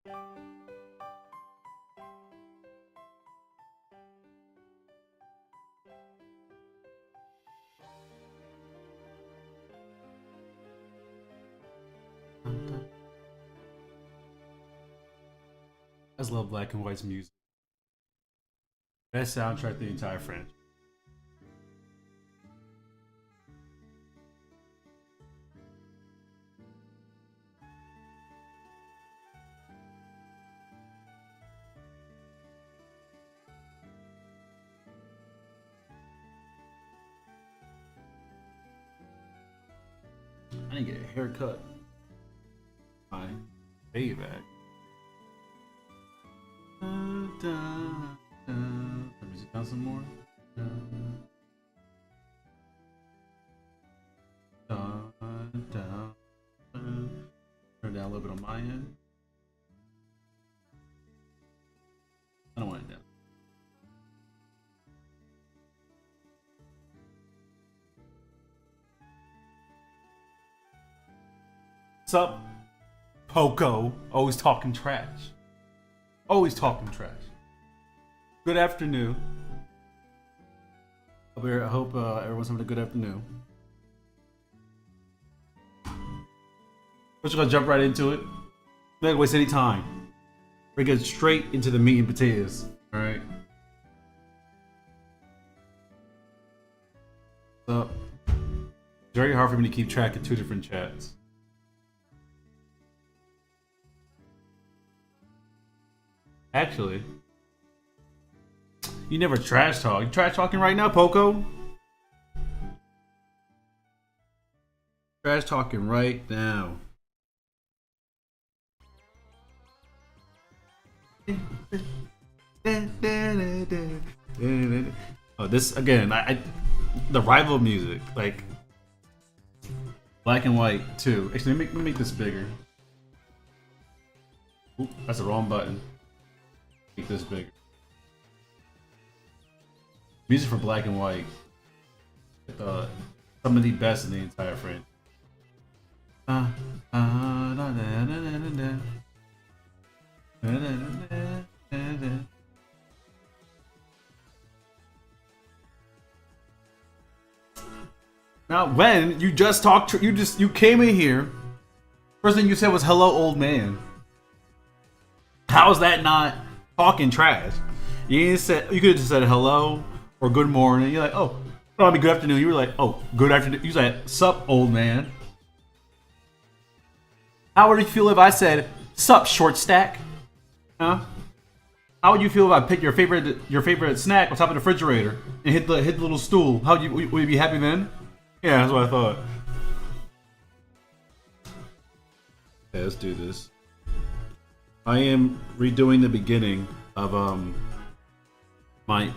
I just love Black and White's music. Best soundtrack of the entire franchise. I didn't get a haircut. My payback. Let me sit down some more. Turn down a little bit on my end. I don't want it down. What's up, Poco? Always talking trash. Always talking trash. Good afternoon. I hope everyone's having a good afternoon. We're just gonna jump right into it. Not gonna waste any time. We're gonna get straight into the meat and potatoes. All right. So, it's very hard for me to keep track of two different chats. Actually, you never trash talk. You trash talking right now, Poco? Trash talking right now. Oh, this again. The rival music, like Black and White too. Actually, let me make this bigger. Oop, that's the wrong button. Make this bigger. Music for Black and White. Some of the best in the entire franchise. Now, when you just talked, you came in here. First thing you said was "Hello, old man." How is that not talking trash? You could have just said hello or good morning. You're like, oh, I mean, good afternoon. You were like, oh, good afternoon. You said, sup, old man. How would you feel if I said, sup, short stack? Huh? How would you feel if I picked your favorite snack on top of the refrigerator and hit the little stool? Would you be happy then? Yeah, that's what I thought. Okay, let's do this. I am redoing the beginning of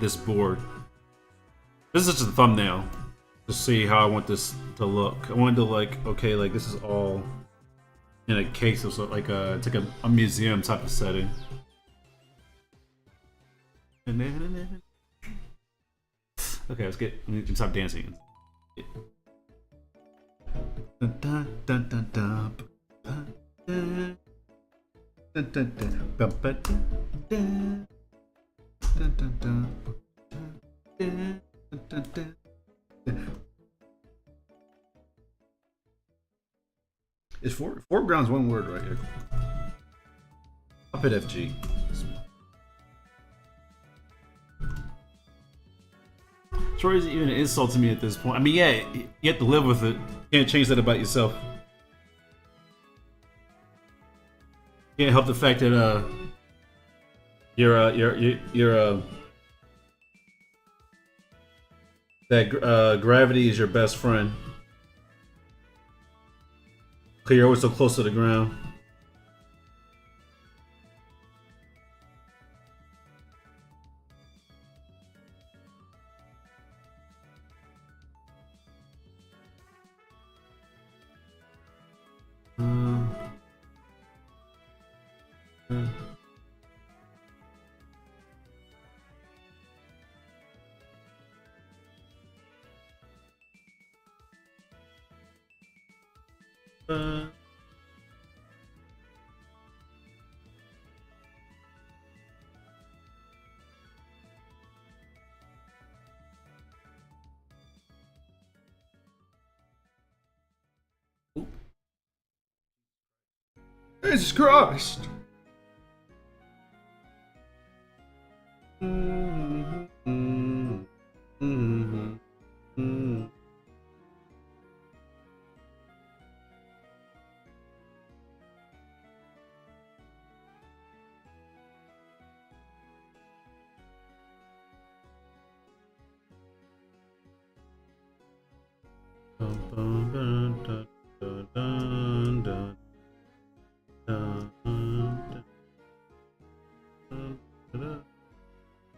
this board. This is just a thumbnail to see how I want this to look. I wanted to like this is all in a case of like it's like a museum type of setting. Okay, let me stop dancing. Is foreground's one word right here. Up at FG. Troy's even an insult to me at this point. I mean, yeah, you have to live with it. You can't change that about yourself. You can't help the fact that gravity is your best friend. Cause you're always so close to the ground. Jesus Christ.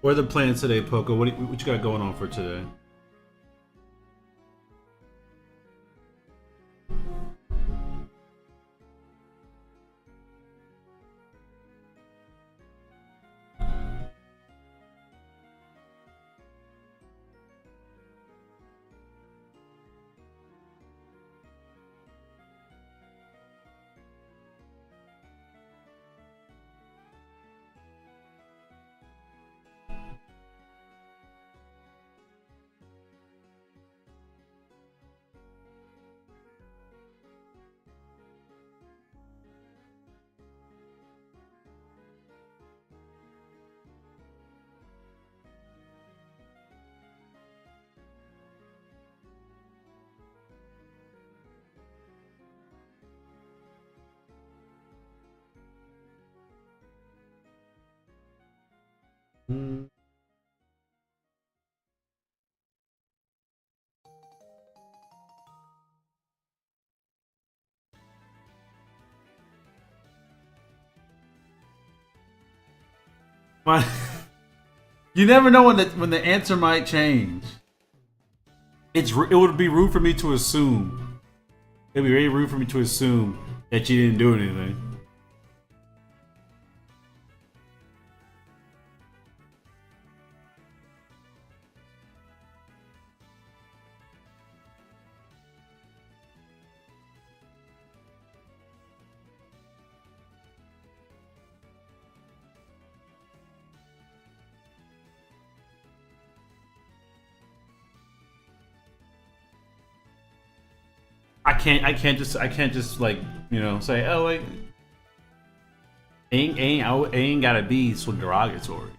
What are the plans today, Poco? What you got going on for today? You never know when the answer might change. It would be rude for me to assume. It'd be very rude for me to assume that you didn't do anything. I can't just like, you know, say, oh, like, ain't gotta be so derogatory.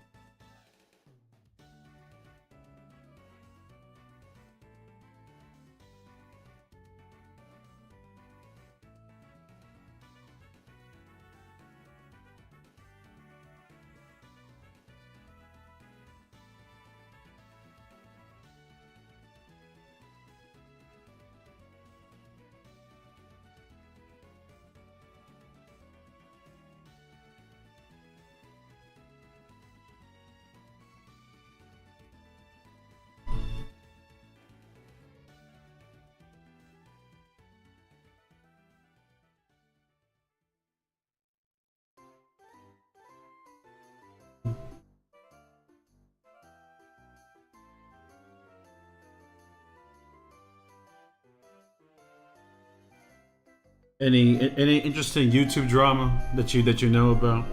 Any interesting YouTube drama that you know about?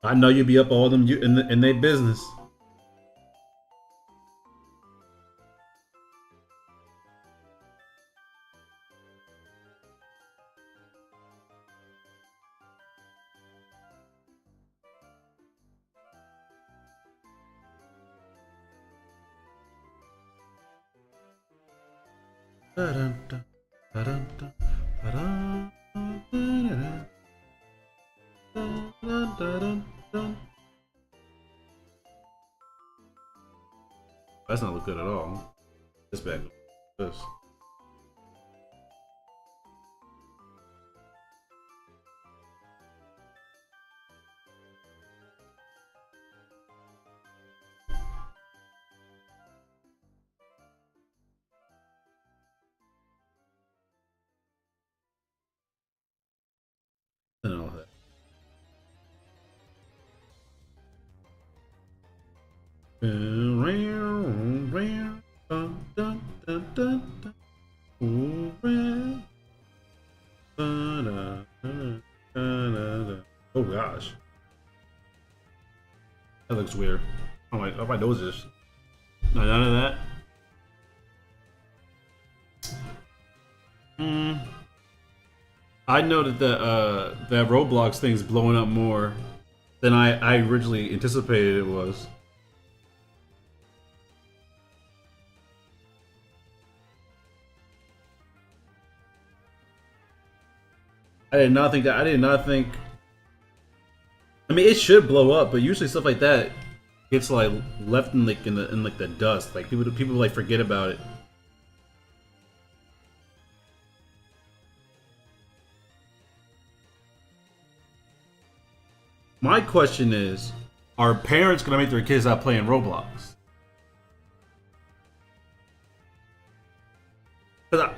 I know you be up all them in their business. That's not look good at all. This bad. This. And all that. Oh gosh, that looks weird. Oh my nose is. No, none of that. Mm, I know that that Roblox thing's blowing up more than I originally anticipated it was. I did not think that. I did not think. I mean, it should blow up, but usually stuff like that gets like left in like the dust. Like people like forget about it. My question is, are parents gonna make their kids stop playing Roblox? Because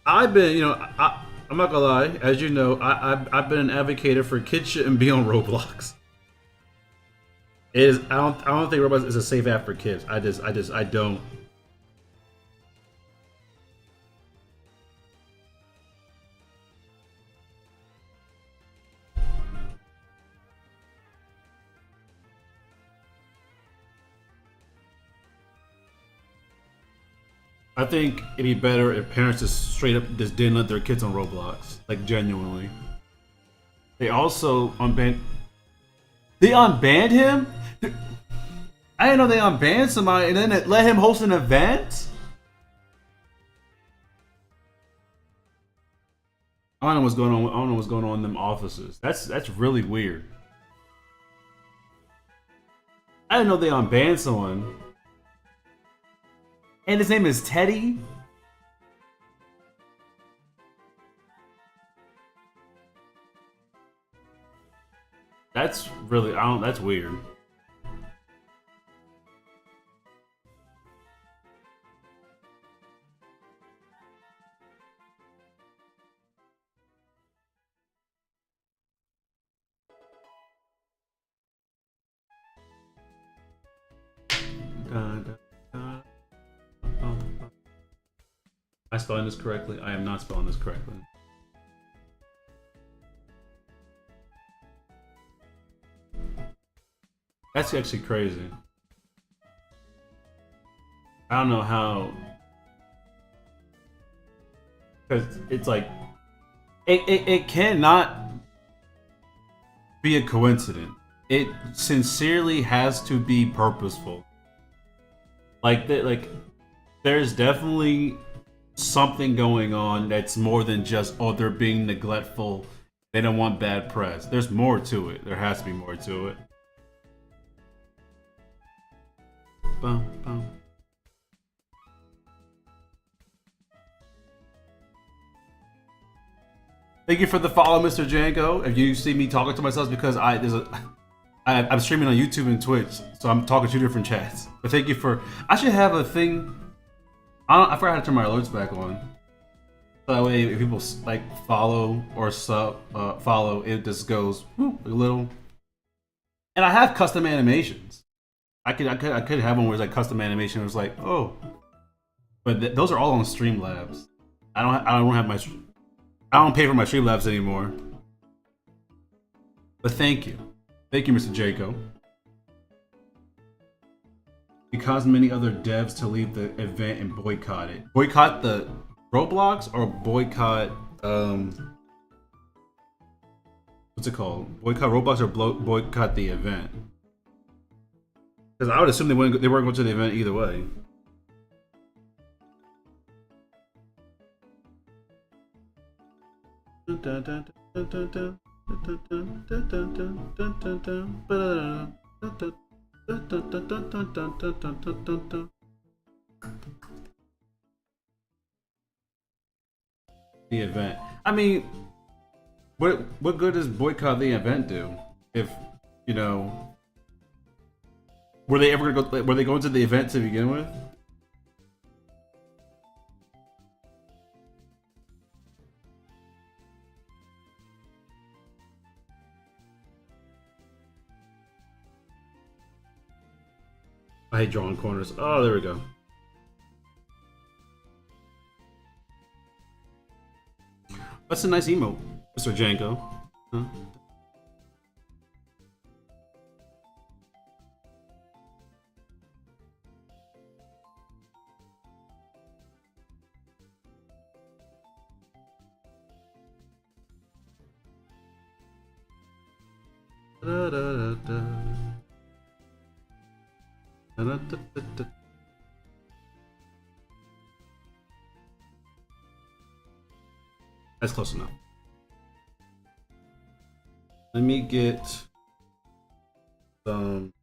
I've been, I'm not gonna lie. As you know, I've been an advocate for kids shouldn't be on Roblox. It is. I don't think Roblox is a safe app for kids. I don't. I think it'd be better if parents just straight up just didn't let their kids on Roblox, like genuinely. They also unbanned. They unbanned him. I didn't know they unbanned somebody and then it let him host an event. I don't know what's going on. I don't know what's going on in them offices. That's really weird. I didn't know they unbanned someone. And his name is Teddy. That's really I don't. That's weird. Am I spelling this correctly? I am not spelling this correctly. That's actually crazy. I don't know how, because it's like it cannot be a coincidence. It sincerely has to be purposeful. Like there's definitely something going on that's more than just oh they're being neglectful. They don't want bad press. There's more to it. There has to be more to it. Bum, bum. Thank you for the follow, Mr. Django. If you see me talking to myself, it's because I'm streaming on YouTube and Twitch, so I'm talking to different chats. But thank you for. I should have a thing. I forgot how to turn my alerts back on. So that way, if people like follow or follow, it just goes whoop, a little. And I have custom animations. I could have one where it's like custom animation. It was like oh, but those are all on Streamlabs. I don't have my. I don't pay for my Streamlabs anymore. But thank you. Thank you, Mr. Jaco. It caused many other devs to leave the event and boycott it. Boycott the Roblox or boycott what's it called? Boycott Roblox or boycott the event? Because I would assume they weren't going to the event either way. The event. I mean, what good does boycott the event do? If you know, were they ever gonna go? Were they going to the event to begin with? I hate drawing corners. Oh, there we go. That's a nice emote, Mr. Janko. Huh? That's close enough. Let me get some.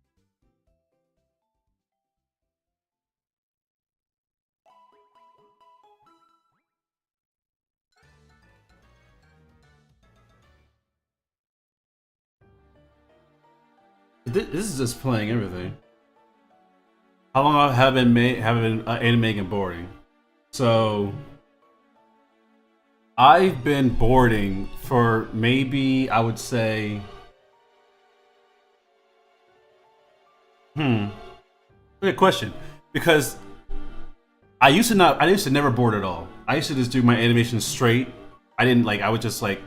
This is just playing everything. How long have I been animating and boarding? So I've been boarding for maybe, I would say, good question. Because I used to never board at all. I used to just do my animation straight. I didn't like. I would just like,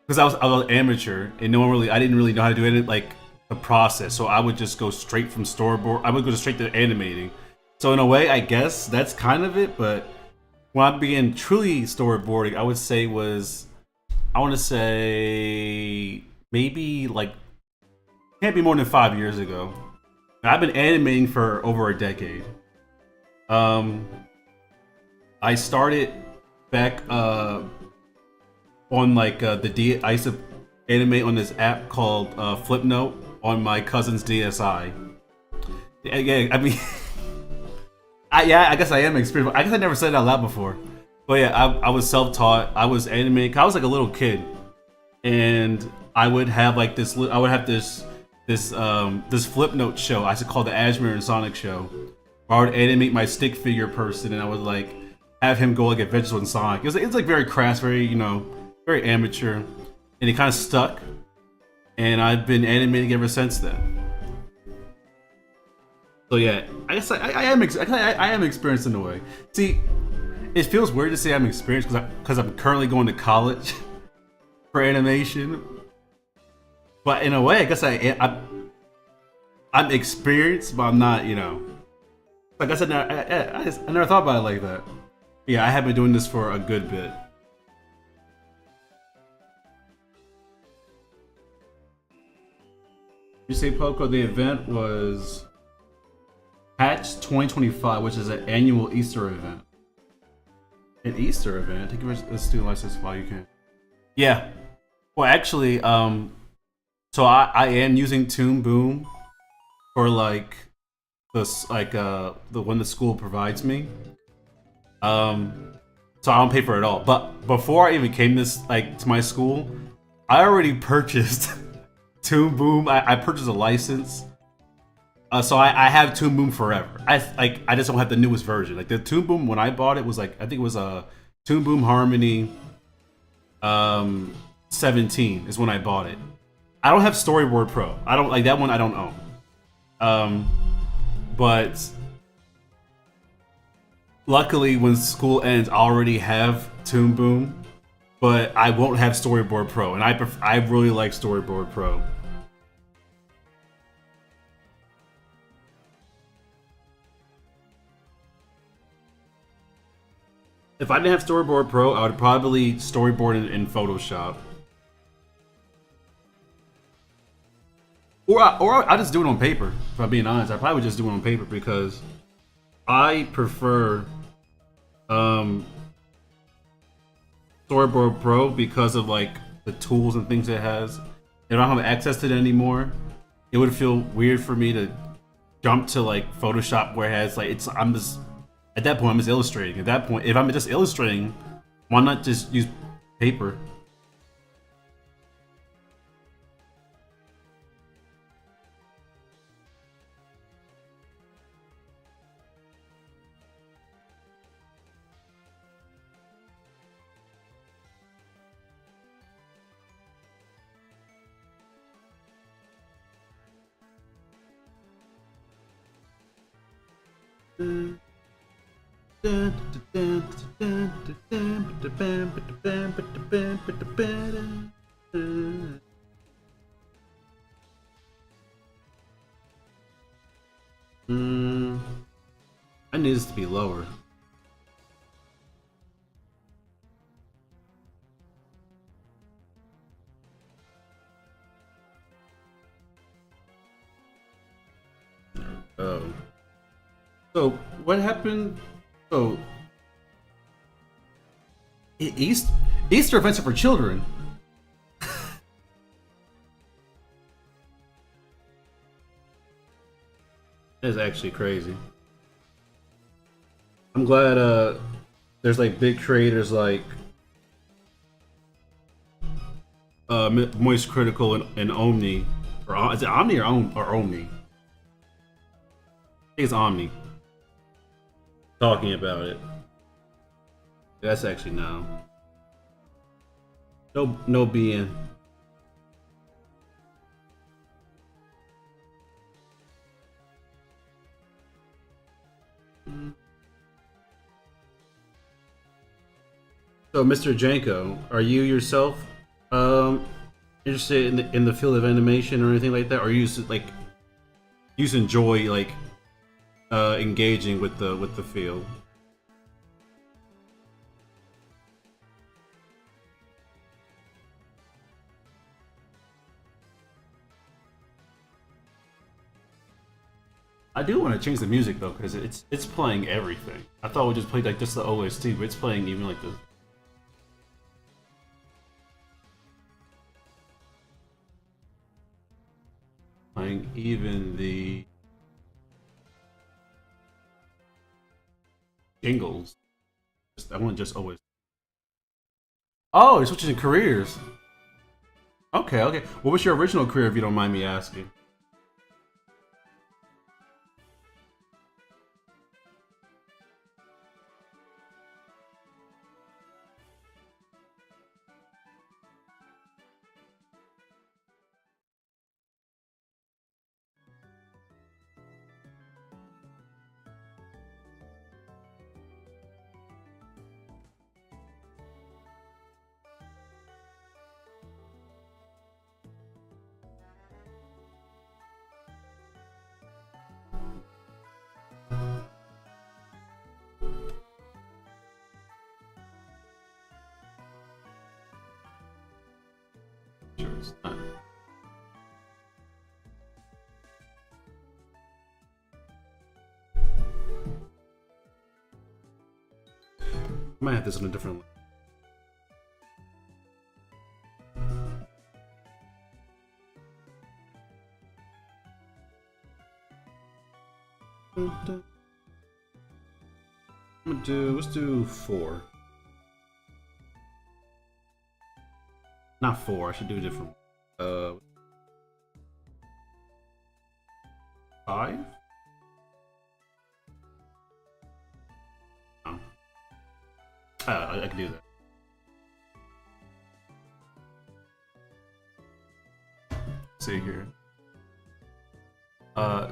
because I was amateur and no one really. I didn't really know how to do it like the process. So I would just go straight from storyboard. I would go straight to animating. So in a way, I guess that's kind of it. But when I began truly storyboarding, I would say was, I want to say maybe like, can't be more than 5 years ago. I've been animating for over a decade. I started back on like I used to animate on this app called Flipnote on my cousin's DSi. Yeah, I mean, I guess I am experienced. I guess I never said it out loud before. But yeah, I was self-taught. I was animating. I was like a little kid, and I would have like this. I would have this Flipnote show. I used to call the Ashmere and Sonic show. Where I would animate my stick figure person, and I would like have him go like adventures with Sonic. It's like very crass, very very amateur, and it kind of stuck. And I've been animating ever since then. So yeah, I guess I am experienced in a way. See, it feels weird to say I'm experienced because I'm currently going to college for animation. But in a way, I guess I'm experienced, but I'm not. Like I said, I never thought about it like that. Yeah, I have been doing this for a good bit. You say Poco, the event was Hatch 2025, which is an annual Easter event. An Easter event? Take your student license while you can. Yeah. Well, actually, so I am using Toon Boom for like the one the school provides me. So I don't pay for it all. But before I even came to my school, I already purchased Toon Boom. I purchased a license. So I have Toon Boom forever. I just don't have the newest version. Like the Toon Boom when I bought it was like, I think it was a Toon Boom Harmony 17 is when I bought it. I don't have Storyboard Pro. I don't like that one. I don't own. But luckily, when school ends, I already have Toon Boom, but I won't have Storyboard Pro, and I really like Storyboard Pro. If I didn't have Storyboard Pro, I would probably storyboard in Photoshop. Or I just do it on paper. If I'm being honest, I probably would just do it on paper because I prefer Storyboard Pro because of like the tools and things it has. If I don't have access to it anymore, it would feel weird for me to jump to like Photoshop where it has like I'm just at that point I'm just illustrating. At that point, if I'm just illustrating, why not just use paper? I need this to be lower. Oh. So what happened? So East Easter events are for children. That's actually crazy. I'm glad there's like big creators like Moist Critical and Omni, or is it Omni or Omni? I think it's Omni talking about it. That's actually no being. So, Mr. Janko, are you yourself interested in the field of animation or anything like that, or you just enjoy like engaging with the field? I do want to change the music though, because it's playing everything. I thought we just played like just the OST, but it's playing even like the playing even the jingles. I want just OST. Oh, you're switching careers. Okay, okay. What was your original career, if you don't mind me asking? Sure, it's not. I might have this on a different one. Let's do 4. Not 4, I should do a different one. 5? Oh. I can do that. Let's see here.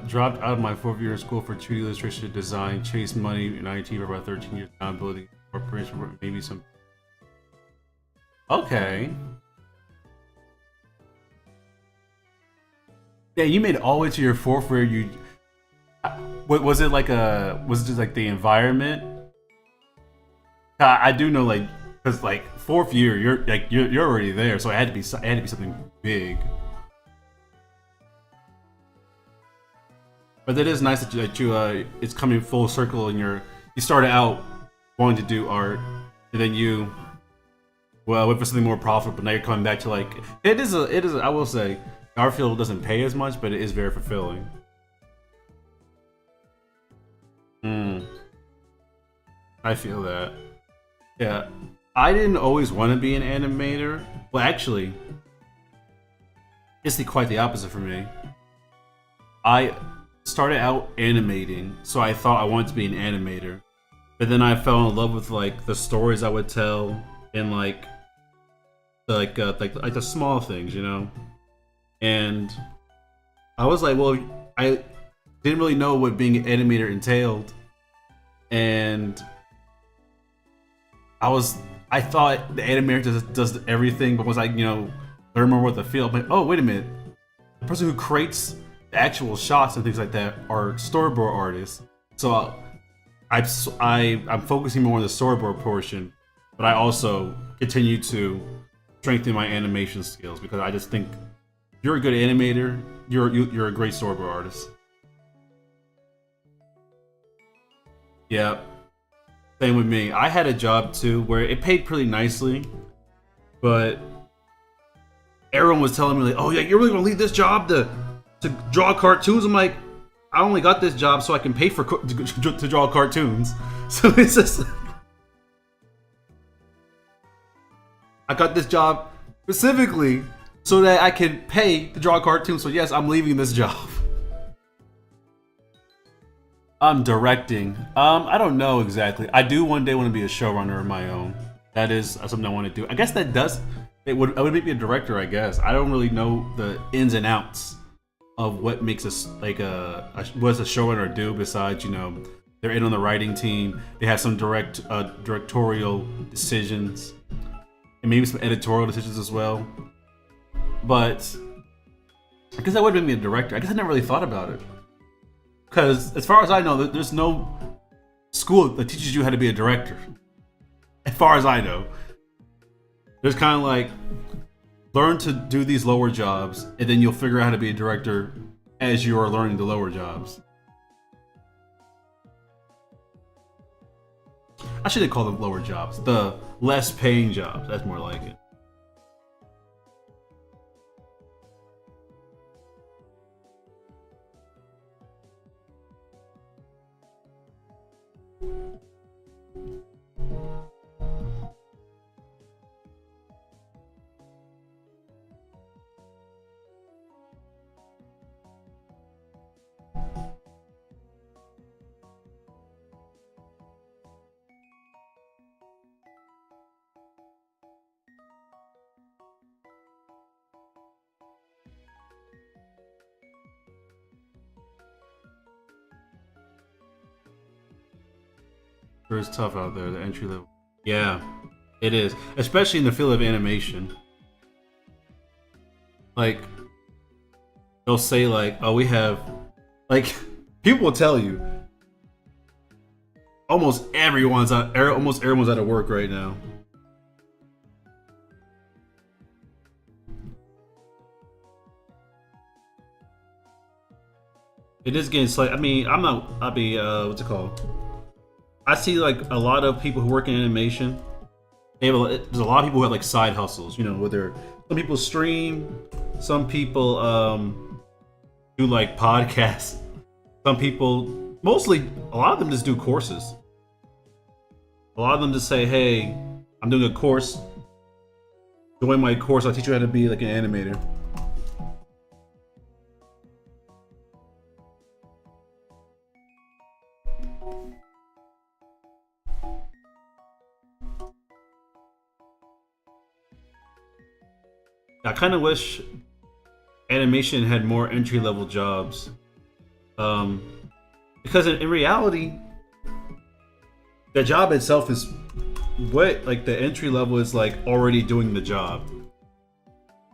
Dropped out of my 4th year of school for 2D illustration design, chased money in IT for about 13 years, now building corporation, maybe some. Okay. Yeah, you made it all the way to your 4th year. What was it like? Was it just like the environment? I do know, like, because like 4th year, you're already there, so it had to be something big. But it is nice that you it's coming full circle, and you started out wanting to do art, and then you went for something more profitable. But now you're coming back to like it is. I will say, our field doesn't pay as much, but it is very fulfilling. Hmm. I feel that. Yeah, I didn't always want to be an animator. Well, actually, it's quite the opposite for me. I started out animating, so I thought I wanted to be an animator. But then I fell in love with like the stories I would tell, and like the small things, you know. And I was like, well, I didn't really know what being an animator entailed, and I thought the animator does everything, but once I learn more about the field, I'm like, oh wait a minute, the person who creates the actual shots and things like that are storyboard artists. So I'm focusing more on the storyboard portion, but I also continue to strengthen my animation skills because I just think you're a good animator, you're a great storyboard artist. Yeah, same with me. I had a job too where it paid pretty nicely, but everyone was telling me like, "Oh yeah, you're really gonna leave this job to draw cartoons?" I'm like, I only got this job so I can pay for to draw cartoons. So it's just I got this job specifically so that I can pay to draw cartoons. So yes, I'm leaving this job. I'm directing. I don't know exactly. I do one day want to be a showrunner of my own. That is something I want to do. I guess that does. I would make me a director. I guess I don't really know the ins and outs of what makes us like what does a showrunner do besides they're in on the writing team. They have some directorial decisions and maybe some editorial decisions as well. But I guess that would make me a director. I guess I never really thought about it. Because as far as I know, there's no school that teaches you how to be a director. As far as I know. There's kind of like, learn to do these lower jobs, and then you'll figure out how to be a director as you are learning the lower jobs. I shouldn't call them lower jobs. The less paying jobs. That's more like it. It's tough out there, the entry level. Yeah, it is. Especially in the field of animation. Like, they'll say like, oh, we have... Like, people will tell you, almost everyone's out of work right now. It is getting slight. I mean, what's it called? I see like a lot of people who work in animation. There's a lot of people who have like side hustles. Whether some people stream, some people do like podcasts. Some people, mostly, a lot of them just do courses. A lot of them just say, "Hey, I'm doing a course. Join my course. I'll teach you how to be like an animator." I kind of wish animation had more entry-level jobs, because in reality, the job itself is what like the entry level is like already doing the job.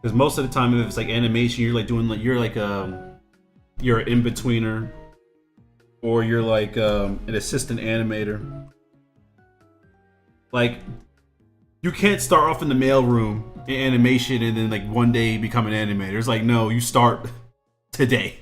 Because most of the time, if it's like animation, you're like doing like you're an in-betweener, or you're like an assistant animator. Like, you can't start off in the mailroom in animation and then like one day become an animator. It's like, no, you start today.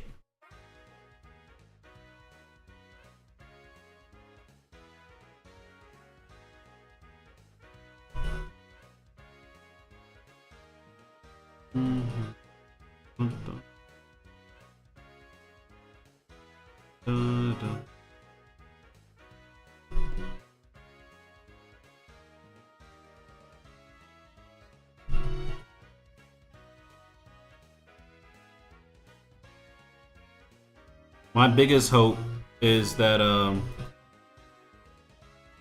My biggest hope is that when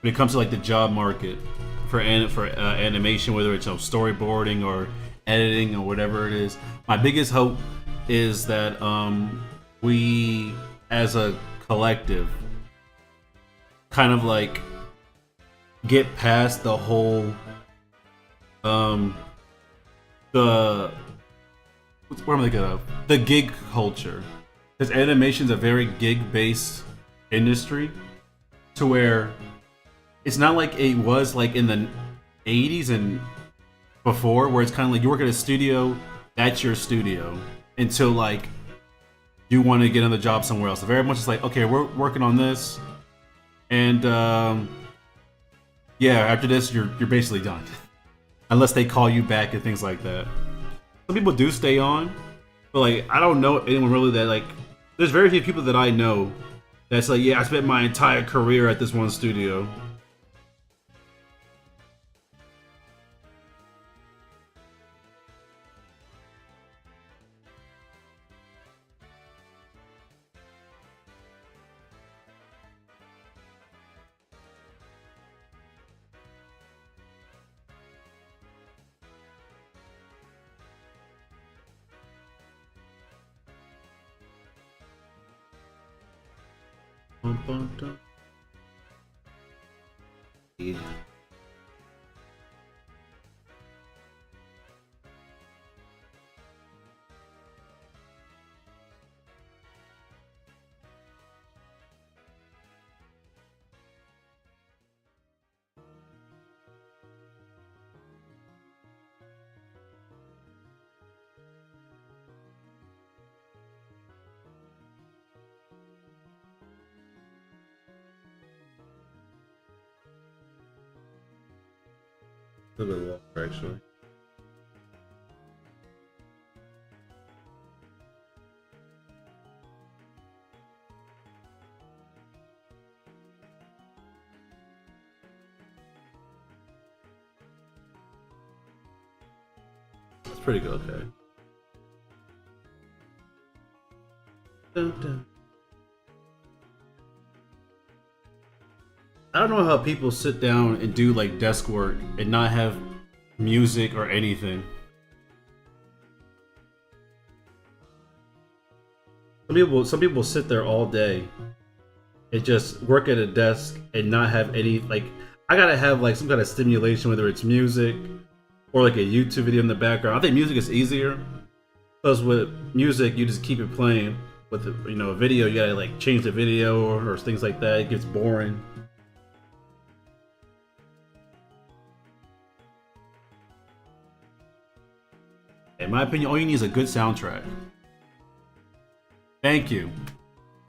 it comes to like the job market for animation, whether it's storyboarding or editing or whatever it is, my biggest hope is that we as a collective kind of like get past the whole the what am I thinking of? The gig culture. Because animation's a very gig-based industry, to where it's not like it was like in the 80s and before, where it's kind of like you work at a studio, that's your studio, until like you want to get another job somewhere else. Very much it's like, okay, we're working on this, And yeah, after this, you're basically done, unless they call you back and things like that. Some people do stay on, but like I don't know anyone really that like. There's very few people that I know that's like, yeah, I spent my entire career at this one studio. Yeah. A little bit longer, actually. That's pretty good, okay. Dun, dun. I don't know how people sit down and do like desk work and not have music or anything. Some people sit there all day and just work at a desk and not have any like. I gotta have like some kind of stimulation, whether it's music or like a YouTube video in the background. I think music is easier because with music you just keep it playing. With a video, you gotta like change the video or things like that. It gets boring. In my opinion, all you need is a good soundtrack. Thank you.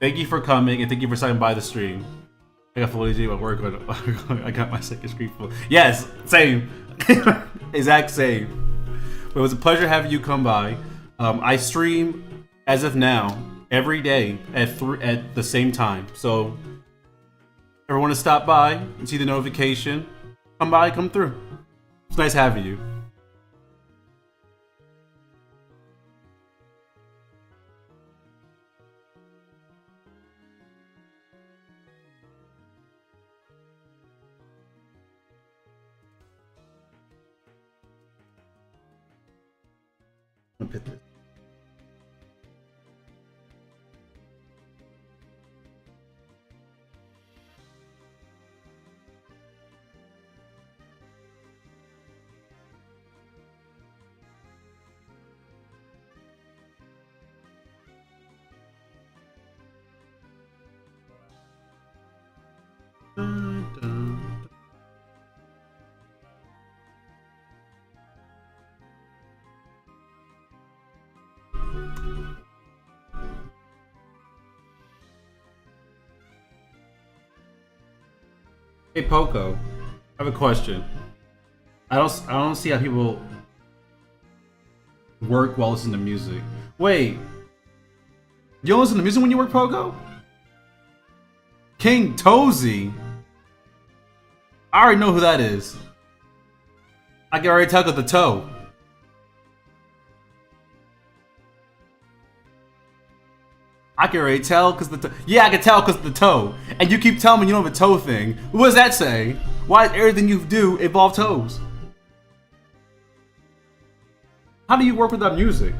Thank you for coming and thank you for stopping by the stream. I got fully do my work on. I got my second screen full. Yes, same. Exact same. But it was a pleasure having you come by. I stream as of now every day at the same time. So everyone to stop by and see the notification. Come by, come through. It's nice having you. Put this. Dun, dun. Hey Poco, I have a question. I don't see how people work while listening to music. Wait, you don't listen to music when you work, Poco? King Tozy? I already know who that is. I can already tell with the toe. I can already tell because the yeah, I can tell because of the toe. And you keep telling me you don't have a toe thing. What does that say? Why does everything you do involve toes? How do you work without music?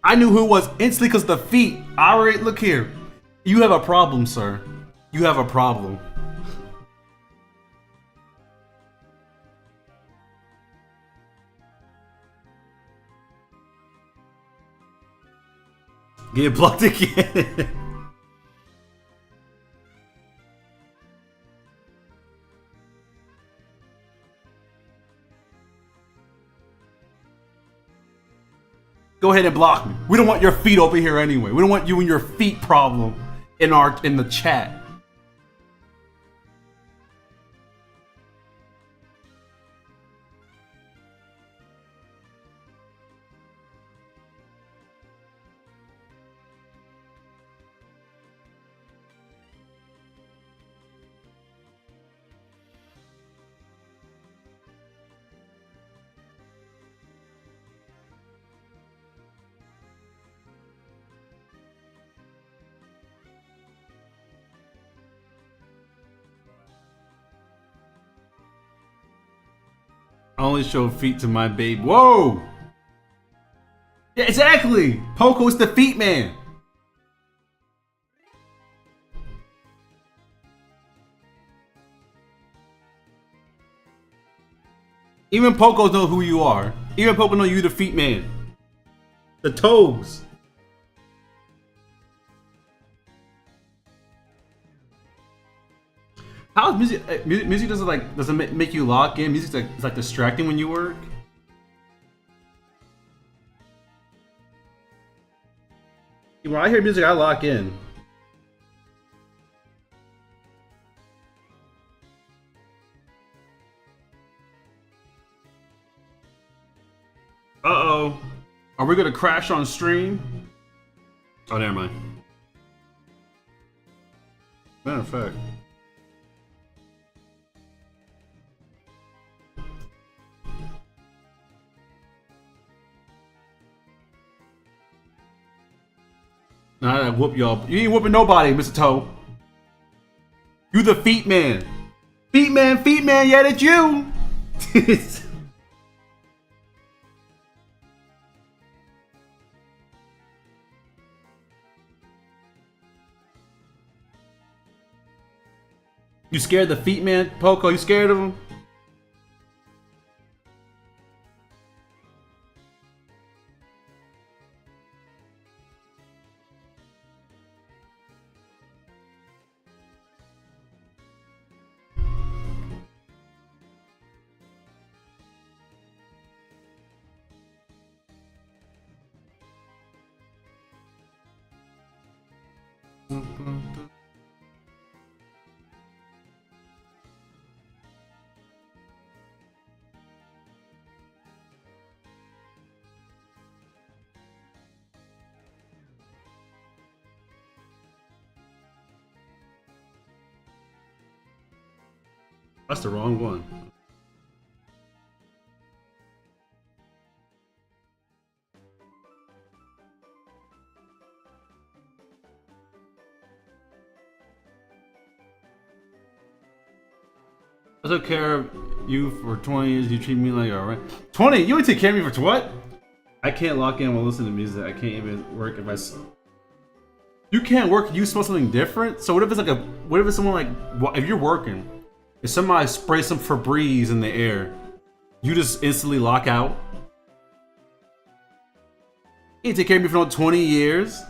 I knew who it was instantly because the feet. I already look here. You have a problem, sir. You have a problem. Get blocked again. Go ahead and block me. We don't want your feet over here anyway. We don't want you and your feet problem in the chat. I only show feet to my babe. Whoa! Yeah, exactly! Poco is the feet man. Even Pocos know who you are. Even Poco know you the feet man. The toes. How is music? Music doesn't make you lock in. Music's like it's like distracting when you work. When I hear music, I lock in. Uh-oh. Are we gonna crash on stream? Oh, never mind. Matter of fact. Nah, I whoop y'all. You ain't whooping nobody, Mr. Toe. You the feet man. Feet man, yeah, that's you. You scared the feet man, Poco? You scared of him? That's the wrong one. I took care of you for 20 years. You treat me like a right. 20? You would take care of me for what? I can't lock in while listening to music. I can't even work if I. You can't work. You smell something different. So what if it's like a? What if it's someone like? If you're working, if somebody sprays some Febreze in the air, you just instantly lock out. You take care of me for 20 years.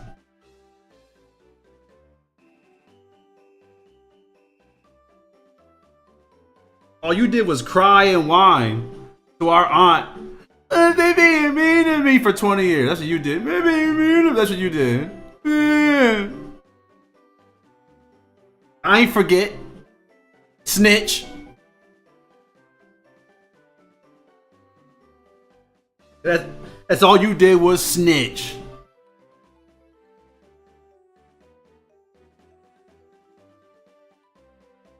All you did was cry and whine to our aunt. They being mean to me for 20 years. That's what you did. They being mean to me. That's what you did. I ain't forget. Snitch. That's all you did was snitch.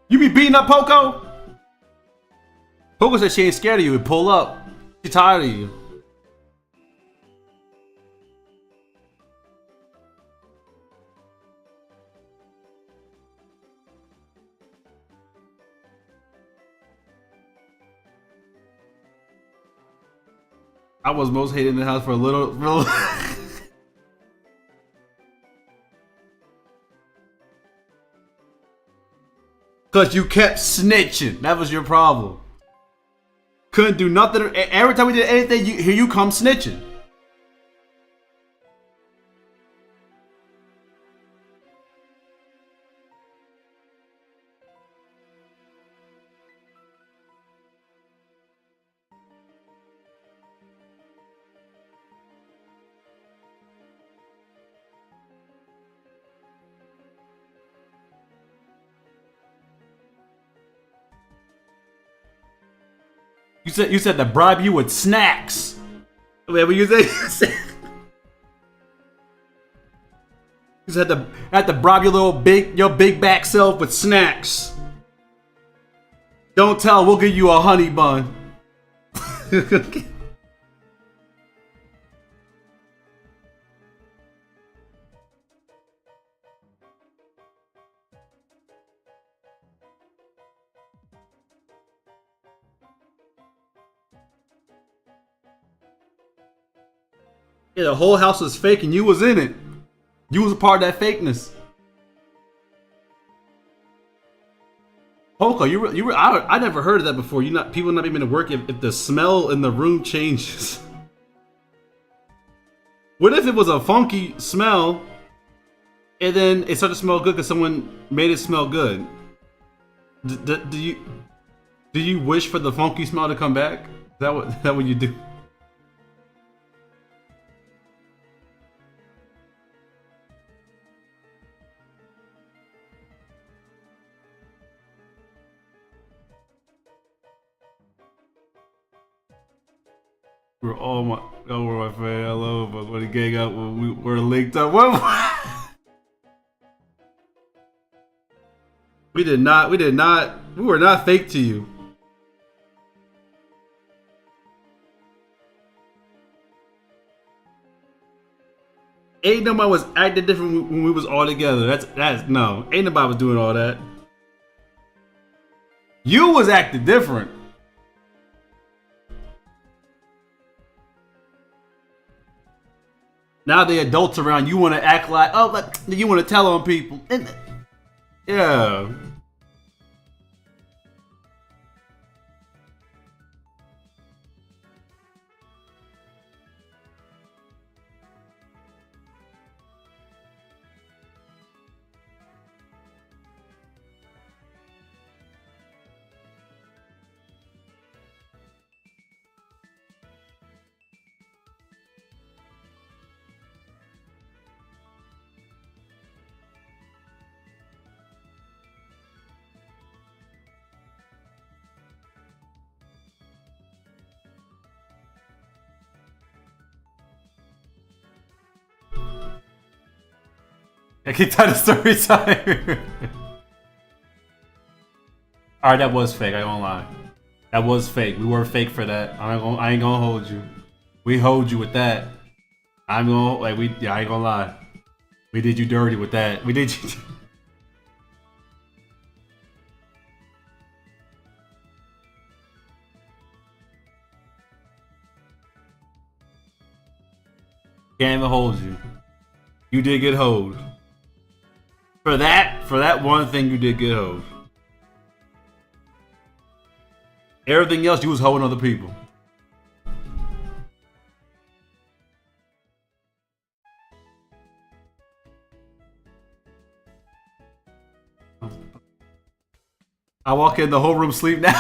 You be beating up Poco? Poco said she ain't scared of you. Pull up. She tired of you. I was most hated in the house for a little. Cause you kept snitching. That was your problem. Couldn't do nothing. Every time we did anything, here you come snitching. You said to bribe you with snacks. Whatever you say. You said to bribe your big back self with snacks. Don't tell. We'll give you a honey bun. Yeah, the whole house was fake and you was in it. You was a part of that fakeness. Poco, I never heard of that before. People not even to work if the smell in the room changes. What if it was a funky smell and then it started to smell good because someone made it smell good? Do you wish for the funky smell to come back? Is that what you do? We're all my friend. Hello, but when the gang up, when we were linked up. What? We did not. We were not fake to you. Ain't nobody was acting different when we was all together. That's no. Ain't nobody was doing all that. You was acting different. Now the adults around, you want to act like, oh, like, you want to tell on people. Yeah. I keep telling the story time. Alright, that was fake, I ain't gonna lie. That was fake. We were fake for that. I ain't gonna hold you. We hold you with that. I ain't gonna lie. We did you dirty with that. We did you. Can't even hold you. You did get hold. For that one thing, you did get hold. Everything else, you was holding other people. I walk in, the whole room sleep now.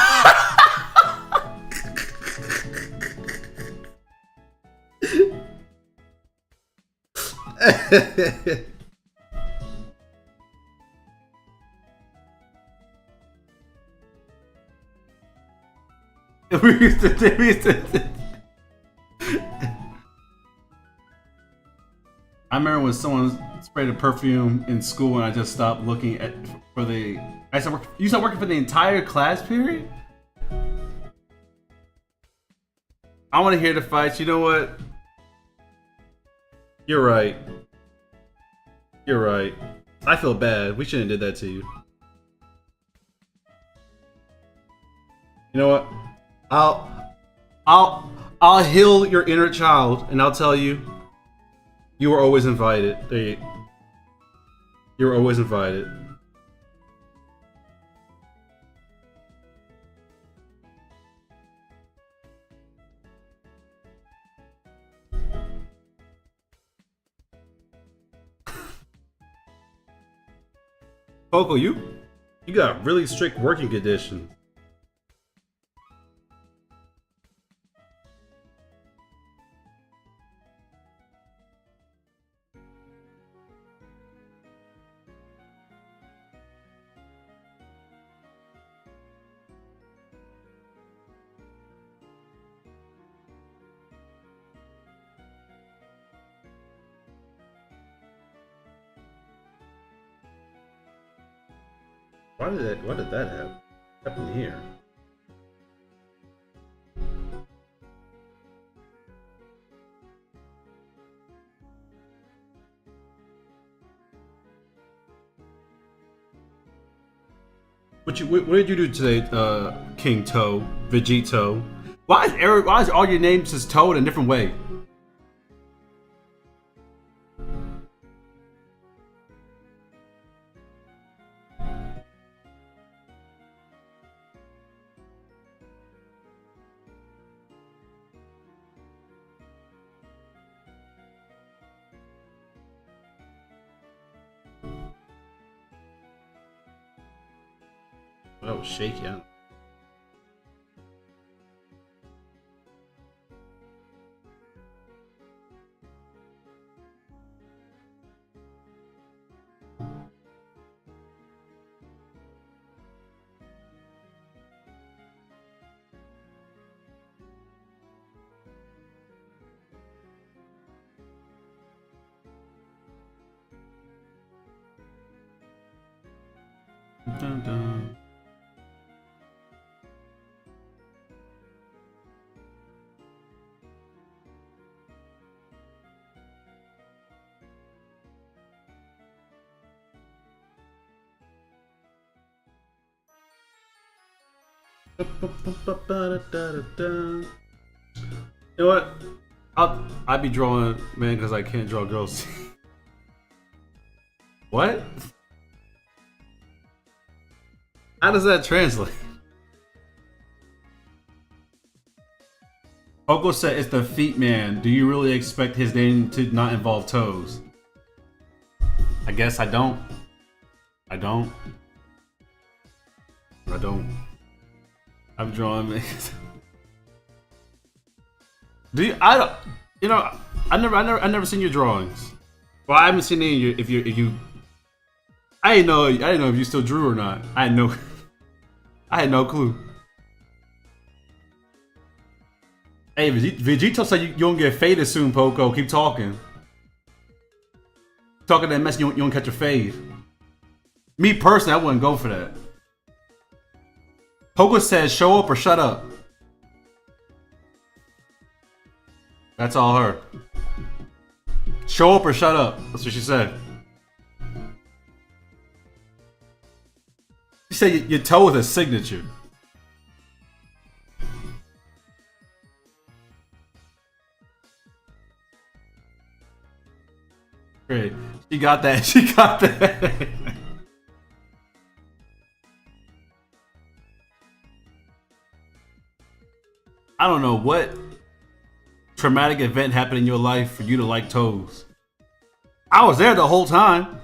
we used to. I remember when someone sprayed a perfume in school and I just stopped looking at for the. You started working for the entire class period? I want to hear the fights. You know what? You're right. You're right. I feel bad. We shouldn't have did that to you. You know what? I'll heal your inner child and I'll tell you, you were always invited. You were always invited. Coco, you got really strict working conditions. Why did that happen here? What did you do today, King Toe, Vegito? Why is all your names just Toad in a different way? That was shaky. Dun, dun. You know what? I'd be drawing man because I can't draw girls. What? How does that translate? Oko said it's the feet man. Do you really expect his name to not involve toes? I guess I don't. I don't. I don't. I'm drawing. Do you? I don't. You know, I never seen your drawings. Well, I haven't seen any of your. If you. I didn't know if you still drew or not. I had no. I had no clue. Hey, Vegito said you don't get faded soon, Poco. Keep talking. Talking that mess, you don't catch a fade. Me personally, I wouldn't go for that. Poco says, show up or shut up. That's all her. Show up or shut up. That's what she said. She said your toe is a signature. Great. She got that. She got that. I don't know what traumatic event happened in your life for you to like toes. I was there the whole time.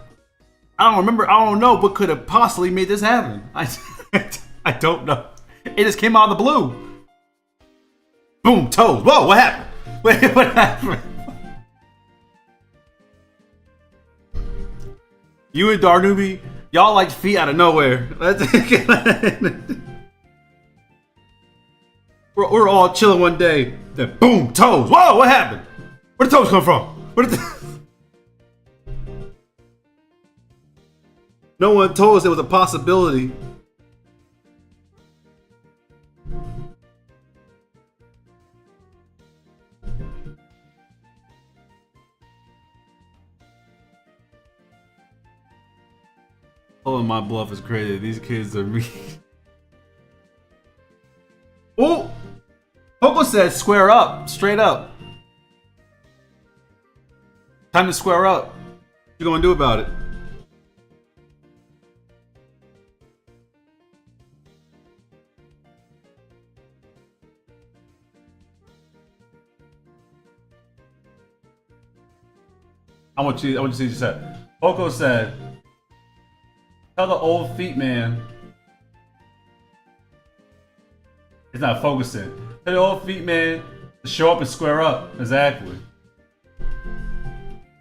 I don't remember. I don't know what could have possibly made this happen. I don't know. It just came out of the blue. Boom, toes. Whoa, what happened? Wait, what happened? You and Darnubi, y'all like feet out of nowhere. We're all chilling one day. Then boom, toes. Whoa, what happened? Where the toes come from? No one told us there was a possibility. Oh, my bluff is crazy. These kids are me. Oh! Poco says square up. Straight up. Time to square up. What you gonna do about it? I want you to see what you said. Poco said, tell the old feet man. It's not focusing. Tell the old feet man to show up and square up. Exactly.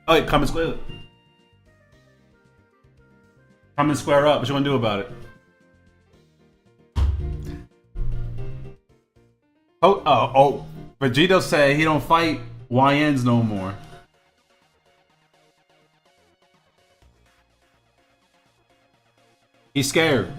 Oh, wait, come and square up. Come and square up. What you gonna do about it? Oh. Vegito said he don't fight YNs no more. He's scared.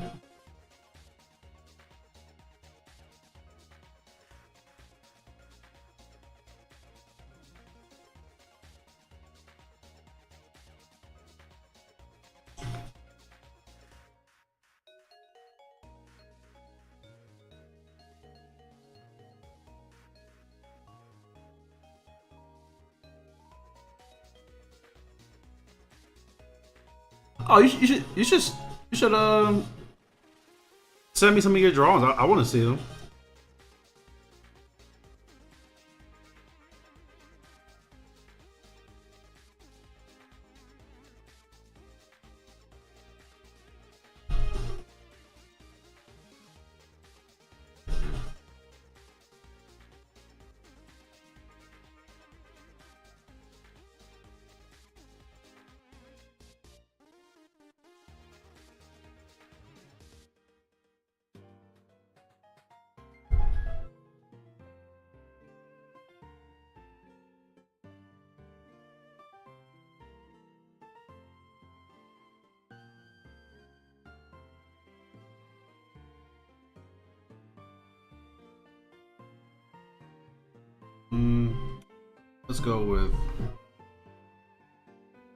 Oh, you should send me some of your drawings. I want to see them. let's go with.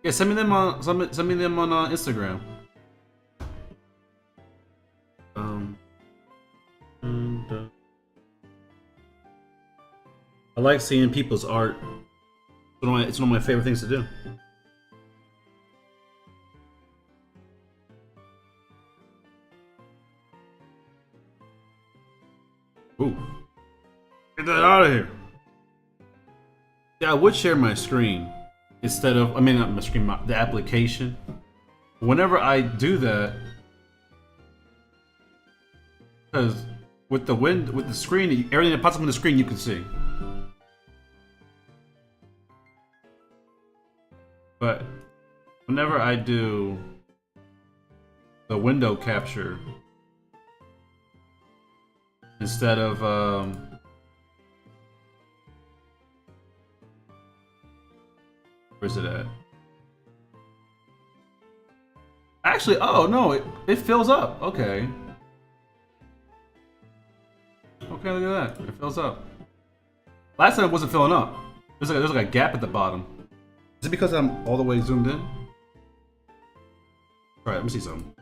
Yeah, send me them on Instagram. I like seeing people's art. It's one of my favorite things to do. Ooh. Get that out of here. Yeah, I would share my screen instead of, I mean, not my screen, the application. Whenever I do that, because with the screen, everything that pops up on the screen you can see. But whenever I do the window capture instead of where's it at? Actually, oh no, it fills up. Okay. Okay, look at that. It fills up. Last time it wasn't filling up. There's like a gap at the bottom. Is it because I'm all the way zoomed in? Alright, let me see something.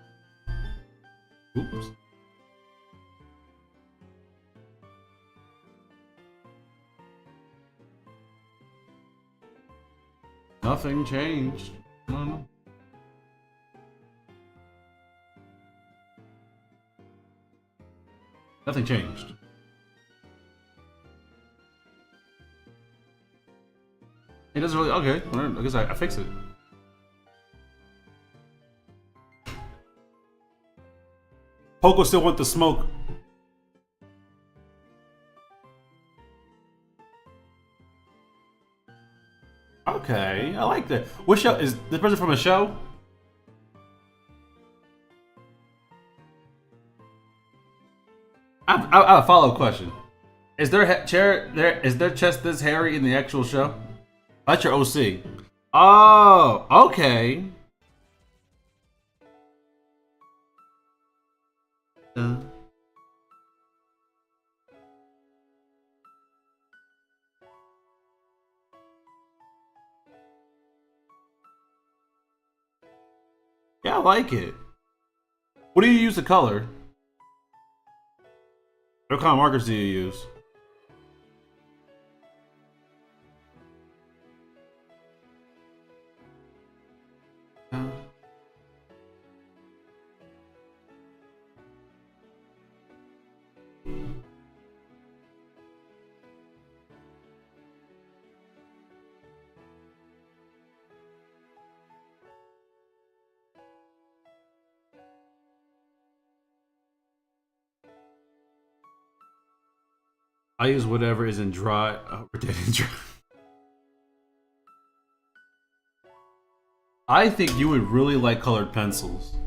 Oops. Nothing changed. I don't know. Nothing changed. It doesn't really. Okay, I guess I fix it. Poco still want the smoke. Okay, I like that. What show is the person from a show? I have a follow-up question. Is their chair there? Is their chest this hairy in the actual show? That's your OC. Oh, okay. Yeah, I like it. What do you use to color? What kind of markers do you use? I use whatever is in dry. I think you would really like colored pencils.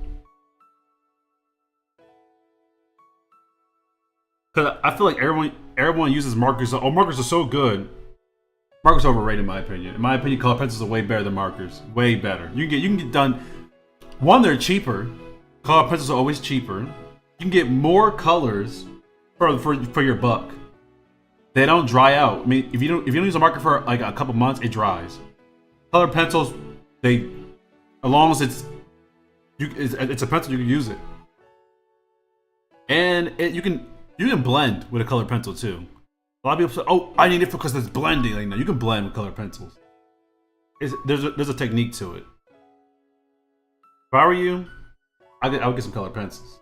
Cause I feel like everyone uses markers. Oh, markers are so good. Markers are overrated in my opinion. In my opinion, colored pencils are way better than markers. Way better. You can get done. One, they're cheaper. Colored pencils are always cheaper. You can get more colors for your buck. They don't dry out. I mean, if you don't use a marker for like a couple months, it dries. Colored pencils, as long as it's a pencil, you can use it, and you can blend with a colored pencil too. A lot of people say, "Oh, I need it because it's blending." Like, no, you can blend with colored pencils. There's a technique to it. If I were you, I would get some colored pencils.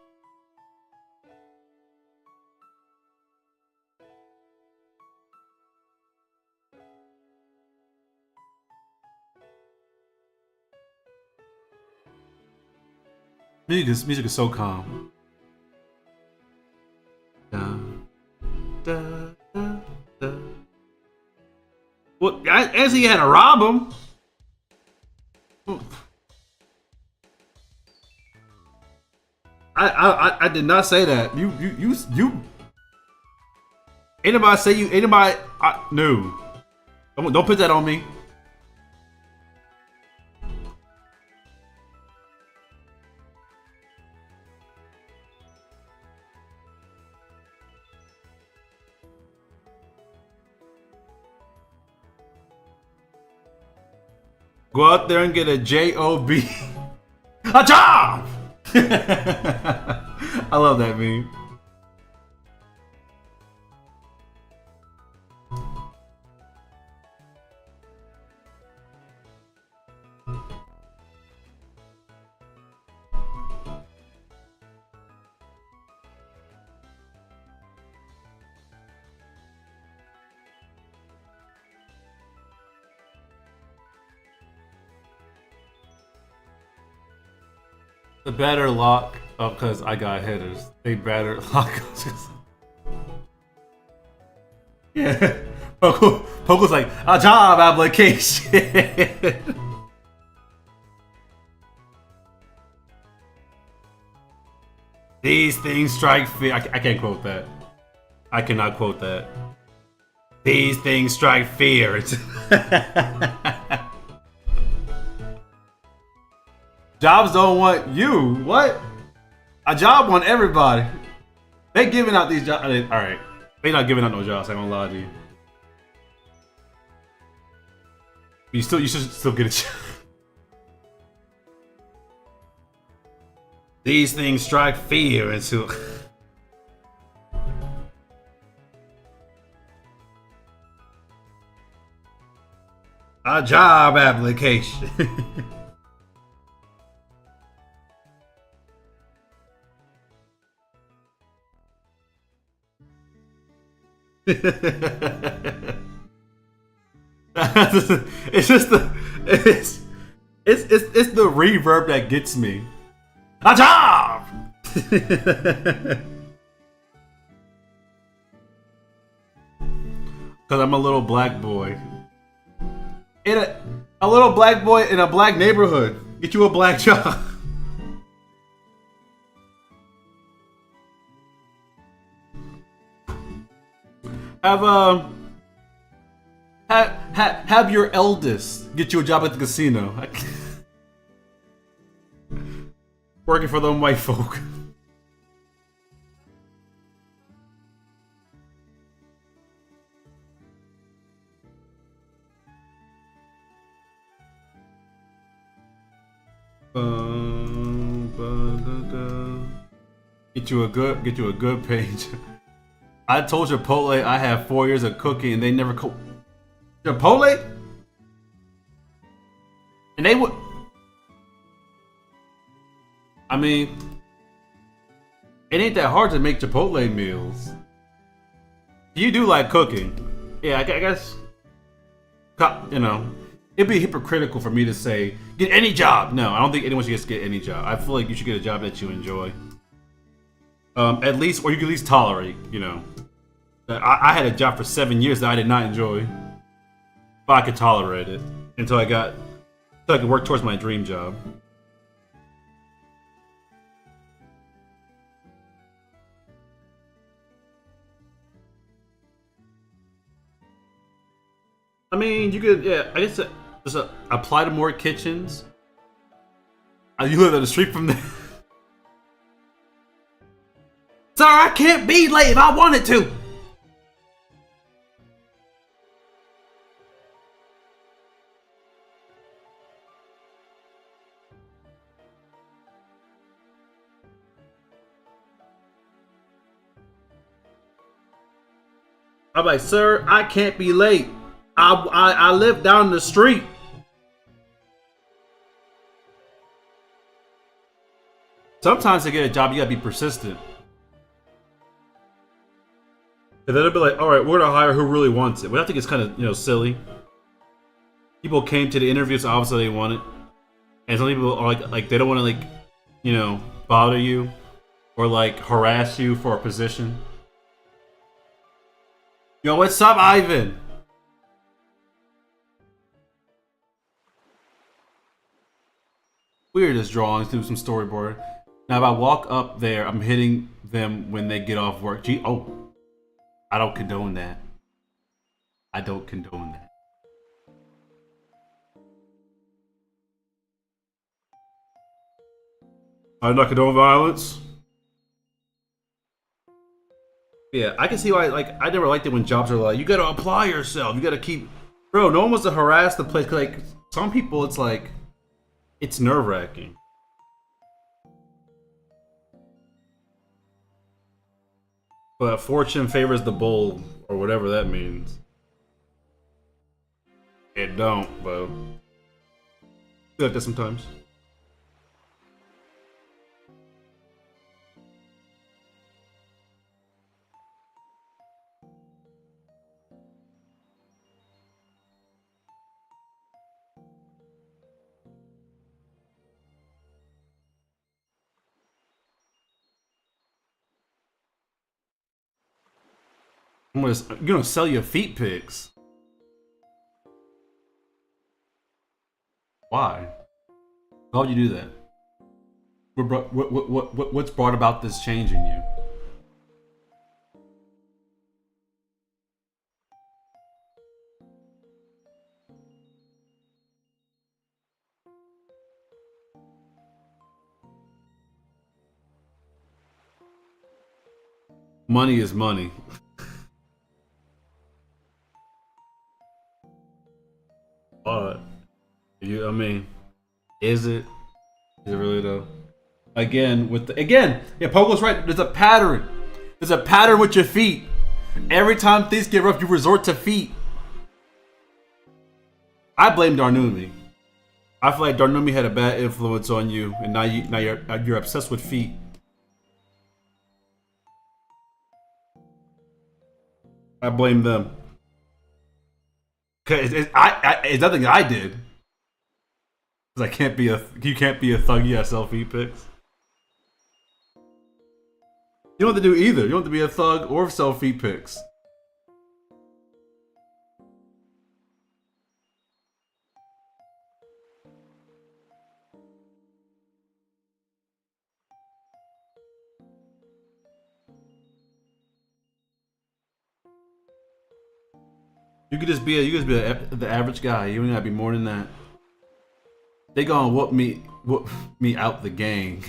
Music is so calm. Da, da, da, da. Well, as he had to rob him. I did not say that. You. Anybody say you? Anybody? No. Don't put that on me. Go out there and get a job, a job. I love that meme. The better lock, oh, because I got hitters. They better lock. Yeah, Poco's like a job application. These things strike fear. I can't quote that. I cannot quote that. These things strike fear. Jobs don't want you. What? A job want everybody. They giving out these jobs. All right, they not giving out no jobs. I'm gonna lie to you. You should still get a job. These things strike fear into. A job application. It's just it's the reverb that gets me. A job. Cause I'm a little black boy. In a little black boy in a black neighborhood. Get you a black job. Have your eldest get you a job at the casino. Working for them white folk. Get you a good page. I told Chipotle I have 4 years of cooking and they never cook. Chipotle? And they would. I mean, it ain't that hard to make Chipotle meals. You do like cooking. Yeah, I guess. You know, it'd be hypocritical for me to say, get any job. No, I don't think anyone should just get any job. I feel like you should get a job that you enjoy. At least, or you can at least tolerate, you know. I had a job for 7 years that I did not enjoy. But I could tolerate it until I could work towards my dream job. I mean, you could, yeah, I guess just apply to more kitchens. You live down the street from there. Sir, I can't be late if I wanted to. I'm like, sir, I can't be late. I live down the street. Sometimes to get a job, you gotta be persistent. And then they'll be like, all right, we're gonna hire who really wants it. But I think it's kind of, you know, silly. People came to the interview, so obviously they want it. And some people are like they don't want to, like, you know, bother you or like harass you for a position. Yo, what's up, Ivan? Weirdest drawings, do some storyboard. Now, if I walk up there, I'm hitting them when they get off work. Gee, oh, I don't condone that. I don't condone that. I do not condone violence. Yeah, I can see why. Like, I never liked it when jobs are like, you gotta apply yourself. You gotta keep. Bro, no one wants to harass the place. Like, some people it's like it's nerve-wracking. But fortune favors the bold, or whatever that means. It don't, but I feel like that sometimes. You're gonna sell your feet pics. Why? Why would you do that? What's brought about this change in you? Money is money. I mean, is it? Is it really though? Yeah, Pogo's right. There's a pattern. There's a pattern with your feet. Every time things get rough, you resort to feet. I blame Darnumi. I feel like Darnumi had a bad influence on you, and now you're obsessed with feet. I blame them. Cause it's nothing I did. Cause you can't be a thug. You sell feet pics. You don't have to do either. You don't have to be a thug or sell feet pics. You could just be the average guy. You ain't gotta be more than that. They gonna whoop me out the gang.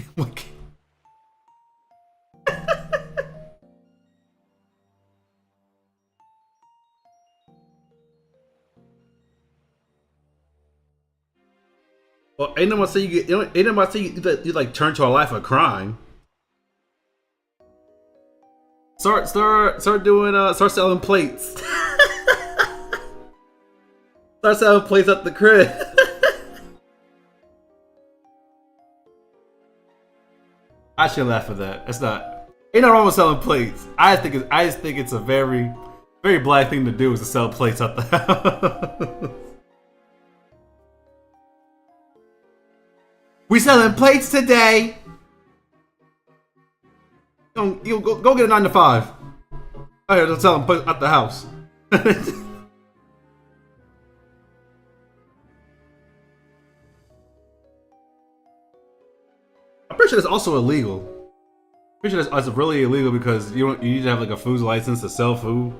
Well, ain't nobody say you like turn to a life of crime. Start selling plates. Start selling plates at the crib. I should laugh at that. It's not. Ain't no wrong with selling plates. I just think it's a very, very black thing to do is to sell plates at the house. We selling plates today. You go get a 9 to 5. I heard they're selling plates at the house. I'm pretty sure that's also illegal. Pretty sure that's really illegal because you need to have like a food license to sell food.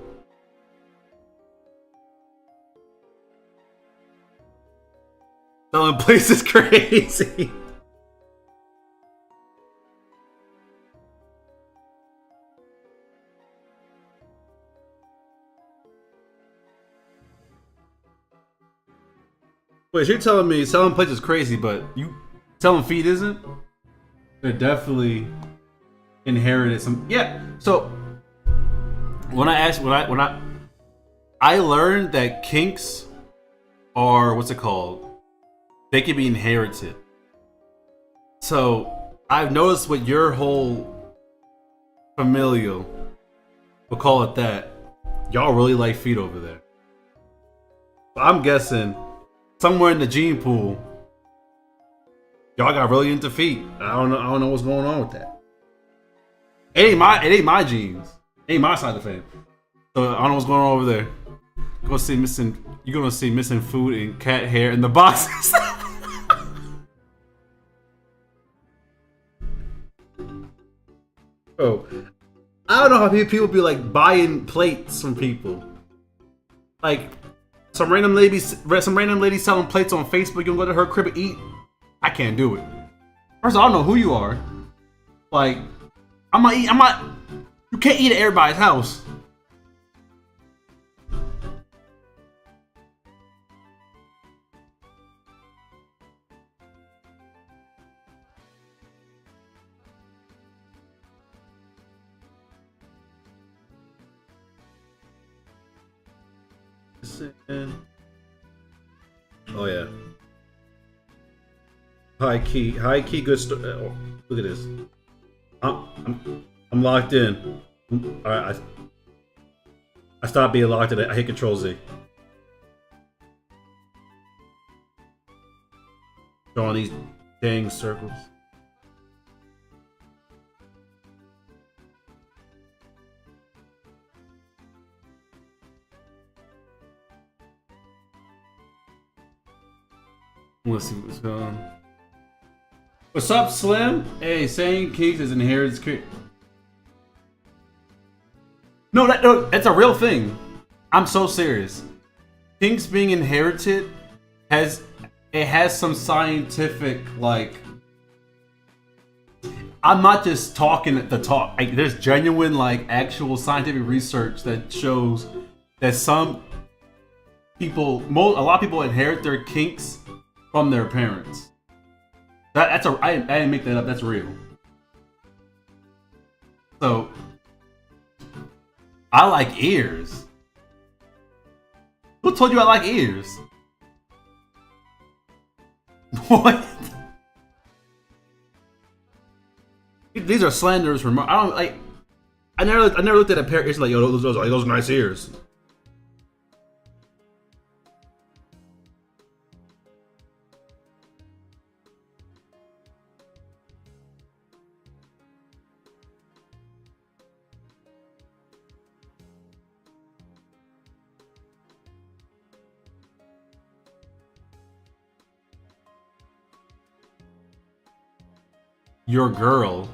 Selling plates is crazy. Wait, so you're telling me selling plates is crazy, but you selling feet isn't? They're definitely inherited some. Yeah. So when I learned that kinks are what's it called? They can be inherited. So I've noticed with your whole familial, we'll call it that, y'all really like feet over there. I'm guessing somewhere in the gene pool, y'all got really into feet. I don't know what's going on with that. It ain't my genes. It ain't my side of the family. So I don't know what's going on over there. You're gonna see missing food and cat hair in the boxes. Bro, I don't know how people be like buying plates from people. Like some random lady selling plates on Facebook. You can go to her crib and eat. I can't do it. First of all, I don't know who you are. Like, I'm not. You can't eat at everybody's house. Oh yeah. High key, good. Oh, look at this. I'm locked in. All right, I stopped being locked in. I hit Control Z. Drawing these dang circles. Let's see what's going on. What's up, Slim? Hey, saying Kings is inherited. No, that's a real thing. I'm so serious. Kinks being inherited has some scientific, like, I'm not just talking the talk. Like, there's genuine, like, actual scientific research that shows that some people, a lot of people inherit their kinks from their parents. I didn't make that up. That's real. So, I like ears. Who told you I like ears? What? These are slanders from. I don't like. I never looked at a pair of ears like, yo, those are nice ears. Your girl.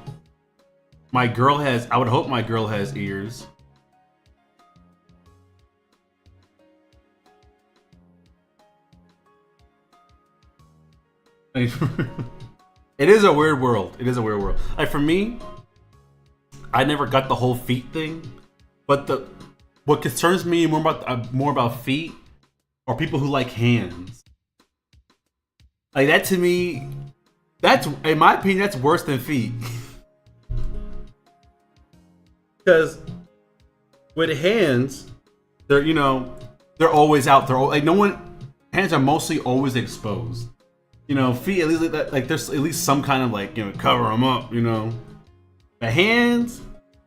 My girl has. I would hope my girl has ears. It is a weird world. It is a weird world. Like for me, I never got the whole feet thing, but what concerns me more about feet are people who like hands. Like that to me, that's in my opinion that's worse than feet. Because with hands, they're always out. They're like no one. Hands are mostly always exposed. Feet at least like there's at least some kind of like cover them up. The hands,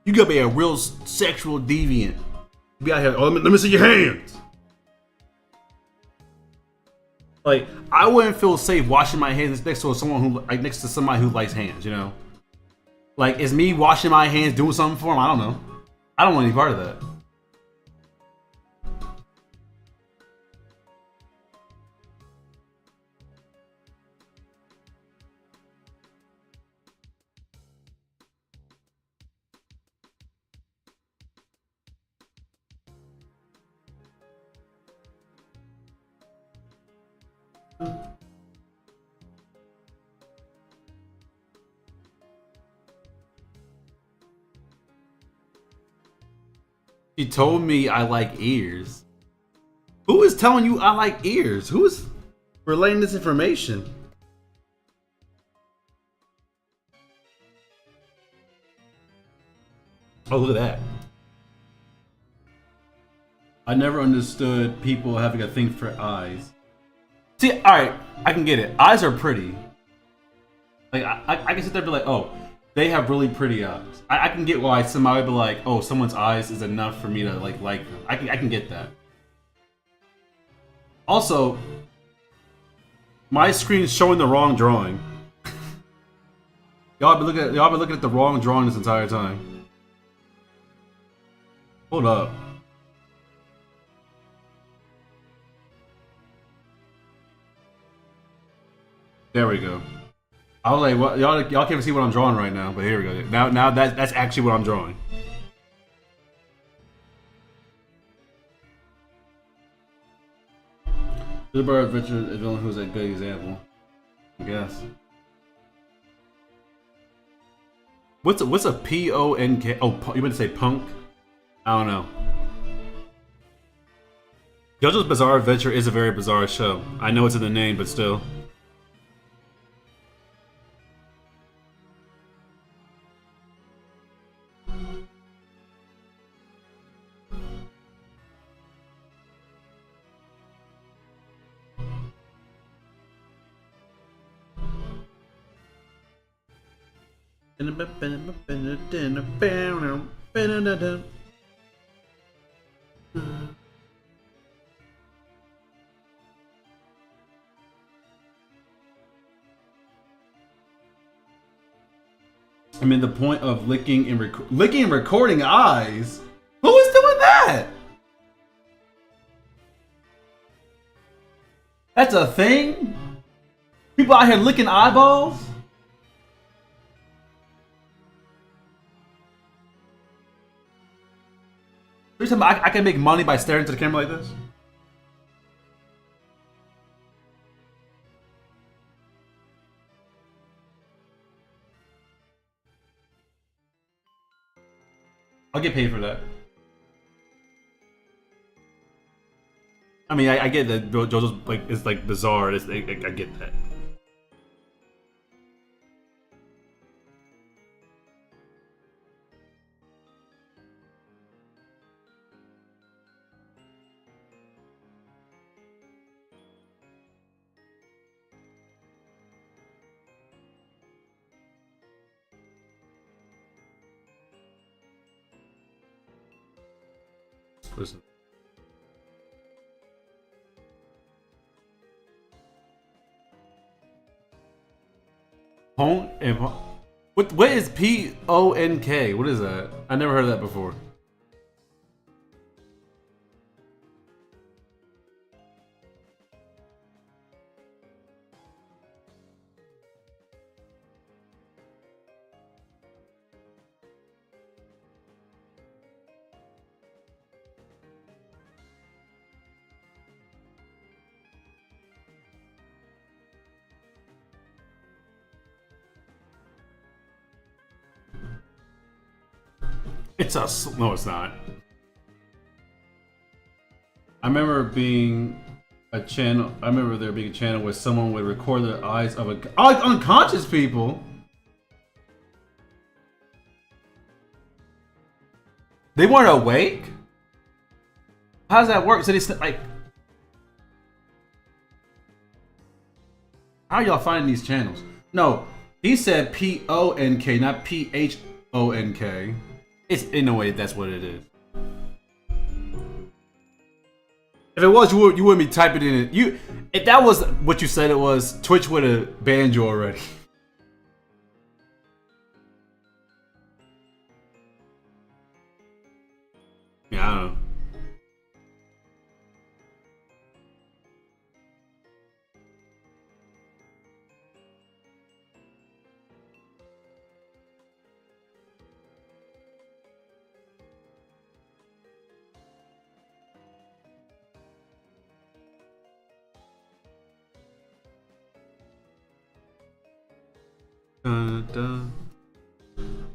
you gotta be a real sexual deviant. Be out here. Oh, let me see your hands. Like I wouldn't feel safe washing my hands next to somebody who likes hands. Like is me washing my hands doing something for them? I don't know. I don't want any part of that. She told me I like ears. Who is telling you I like ears? Who is relaying this information? Oh, look at that. I never understood people having a thing for eyes. See, alright, I can get it. Eyes are pretty. Like, I can sit there and be like, oh, they have really pretty eyes. I can get why somebody would be like, oh, someone's eyes is enough for me to like them. I can get that. Also, my screen's showing the wrong drawing. Y'all been looking at the wrong drawing this entire time. Hold up. There we go. I was like, well, y'all can't see what I'm drawing right now, but here we go. Now that's actually what I'm drawing. The Bird Adventure is villain who's a good example, I guess. What's a PONK? Oh, you meant to say punk? I don't know. JoJo's Bizarre Adventure is a very bizarre show. I know it's in the name, but still. I mean, the point of licking and recording eyes. Who is doing that? That's a thing. People out here licking eyeballs. You're talking about I can make money by staring to the camera like this? I'll get paid for that. I mean, I get that JoJo's like it's like bizarre. I get that. Listen. What is PONK? What is that? I never heard of that before. It's a no, it's not. I remember being a channel. I remember there being a channel where someone would record the eyes of unconscious people. They weren't awake. How does that work? So they like. How are y'all finding these channels? No, he said PONK, not PHONK. It's in a way that's what it is. If it was, you wouldn't be typing in it. If that was what you said it was, Twitch would have banned you already. Yeah, I don't know. Dun, dun.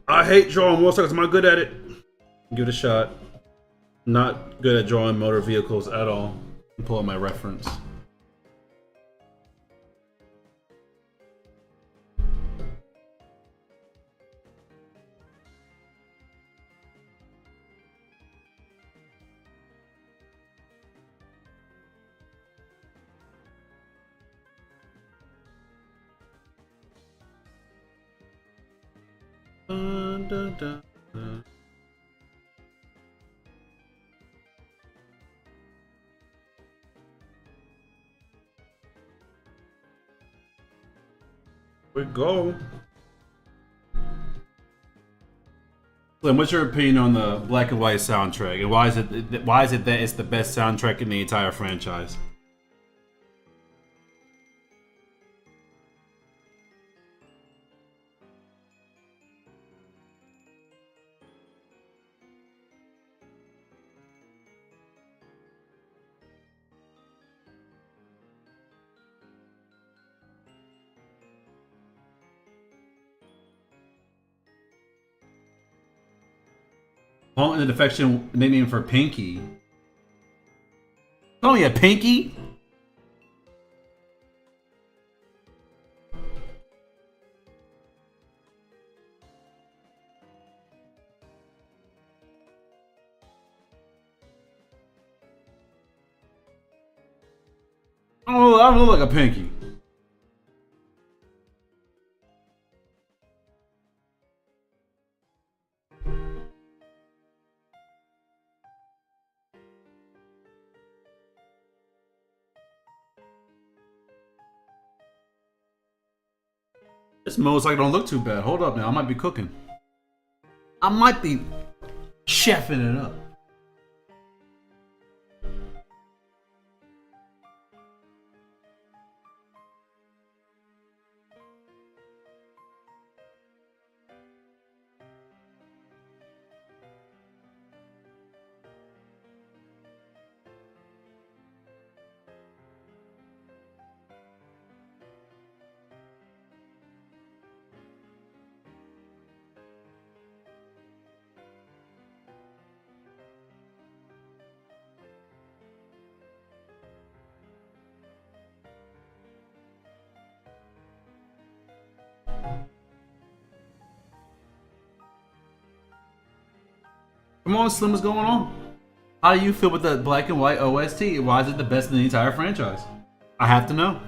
I hate drawing motorcycles. Am I good at it? Give it a shot. Not good at drawing motor vehicles at all. Pull up my reference. Dun, dun, dun, dun. We go. Slim, what's your opinion on the Black and White soundtrack, and why is it that it's the best soundtrack in the entire franchise? Paul and the defection nickname for Pinky. Call me a Pinky? Oh, I don't look like a Pinky. This motorcycle don't look too bad. Hold up now. I might be cooking. I might be chefing it up. Come on, Slim, what's going on? How do you feel with the black and white OST? Why is it the best in the entire franchise? I have to know.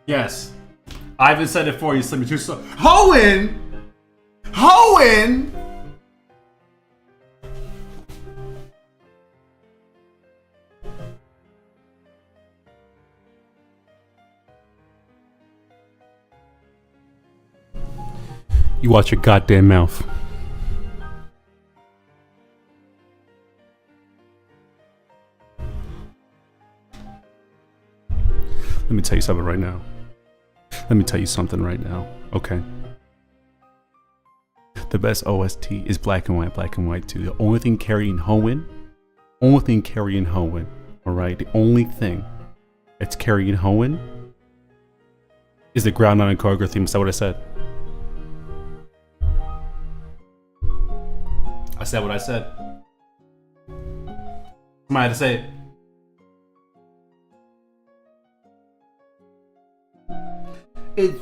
Yes. Ivan said it for you, Slimmy. Too slow. Hoenn! Hoenn! You watch your goddamn mouth. Let me tell you something right now. Let me tell you something right now, okay? The best OST is Black and White 2. The only thing carrying Hoenn, alright? The only thing that's carrying Hoenn is the Ground 9 choreography theme. Is that what I said? I said what I said. Somebody had to say it. It,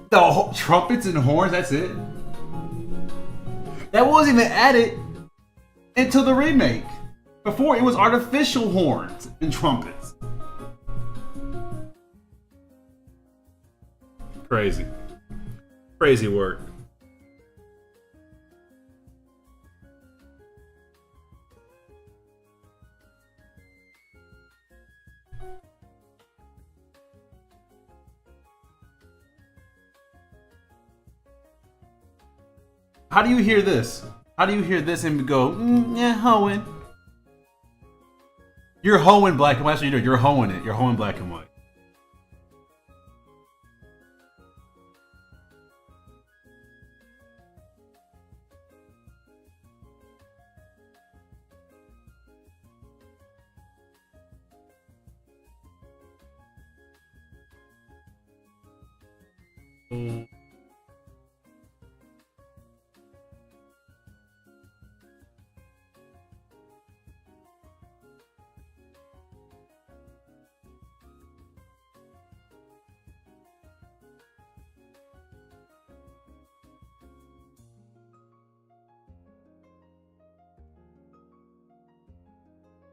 the trumpets and horns, that's it. That wasn't even added until the remake. Before, it was artificial horns and trumpets. Crazy. Crazy work. How do you hear this? How do you hear this and go, yeah, Hoenn? You're Hoenn black and white. That's what you're doing. You're Hoenn it. You're Hoenn black and white.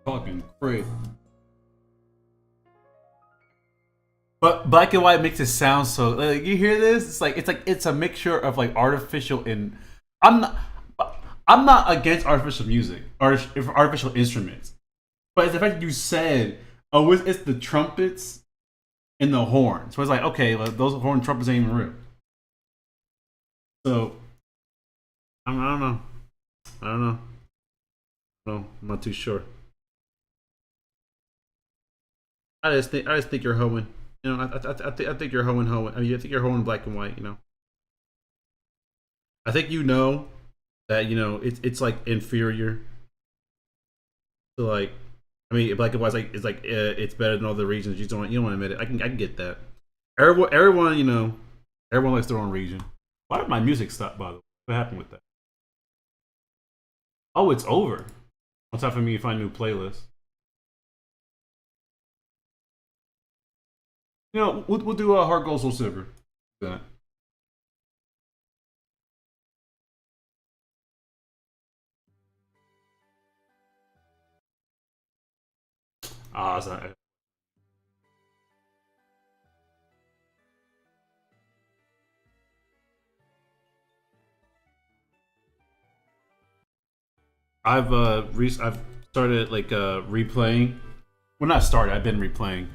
Fucking crazy. But black and white makes it sound so like you hear this. It's a mixture of like artificial and I'm not against artificial music or artificial instruments, but it's the fact that you said it's the trumpets and the horns. So it's like okay, well, those horn trumpets ain't even real. So I don't know. I don't know. No, I'm not too sure. I just think you're Hoenn. You know, I think you're hoeing hoeing. I mean, I think you're hoeing black and white. You know, I think you know that it's like inferior to like. I mean, black and white is like it's better than other regions. You don't want to admit it. I can get that. Everyone everyone likes their own region. Why did my music stop? By the way, what happened with that? Oh, it's over. It's time for me to find a new playlist. We'll do Heart Gold Soul Silver. That. Ah, it's not, I've started like replaying. Well, not started. I've been replaying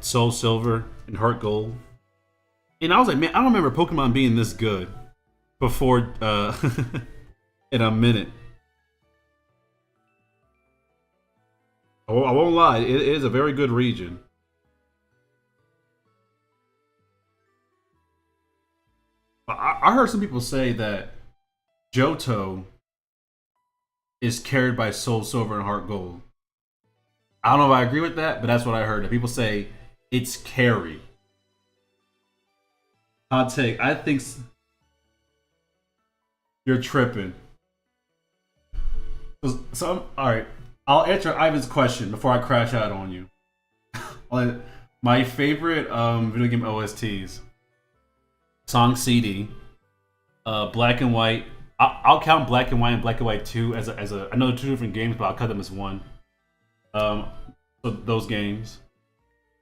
Soul Silver and Heart Gold, and I was like, man, I don't remember Pokemon being this good before in a minute. I won't lie, it is a very good region. I heard some people say that Johto is carried by Soul Silver and Heart Gold. I don't know if I agree with that, but that's what I heard. That people say it's carried. Hot take. I think you're tripping. All right. I'll answer Ivan's question before I crash out on you. My favorite video game OSTs: Song CD, Black and White. I'll count Black and White and Black and White 2 as a. I know they're two different games, but I'll cut them as one. Um, so those games.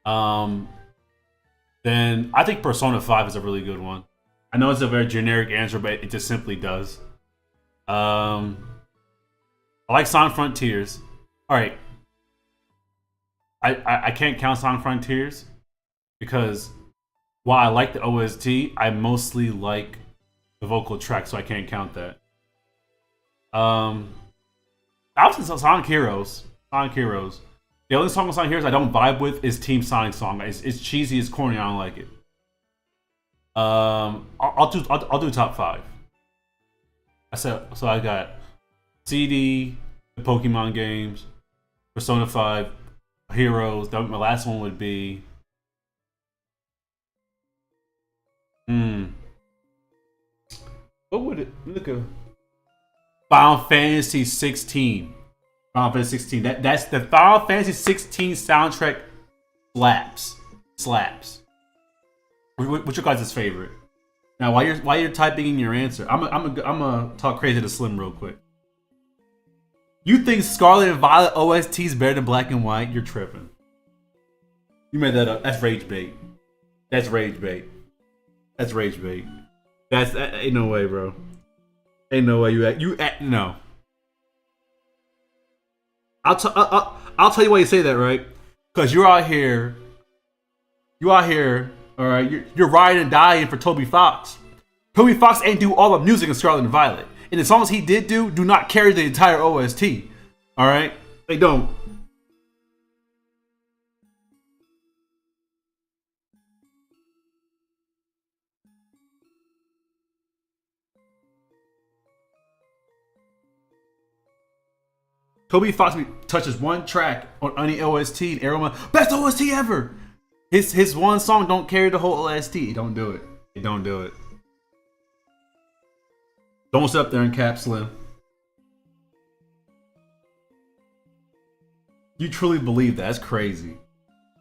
Um, then I think Persona 5 is a really good one. I know it's a very generic answer, but it just simply does. Um, I like Sonic Frontiers. All right, I can't count Sonic Frontiers because while I like the OST, I mostly like the vocal track, so I can't count that. Um, obviously Sonic Heroes. Sonic Heroes. The only song on Sonic Heroes I don't vibe with is Team Sonic song. It's cheesy, it's corny. I don't like it. I'll do top five. I said so. I got CD, the Pokemon games, Persona 5, Heroes. My last one would be. Hmm. What would it look at? Final Fantasy 16. Final Fantasy 16. That's the Final Fantasy 16 soundtrack. Slaps. What's your guys' favorite? Now, while you're typing in your answer, I'm gonna talk crazy to Slim real quick. You think Scarlet and Violet OST is better than Black and White? You're tripping. You made that up. That's rage bait. That's rage bait. That's rage bait. Ain't no way, bro. Ain't no way no. I'll tell you why you say that, right? Because you're out here. All right. You're riding and dying for Toby Fox. Toby Fox ain't do all the music in Scarlet and Violet, and the songs he did do not carry the entire OST. All right, they don't. Toby Fox touches one track on any OST, and everyone best OST ever. His one song don't carry the whole OST. Don't do it. Don't do it. Don't sit up there and cap Slim. You truly believe that? That's crazy.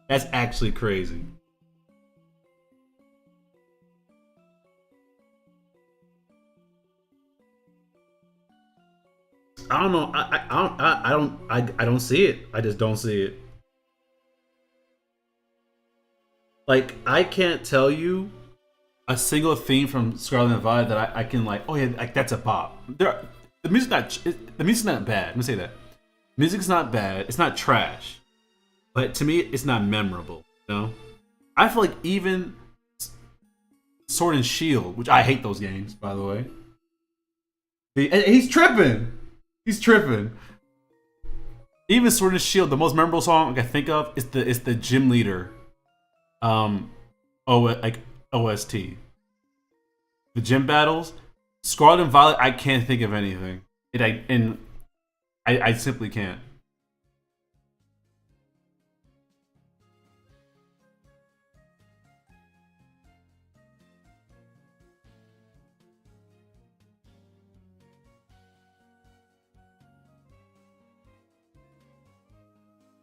That's actually crazy. I don't know. I don't see it. I just don't see it. Like I can't tell you a single theme from Scarlet and Violet that I can like. Oh yeah, like that's a pop. The music's not bad. Let me say that. Music's not bad. It's not trash, but to me, it's not memorable. You know, I feel like even Sword and Shield, which I hate those games, by the way. He's tripping. He's tripping. Even Sword and Shield, the most memorable song I can think of is the gym leader Um, like OST. The gym battles, Scarlet and Violet. I can't think of anything. I simply can't.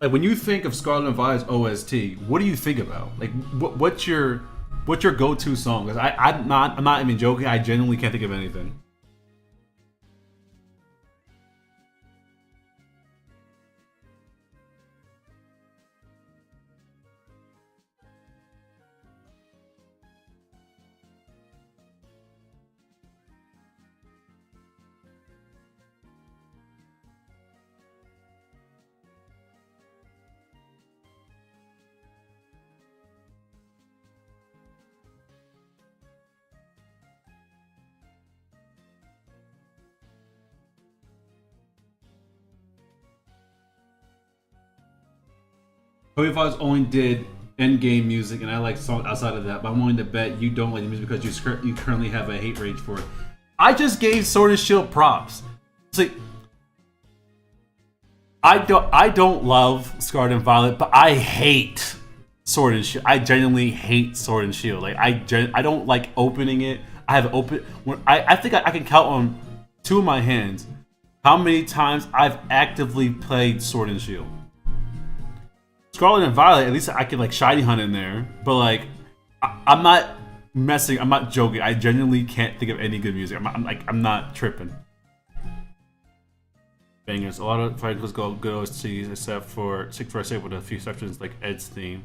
Like when you think of Scarlet and Violet's OST, what do you think about? Like what's your go to song? Because I'm not even joking. I genuinely can't think of anything. Toby Fox only did end game music, and I like songs outside of that. But I'm willing to bet you don't like the music because you currently have a hate rage for it. I just gave Sword and Shield props. See, I don't love Scarlet and Violet, but I hate Sword and Shield. I genuinely hate Sword and Shield. Like I don't like opening it. I have open when I think I can count on two of my hands how many times I've actively played Sword and Shield. Scarlet and Violet, at least I can like shiny hunt in there, but like I'm not messing. I'm not joking. I genuinely can't think of any good music. I'm not tripping. Bangers. A lot of fighters go good OSTs except for 646 with a few exceptions like Ed's theme.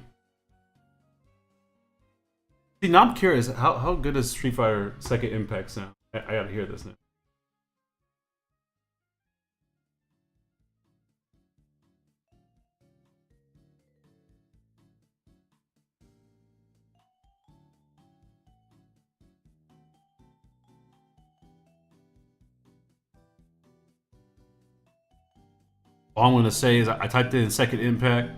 See, now I'm curious. How good does Street Fighter Second Impact sound? I gotta hear this now. All I'm gonna say is I typed in Second Impact.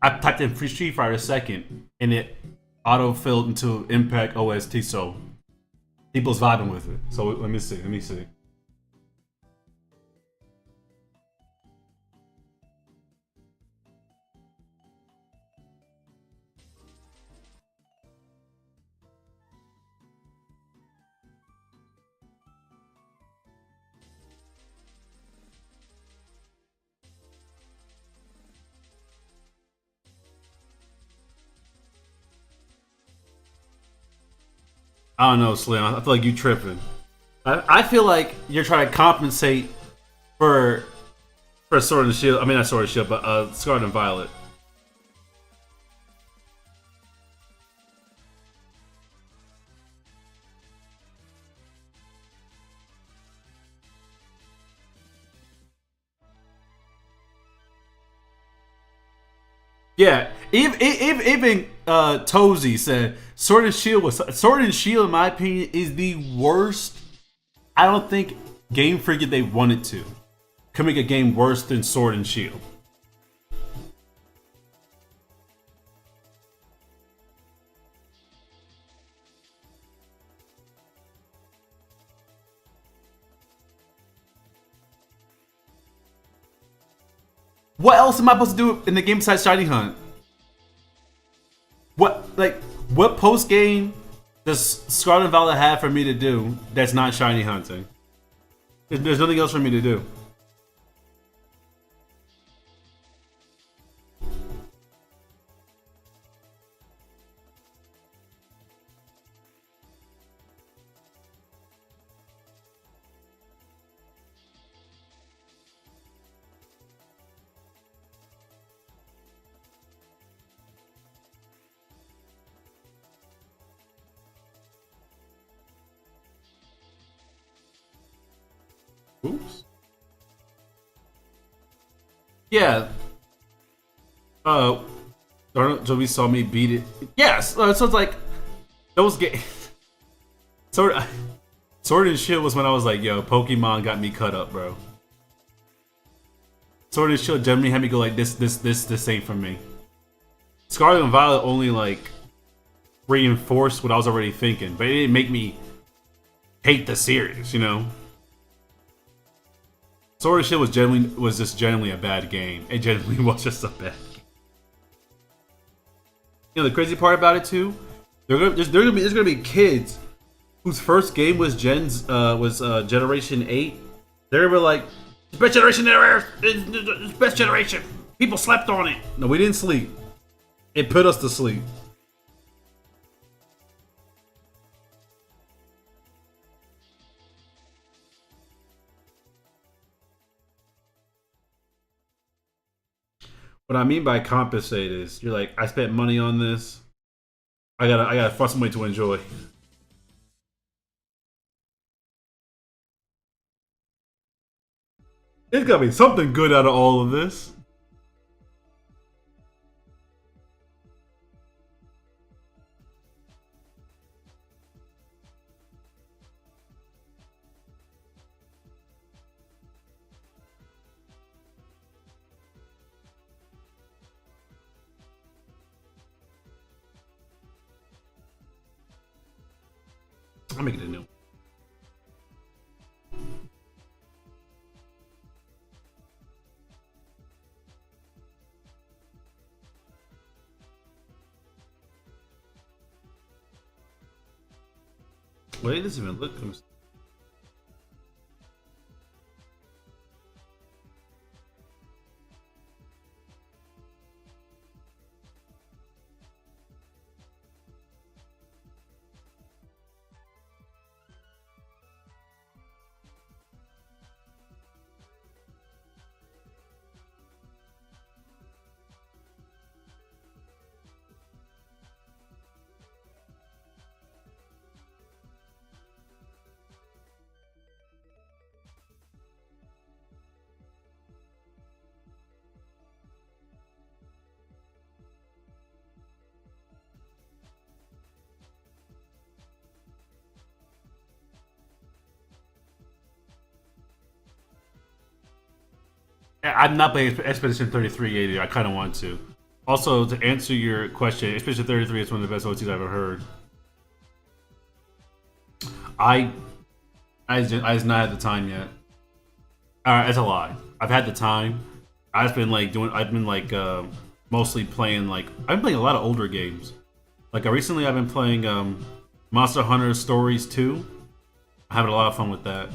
I typed in Free Street Fighter Second, and it auto filled into Impact OST. So people's vibing with it. So let me see. Let me see. I don't know, Slim. I feel like you tripping. I feel like you're trying to compensate for Sword and Shield. I mean, not Sword and Shield, but Scarlet and Violet. Yeah, even Tozy said Sword and Shield, in my opinion, is the worst. I don't think Game Freak, if they wanted to, could make a game worse than Sword and Shield. What else am I supposed to do in the game besides Shiny Hunt? What post game does Scarlet and Violet have for me to do that's not Shiny Hunting? There's nothing else for me to do. Oops. Yeah. Uh, so we saw me beat it. Yes. So it's like those games. Sword, Sword and Shield was when I was like, yo, Pokemon got me cut up, bro. Sword and Shield generally had me go like this ain't for me. Scarlet and Violet only like reinforced what I was already thinking, but it didn't make me hate the series, you know. Sword and Shield was just generally a bad game. It genuinely was just a bad game. You know the crazy part about it too, there's gonna be kids whose first game was Generation 8. They were like, it's best generation ever. It's best generation. People slept on it. No, we didn't sleep. It put us to sleep. What I mean by compensate is you're like, I spent money on this. I gotta find some way to enjoy. There's gotta be something good out of all of this. I'm making it new. Wait, it doesn't even look. I'm not playing Expedition 33 either. I kind of want to. Also, to answer your question, Expedition 33 is one of the best OTs I've ever heard. I just not had the time yet. That's a lie. I've had the time. I've been mostly playing I've been playing a lot of older games. Like recently, I've been playing Monster Hunter Stories 2. I'm having a lot of fun with that.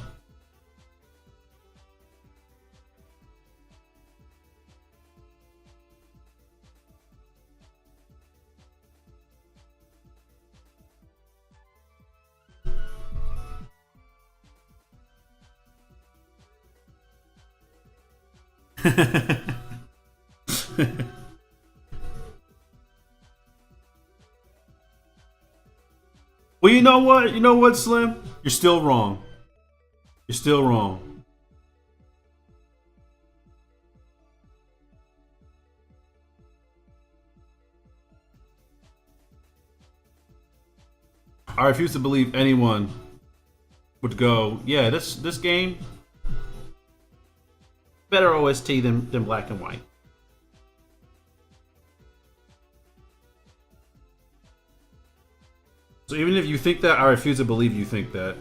Well, you know what? You know what, Slim? You're still wrong. You're still wrong. I refuse to believe anyone would go, yeah, this game better OST than Black and White. So even if you think that, I refuse to believe you think that.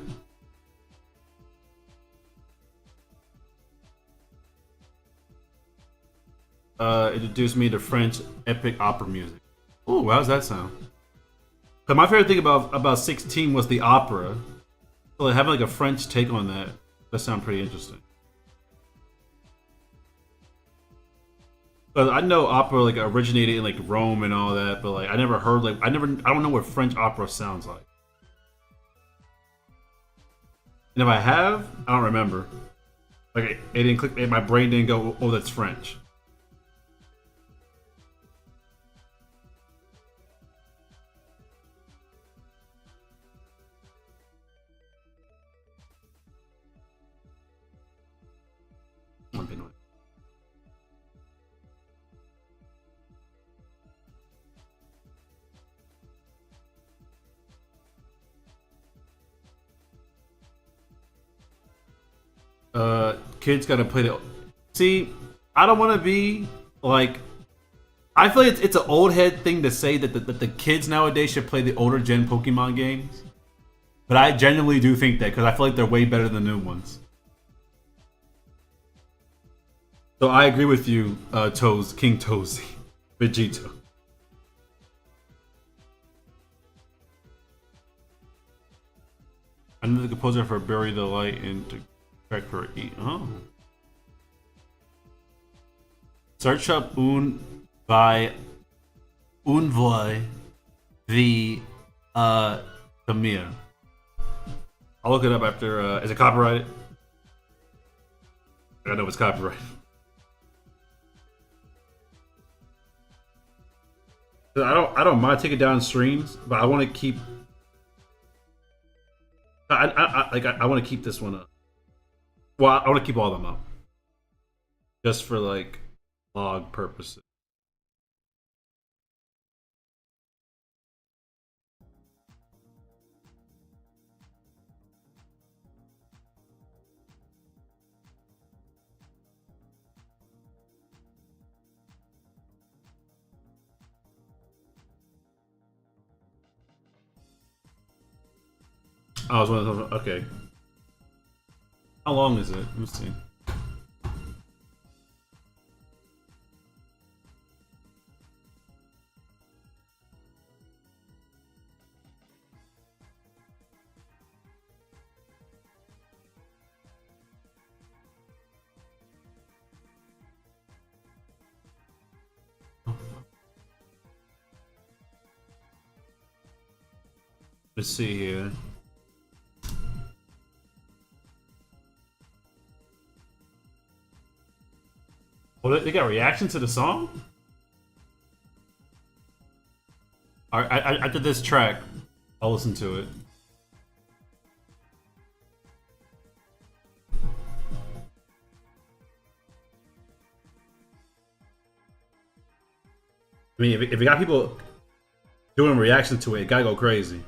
Introduced me to French epic opera music. Ooh, how's that sound? Cause my favorite thing about 16 was the opera. So having a French take on that sounds pretty interesting. But I know opera originated in Rome and all that, but I never heard I don't know what French opera sounds like. And if I have, I don't remember. It didn't click. My brain didn't go, oh, that's French. Kids gotta play the. See, I don't want to be I feel like it's an old head thing to say that the kids nowadays should play the older gen Pokemon games. But I genuinely do think that because I feel like they're way better than the new ones. So I agree with you, King Tozy, Vegito. I know the composer for Bury the Light and to track for E. Oh. Search up by Unvoy the Tamir. I'll look it up after. Is it copyrighted? I know it's copyrighted. I don't mind taking down streams, but I want to keep. I want to keep this one up. Well, I want to keep all of them up, just for like log purposes. Oh, I was one of those. Okay. How long is it? Let me see. Let's see here. Well, they got reaction to the song? Alright, after this track, I'll listen to it. I mean, if you got people doing reaction to it, it gotta go crazy.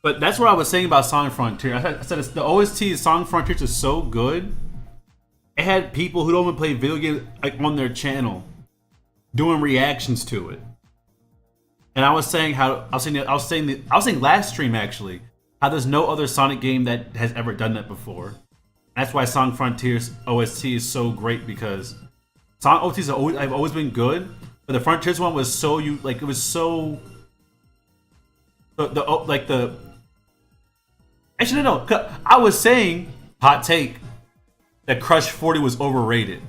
But that's what I was saying about Song Frontier. I said the OST of Song Frontier is so good. It had people who don't even play video games like on their channel doing reactions to it. And I was saying how I was saying last stream actually how there's no other Sonic game that has ever done that before. That's why Song Frontier's OST is so great because Sonic OSTs have always been good, but the Frontiers one was so it was so the actually no, I was saying hot take that Crush 40 was overrated.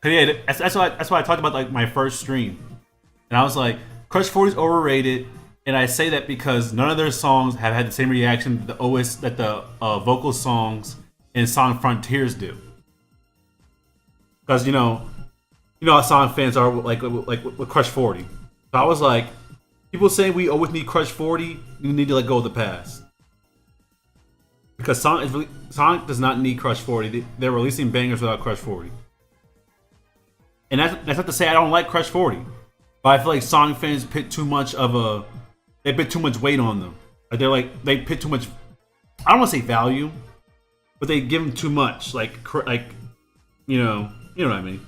Yeah, that's why I talked about like my first stream, and I was like Crush 40 is overrated, and I say that because none of their songs have had the same reaction that the vocal songs in Song Frontiers do. Because you know how Sonic fans are like with Crush 40. So I was like, people saying we always need Crush 40, you need to let go of the past. Because Sonic does not need Crush 40. They're releasing bangers without Crush 40. And that's not to say I don't like Crush 40. But I feel like Sonic fans put too much weight on them. They put too much, I don't want to say value, but they give them too much. Like you know what I mean.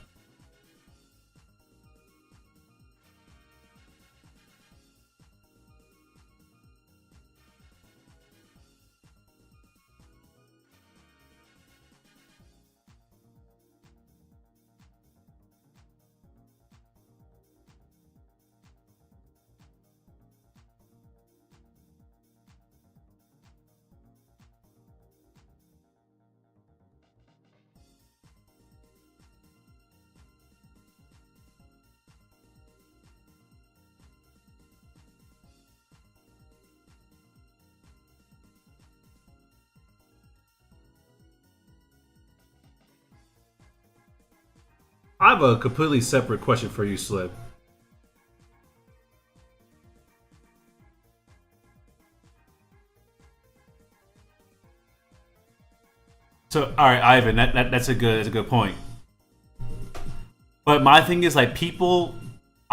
I have a completely separate question for you, Slip. So, all right, Ivan, that's a good point. But my thing is like people,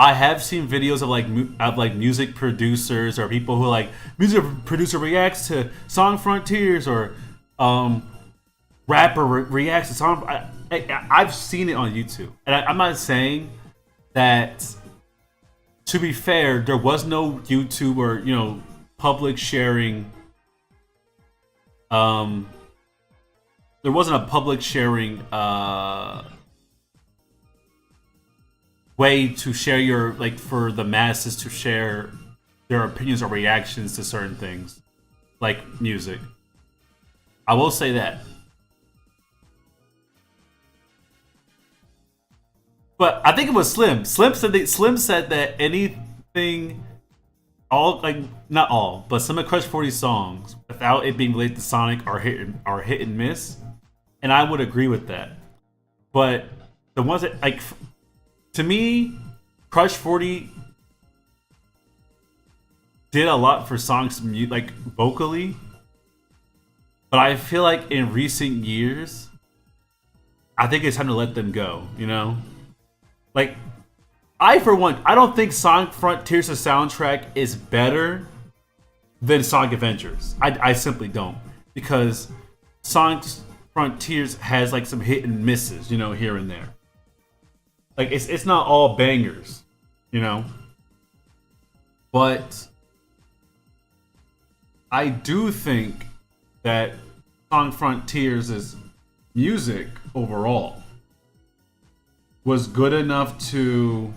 I have seen videos of like music producers or people who like music producer reacts to song frontiers or um, rapper reacts to song. I've seen it on YouTube, and I'm not saying that. To be fair, there was no YouTube or public sharing. Um, there wasn't a public sharing way to share your like for the masses to share their opinions or reactions to certain things, like music. I will say that. But I think it was Slim. Slim said that anything, all like not all, but some of Crush 40 songs, without it being related to Sonic, are hit and miss, and I would agree with that. But the ones that like, to me, Crush 40 did a lot for Sonic's like vocally, but I feel like in recent years, I think it's time to let them go. Like, for one, I don't think Sonic Frontiers' soundtrack is better than Sonic Adventures. I simply don't. Because Sonic Frontiers has like some hit and misses, here and there. Like it's not all bangers, But I do think that Sonic Frontiers' music overall was good enough to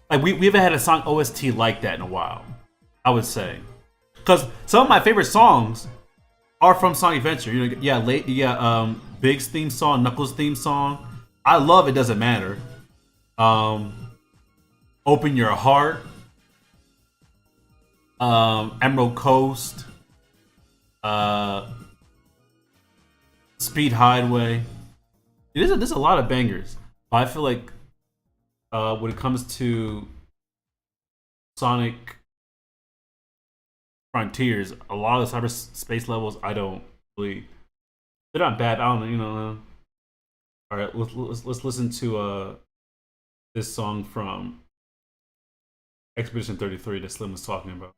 like we haven't had a song OST like that in a while, I would say. Because some of my favorite songs are from Sonic Adventure. Big's theme song, Knuckles' theme song. I love It Doesn't Matter. Open Your Heart. Emerald Coast. Speed Highway. There's a lot of bangers. But I feel like when it comes to Sonic Frontiers, a lot of the cyberspace levels I don't really. They're not bad. I don't know. All right, let's listen to this song from Expedition 33 that Slim was talking about.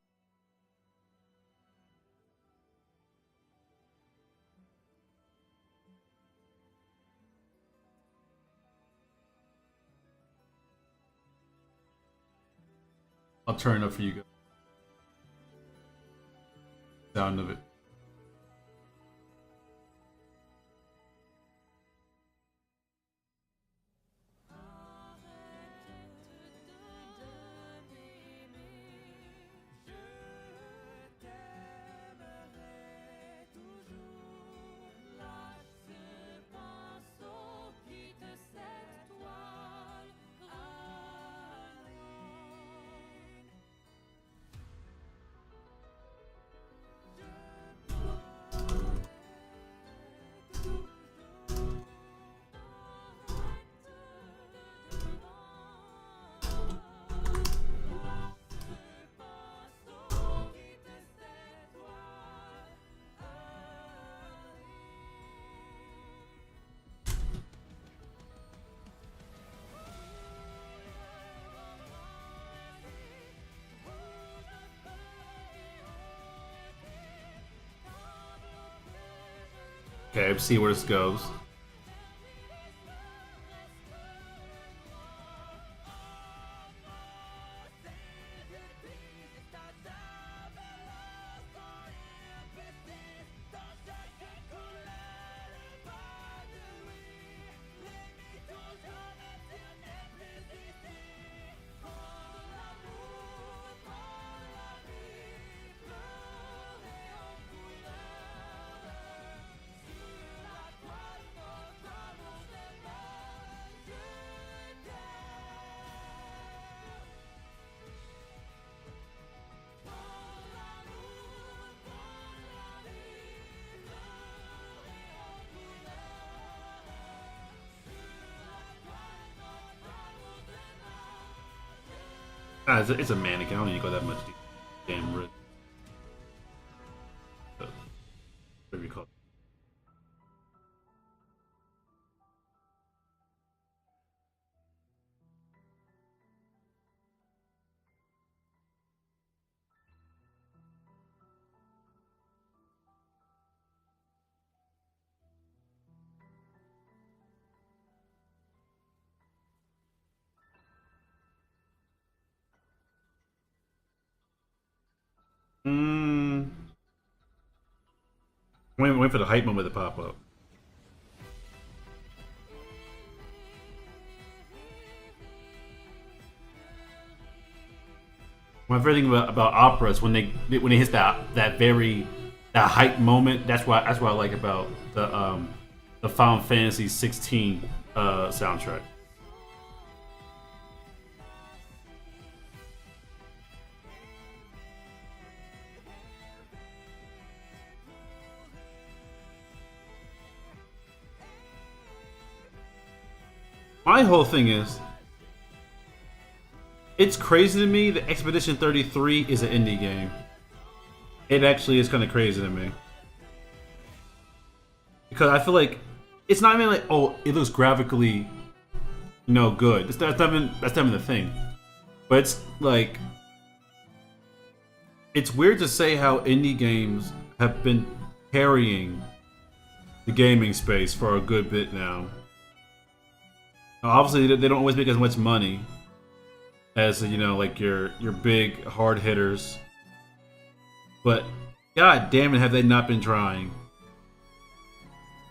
I'll turn it up for you guys. Sound of it. Okay, let's see where this goes. It's a mannequin. I don't need to go that much deep. Damn rich. Whatever you call it. Mm. Wait for the hype moment to pop up. My favorite thing about operas when they hit that hype moment. That's what I like about the Final Fantasy 16 soundtrack. My whole thing is, it's crazy to me that Expedition 33 is an indie game. It actually is kind of crazy to me. Because I feel like it's not even like, oh, it looks graphically, good. That's not even the thing. But it's like, it's weird to say how indie games have been carrying the gaming space for a good bit now. Obviously, they don't always make as much money as like your big hard hitters, but god damn it, have they not been trying?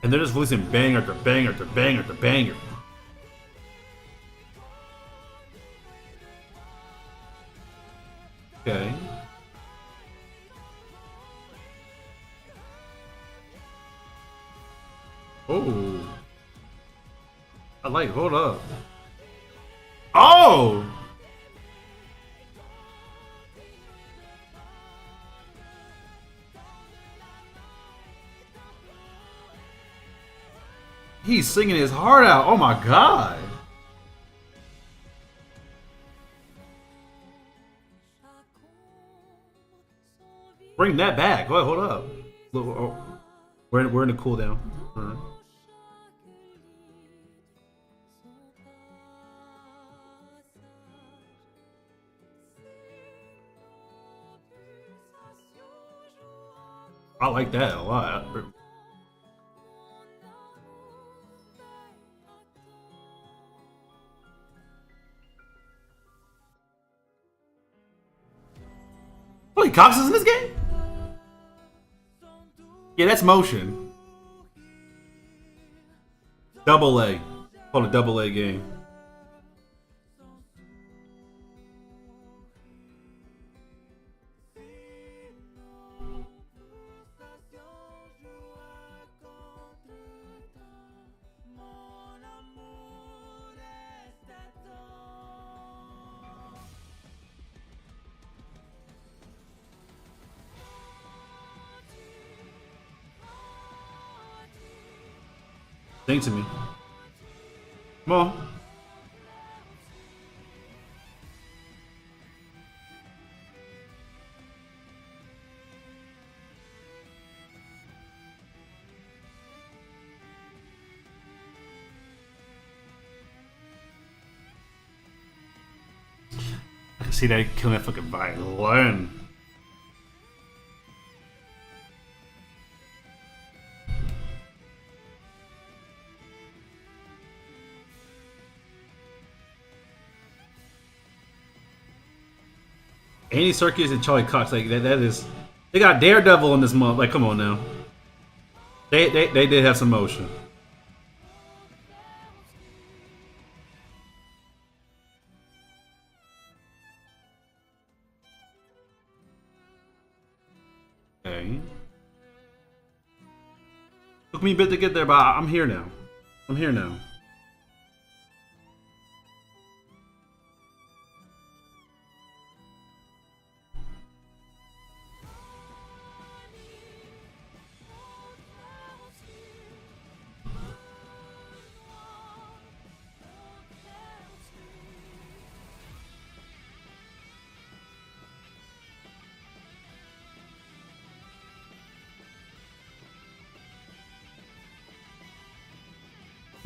And they're just releasing banger after banger after banger after banger. Okay. Oh, I like. Hold up. Oh. He's singing his heart out. Oh my god. Bring that back. Wait, hold up. We're in the cooldown. Right. I like that a lot. Wait, Cox is in this game? Yeah, that's motion. Double A. Called a double A game. Sing to me. Come on. I can see that killing that fucking violin. Andy Serkis and Charlie Cox, like that is, they got Daredevil in this month. Like, come on now. They did have some motion. Okay. Took me a bit to get there, but I'm here now. I'm here now.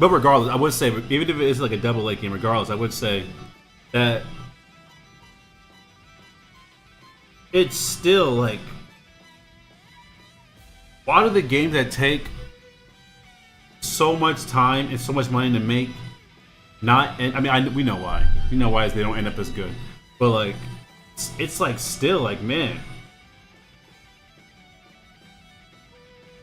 But regardless, I would say, even if it is like a double A game, regardless, I would say that it's still like, why do the games that take so much time and so much money to make not? And I mean, we know why. We know why is they don't end up as good. But like, it's like still like, man,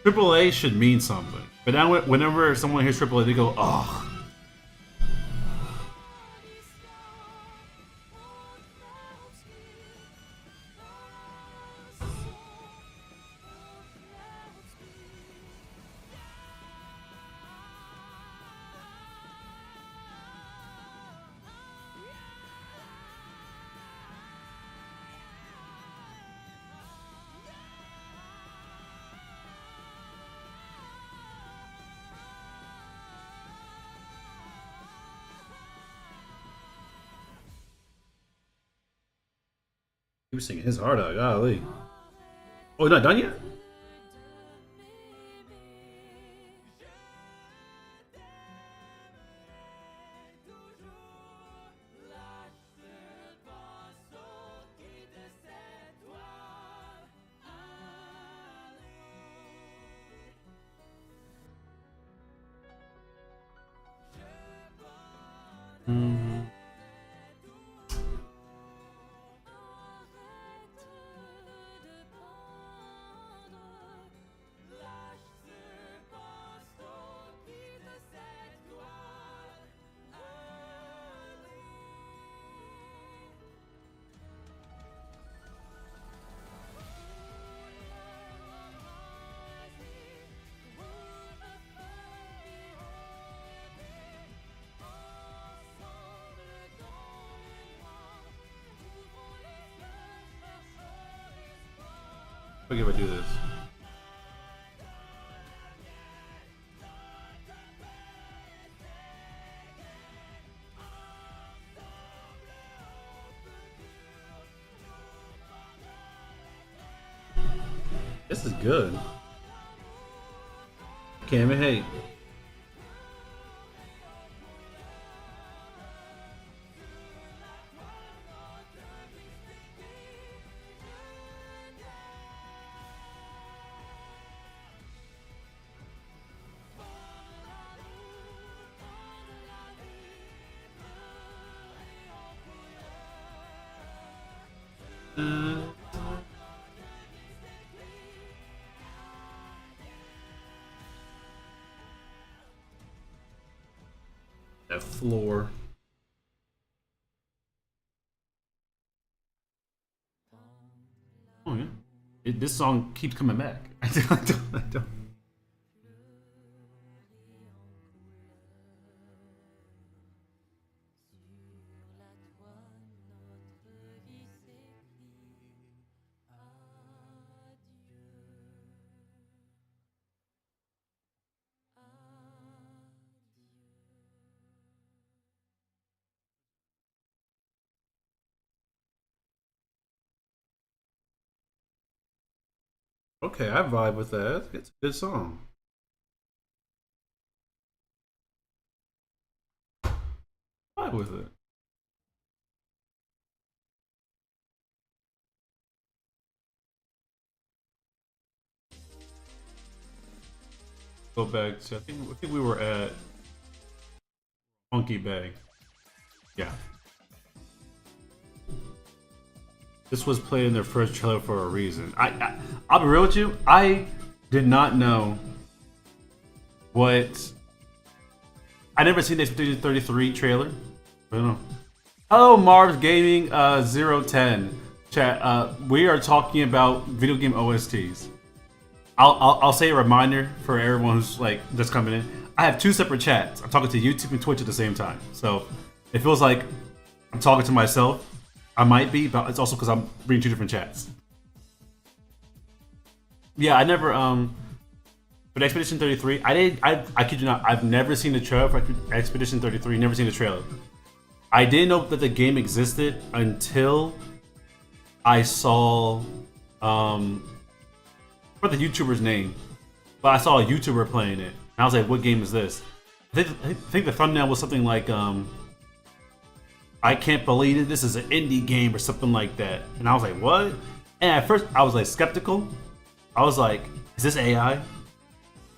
AAA should mean something. But now, whenever someone hears AAA, they go, "Oh." He was singing his heart out. Golly. Oh, not done yet? Mm-hmm. Look if I do this. This is good. Can't even hate. That floor. Oh yeah. This song keeps coming back. I don't. Okay, I vibe with that. It's a good song. Vibe with it. Go back to I think we were at Funky Bag. Yeah. This was played in their first trailer for a reason. I'll be real with you. I did not know what. I never seen the Expedition 33 trailer. I don't know. Hello, Marv's Gaming 010 chat. We are talking about video game OSTs. I'll say a reminder for everyone who's like just coming in. I have two separate chats. I'm talking to YouTube and Twitch at the same time, so it feels like I'm talking to myself. I might be, but it's also because I'm reading two different chats. Yeah, I never but Expedition 33, I kid you not, I've never seen the trailer for Expedition 33. Never seen the trailer. I didn't know that the game existed until I saw what the YouTuber's name, but I saw a YouTuber playing it. And I was like, "What game is this?" I think the thumbnail was something like I can't believe it. This is an indie game or something like that. And I was like, what? And at first, I was like skeptical. I was like, is this AI?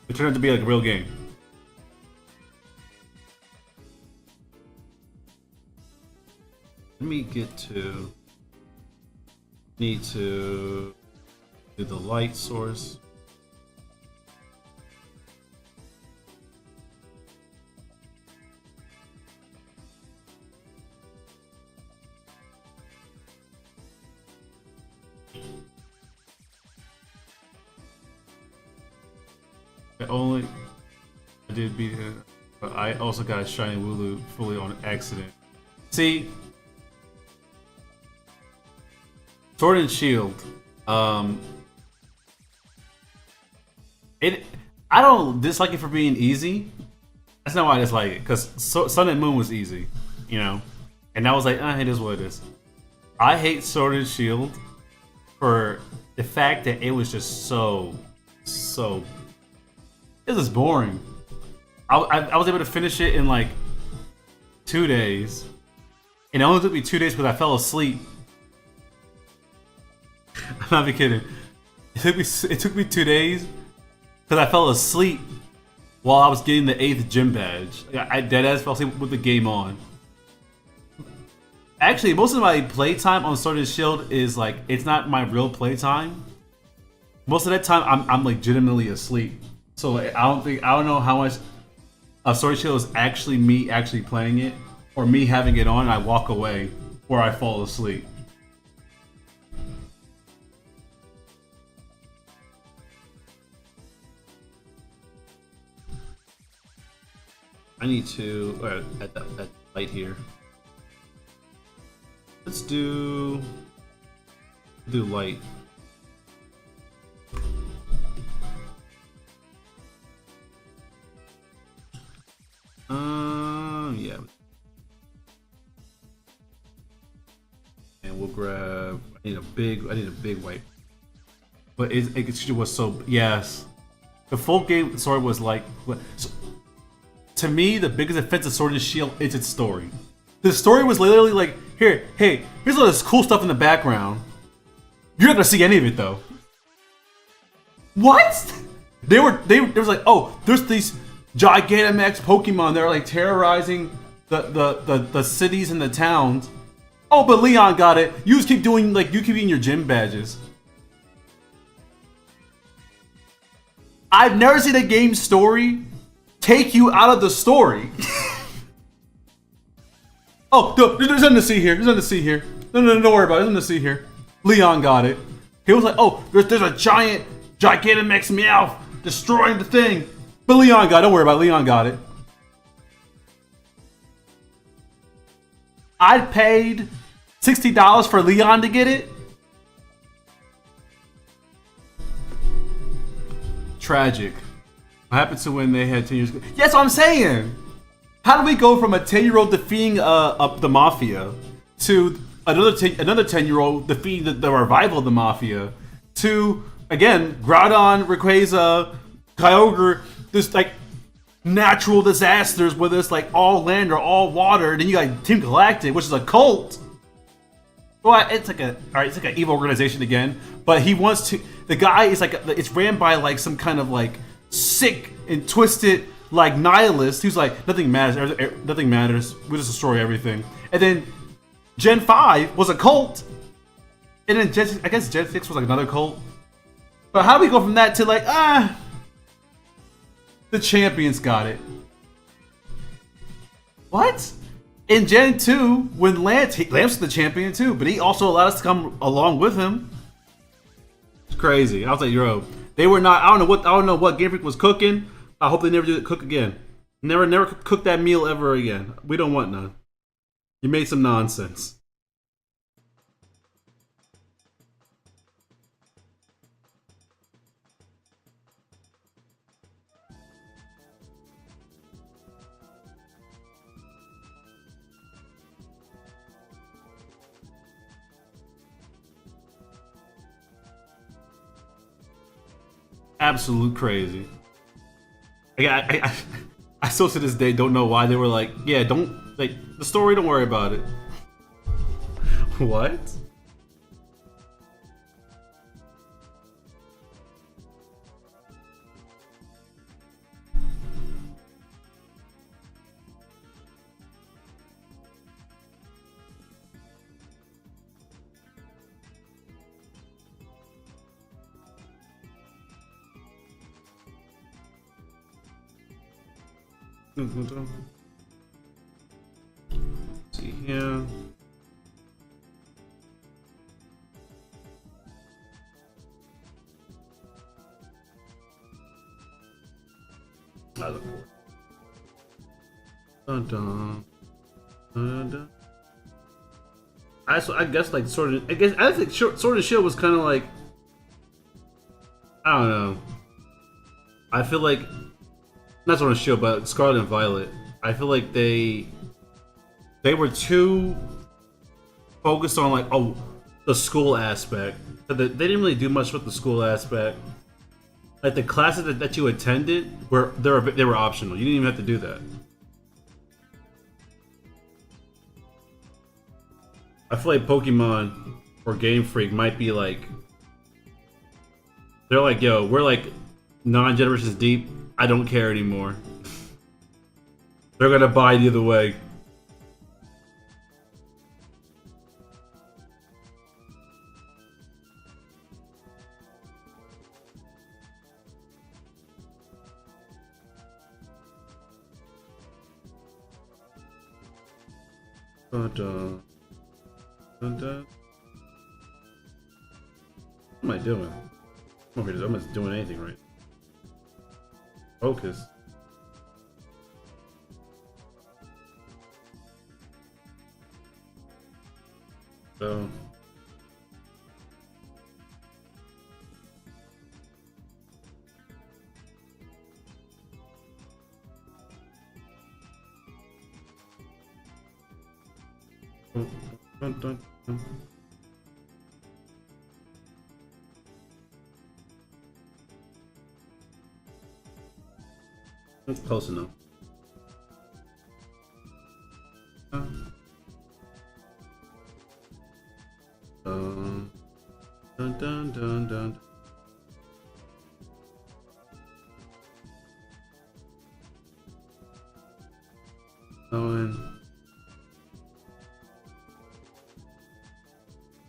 It turned out to be like a real game. Let me get to. Need to do the light source. only I did beat him, but I also got Shiny Wooloo fully on accident. See, Sword and Shield. It. I don't dislike it for being easy. That's not why I dislike it, because Sun and Moon was easy, you know, and I was like, it is what it is. I hate Sword and Shield for the fact that it was just so. It was boring. I was able to finish it in like 2 days, and it only took me 2 days because I fell asleep. I'm not even kidding. It took me 2 days because I fell asleep while I was getting the 8th gym badge. I deadass fell asleep with the game on. Actually, most of my playtime on Sword and Shield is like, it's not my real playtime. Most of that time, I'm legitimately asleep. So like, I don't know how much of Sword and Shield is actually me actually playing it, or me having it on and I walk away, or I fall asleep. I need to at that light here. Let's do light. Yeah. And we'll grab. I need a big white. But it was so, yes. The full game story was like. So, to me, the biggest offense of Sword and Shield is its story. The story was literally like, here's all this cool stuff in the background. You're not gonna see any of it though. What? They was like, oh, there's these Gigantamax Pokemon that are like terrorizing the cities and the towns. Oh, but Leon got it. You just keep doing you keep getting your gym badges. I've never seen a game story take you out of the story. Oh, there's nothing to see here. There's nothing to see here. No, don't worry about it. There's nothing to see here. Leon got it. He was like, oh, there's a giant Gigantamax Meowth destroying the thing. But Leon got it. Don't worry about it. Leon got it. I paid $60 for Leon to get it. Tragic. What happened to when they had 10 years ago? Yes, what I'm saying. How do we go from a 10-year-old defeating the Mafia to another 10-year-old defeating the revival of the Mafia to, again, Groudon, Rayquaza, Kyogre, this like natural disasters whether it's like all land or all water. Then you got Team Galactic, which is a cult. Well, it's like it's like an evil organization again. But he wants to. The guy is like it's ran by like some kind of like sick and twisted like nihilist who's like nothing matters. Nothing matters. We just destroy everything. And then Gen 5 was a cult. And then I guess Gen 6 was like another cult. But how do we go from that to like the champions got it? What? In Gen 2, when Lance was the champion too, but he also allowed us to come along with him. It's crazy. I was like, yo, they were not. I don't know what Game Freak was cooking. I hope they never do cook again. Never cook that meal ever again. We don't want none. You made some nonsense. Absolute crazy. I still to this day don't know why they were like, yeah, don't like the story. Don't worry about it. What? See here. I look forward. Dun, dun, dun, dun. I guess like I think Sword and Shield was kind of like, I don't know. I feel like not Sword and Shield, but Scarlet and Violet. I feel like they were too focused on like the school aspect. They didn't really do much with the school aspect. Like the classes that you attended they were optional. You didn't even have to do that. I feel like Pokemon or Game Freak might be like, they're like, yo, we're like 9 generations deep. I don't care anymore. They're gonna buy the other way. Dun, dun, dun. What am I doing? I'm not doing anything right. Focus. So. Dun, dun, dun. That's close enough. Dun, dun, dun, dun, dun.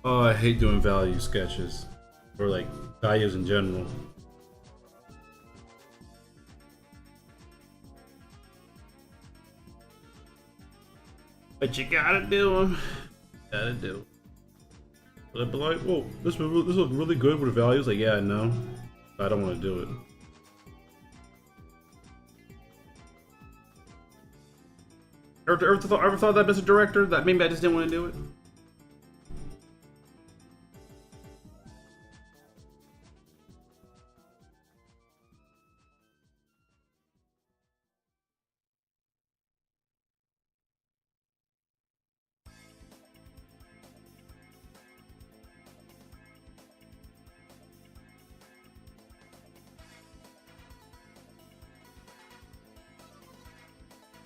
Oh, I hate doing value sketches. Or like values in general. But you gotta do them. Gotta do. But I'd be like, whoa, this looks really good with the values. Like, yeah, I know. I don't want to do it. Ever thought that, Mr. Director? That maybe I just didn't want to do it?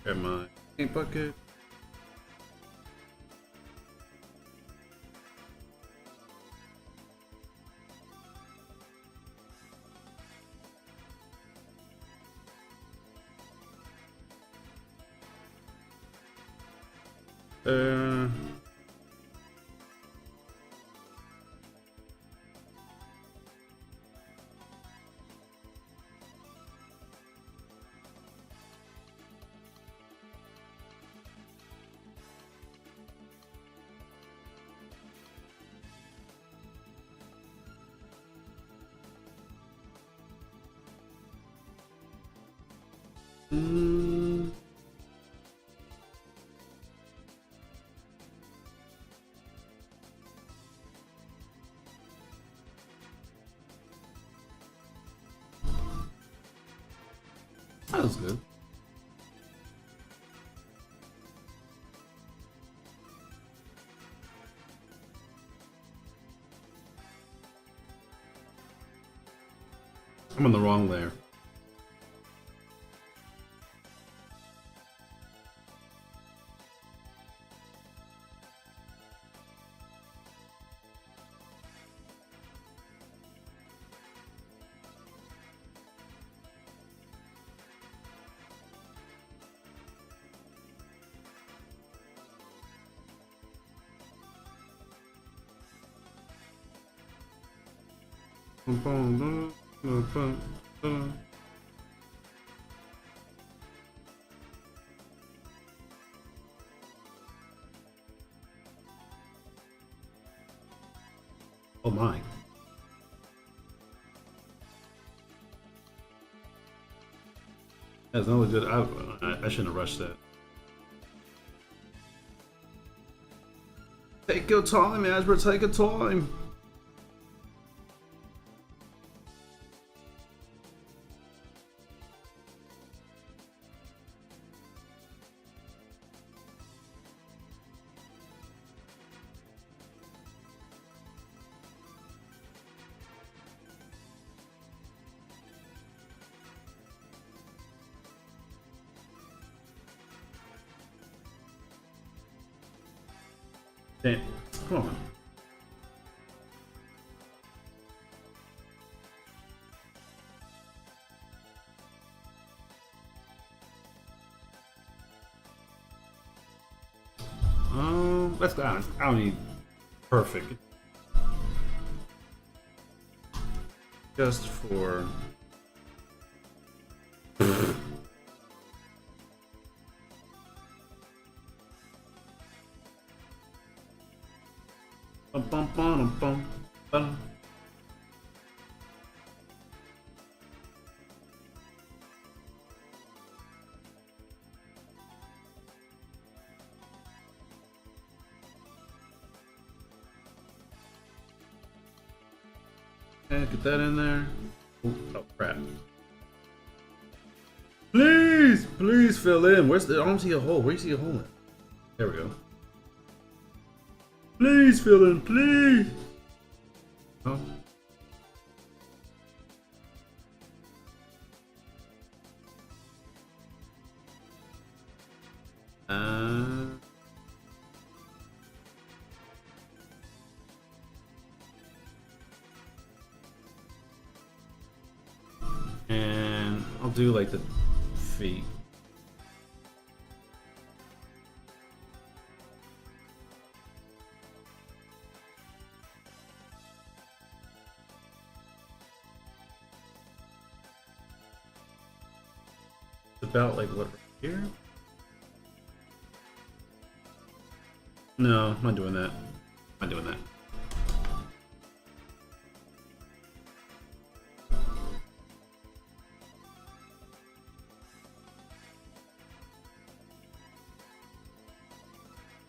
Am I? Paint bucket. That was good. I'm on the wrong layer. Oh my. That's no good. I shouldn't have rushed that. Take your time, Asper. Take your time. Damn. Come on. Let's go. I don't need perfect. Just for. Bum, bum, bum, bum, bum. Okay, get that in there. Ooh, oh crap. Please, please fill in. Where's the? I don't see a hole. Where do you see a hole at? There we go. Please fill in, please. Oh. And I'll do like the feet. About like what, right here? No, I'm not doing that. I'm not doing that.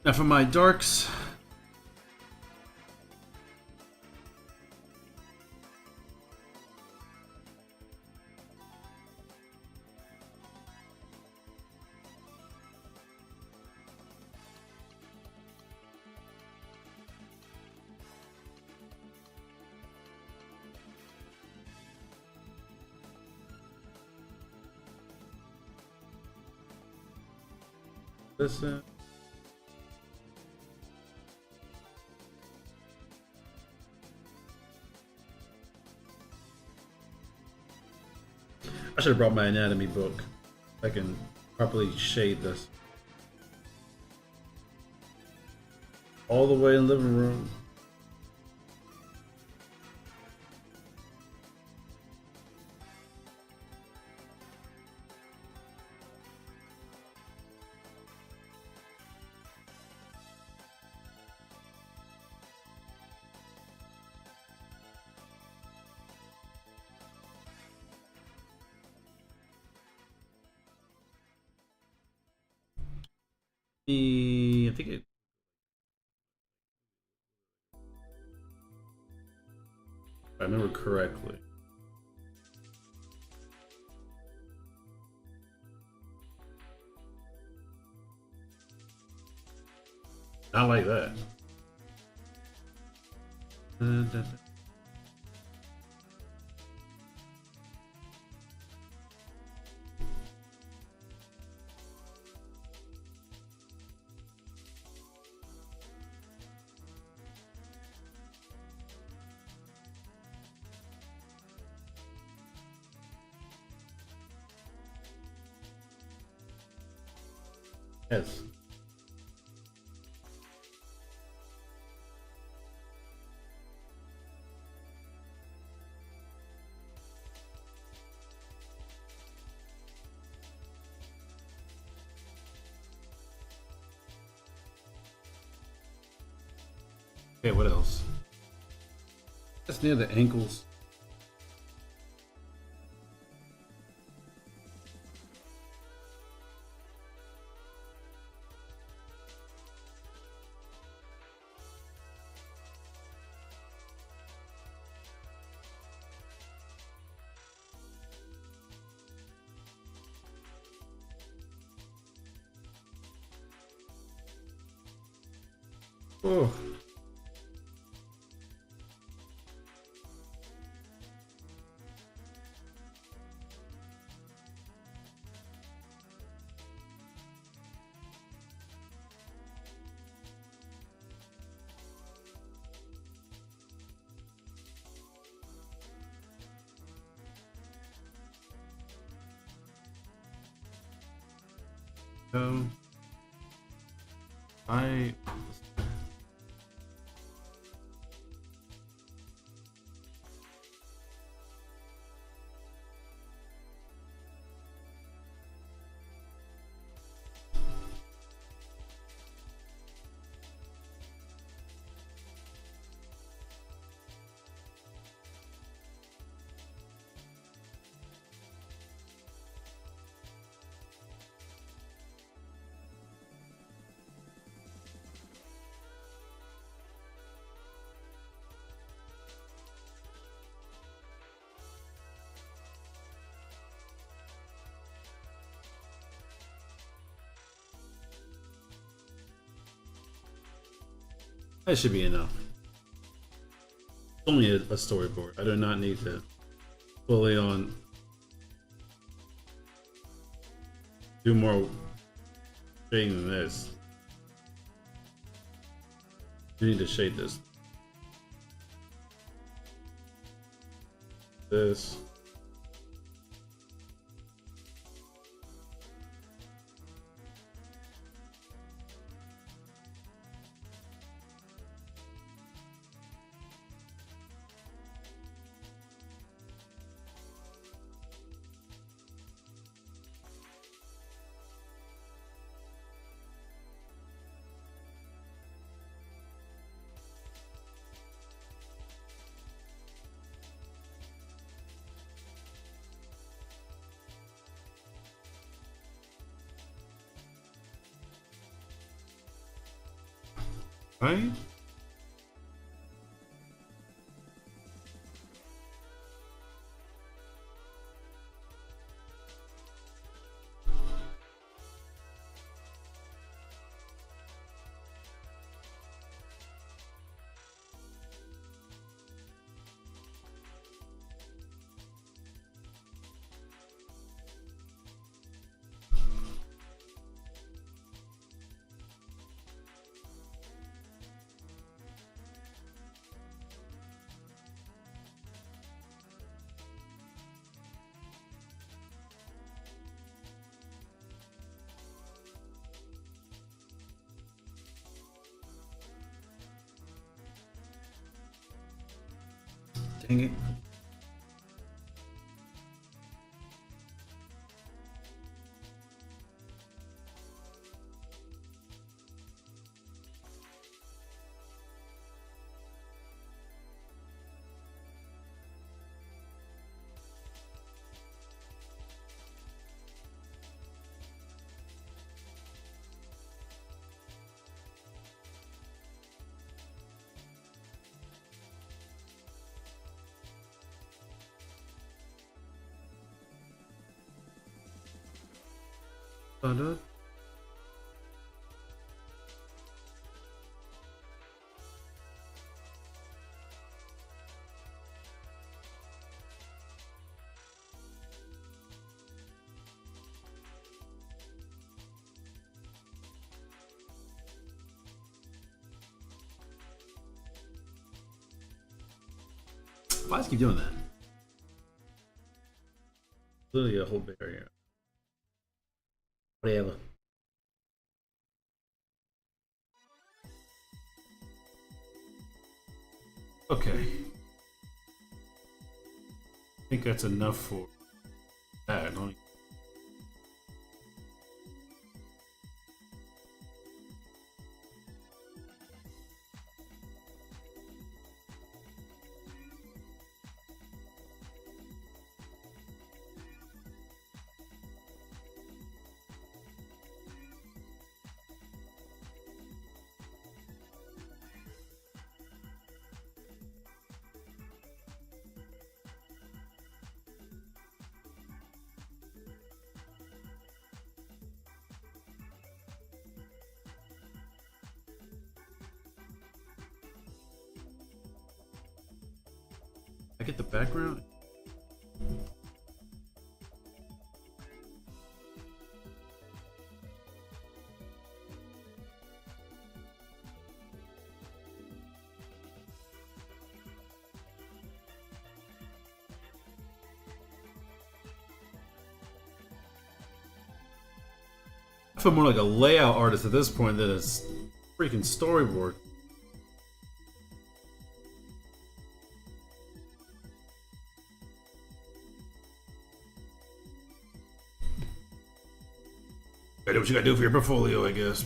Now for my darks. Listen. I should have brought my anatomy book. I can properly shade this. All the way in the living room. I think it. If I remember correctly. Not like that. Yes. Okay, what else? Just near the ankles. Oh. I that should be enough. It's only a storyboard. I do not need to fully on do more shading than this. You need to shade this. This. Right? Dang it. Why does it keep doing that? Literally a whole barrier. Whatever. Okay. I think that's enough for that. I get the background. I feel more like a layout artist at this point than a freaking storyboard. Gotta do what you gotta do for your portfolio, I guess.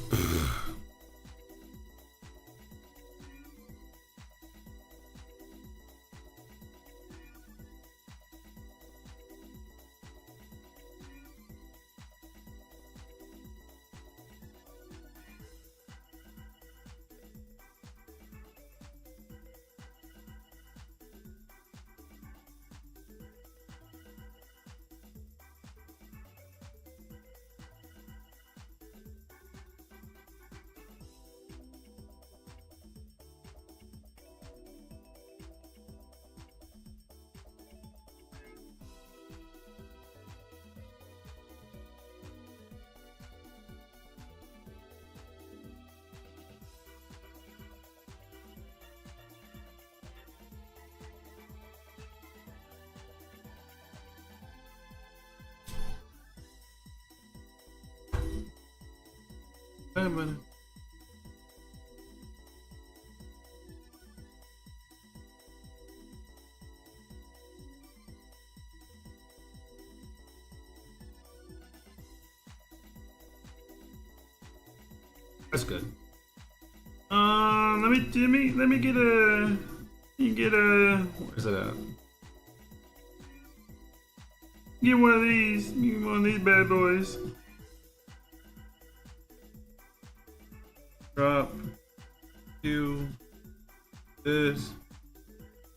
Wait a minute. That's good. Let me get a. You get a. Where's it at? Get one of these. Get one of these bad boys. Drop. Do this.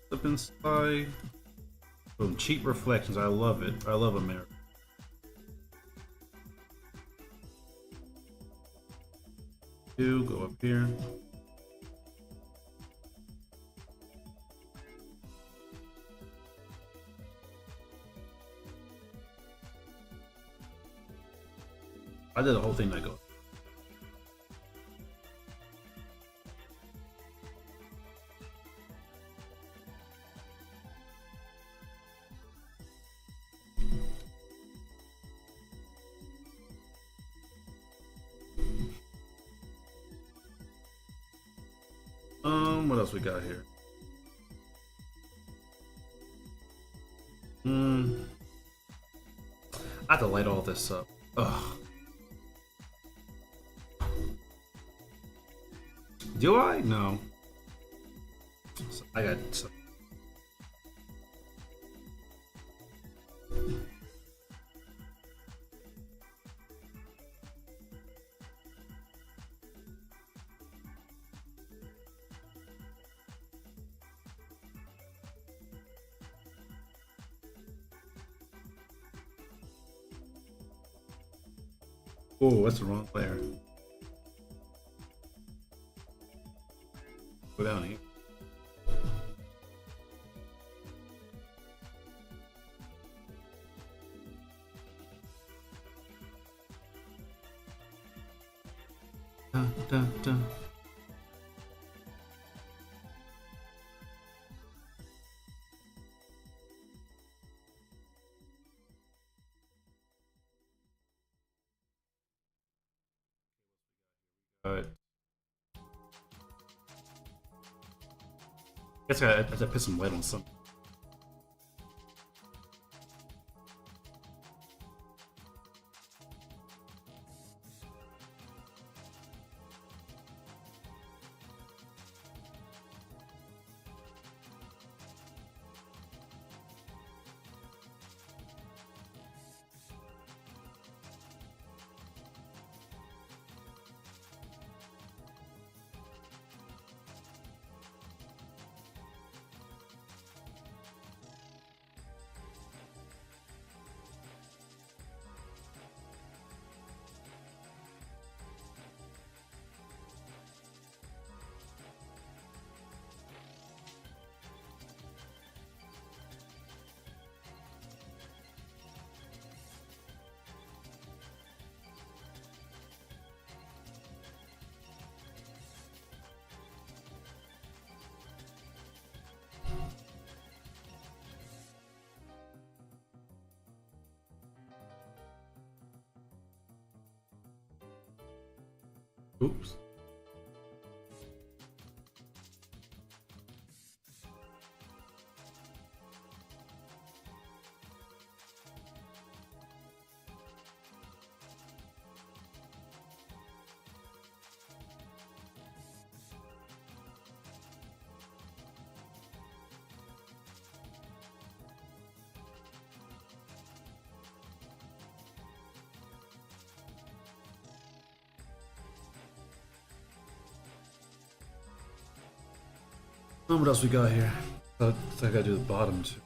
Slip and slide. Boom. Cheap reflections. I love it. I love America. Go up here. I did the whole thing that goes. What else we got here? I have to light all this up. Ugh. Do I? No. I got some. Oh, that's the wrong layer. Go down here. Dun, dun, dun. Guess I have to put some light on something. Oops. What else we got here? I think I gotta do the bottom too.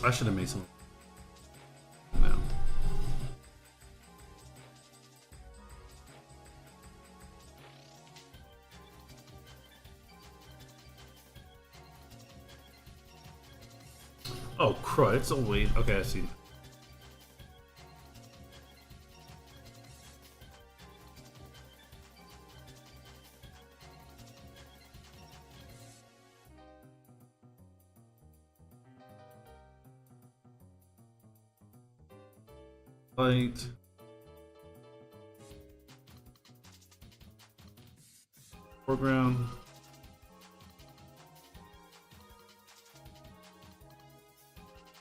I should have made some. No. Oh, crud. It's a wait. Okay, I see. Light. Foreground.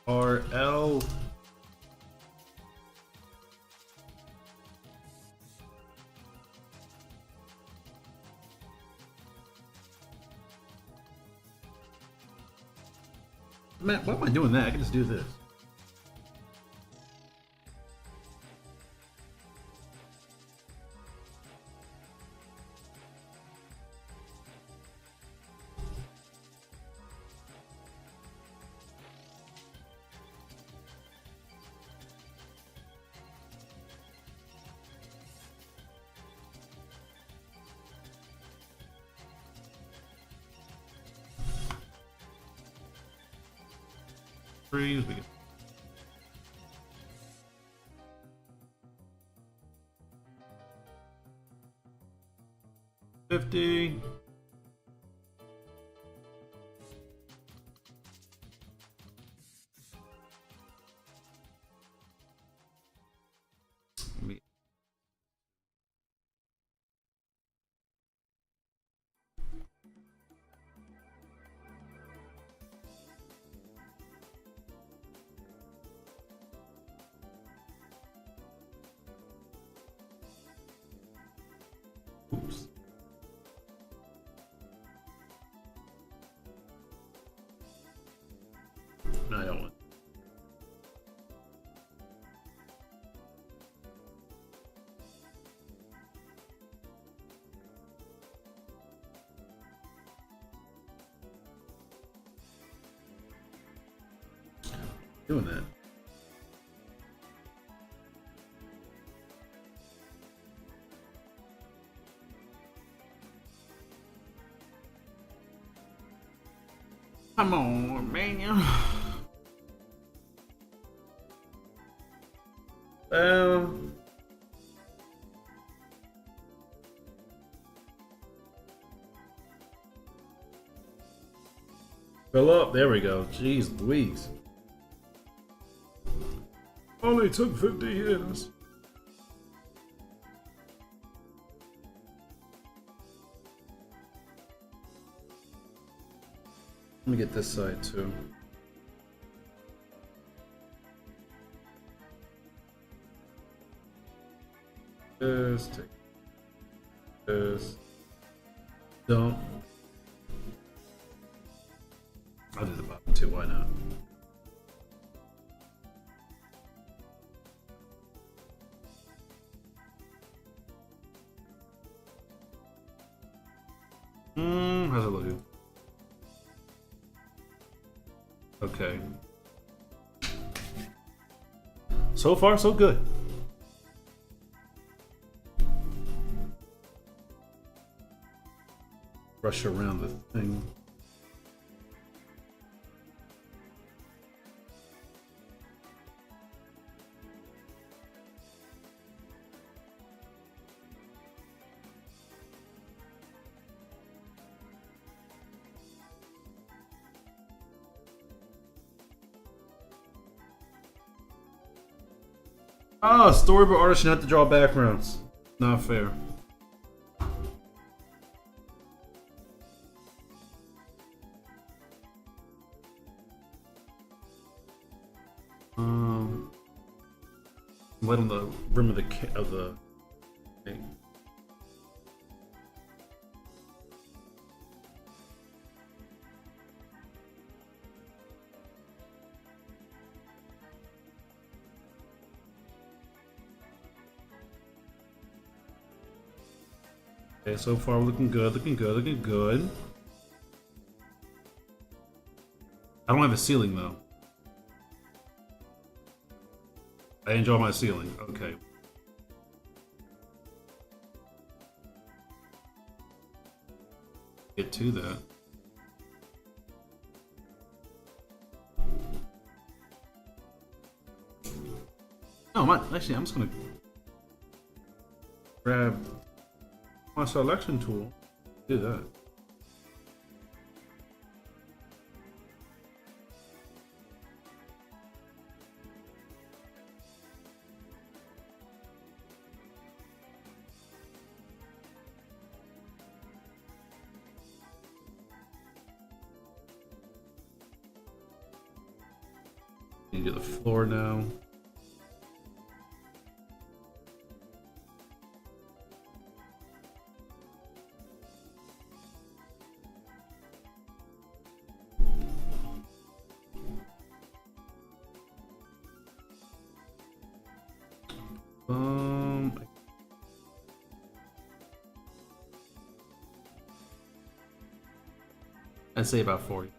RL. Man, why am I doing that? I can just do this. We get 50. Oops. No, I don't want. Doing that. Come on, man. Fill up. There we go. Jeez Louise. Only took 50 years. Let me get this side too. this, take this, dump. I'll do the bottom too, why not? How's it looking? Okay. So far, so good. Brush around the thing. Oh, storyboard artists should have to draw backgrounds. Not fair. Right on the rim of the thing. Okay, so far we're looking good, looking good, looking good. I don't have a ceiling though. I enjoy my ceiling. Okay. Get to that. No, actually, I'm just gonna grab my selection tool. Do that. You get the floor now. I'd say about 40.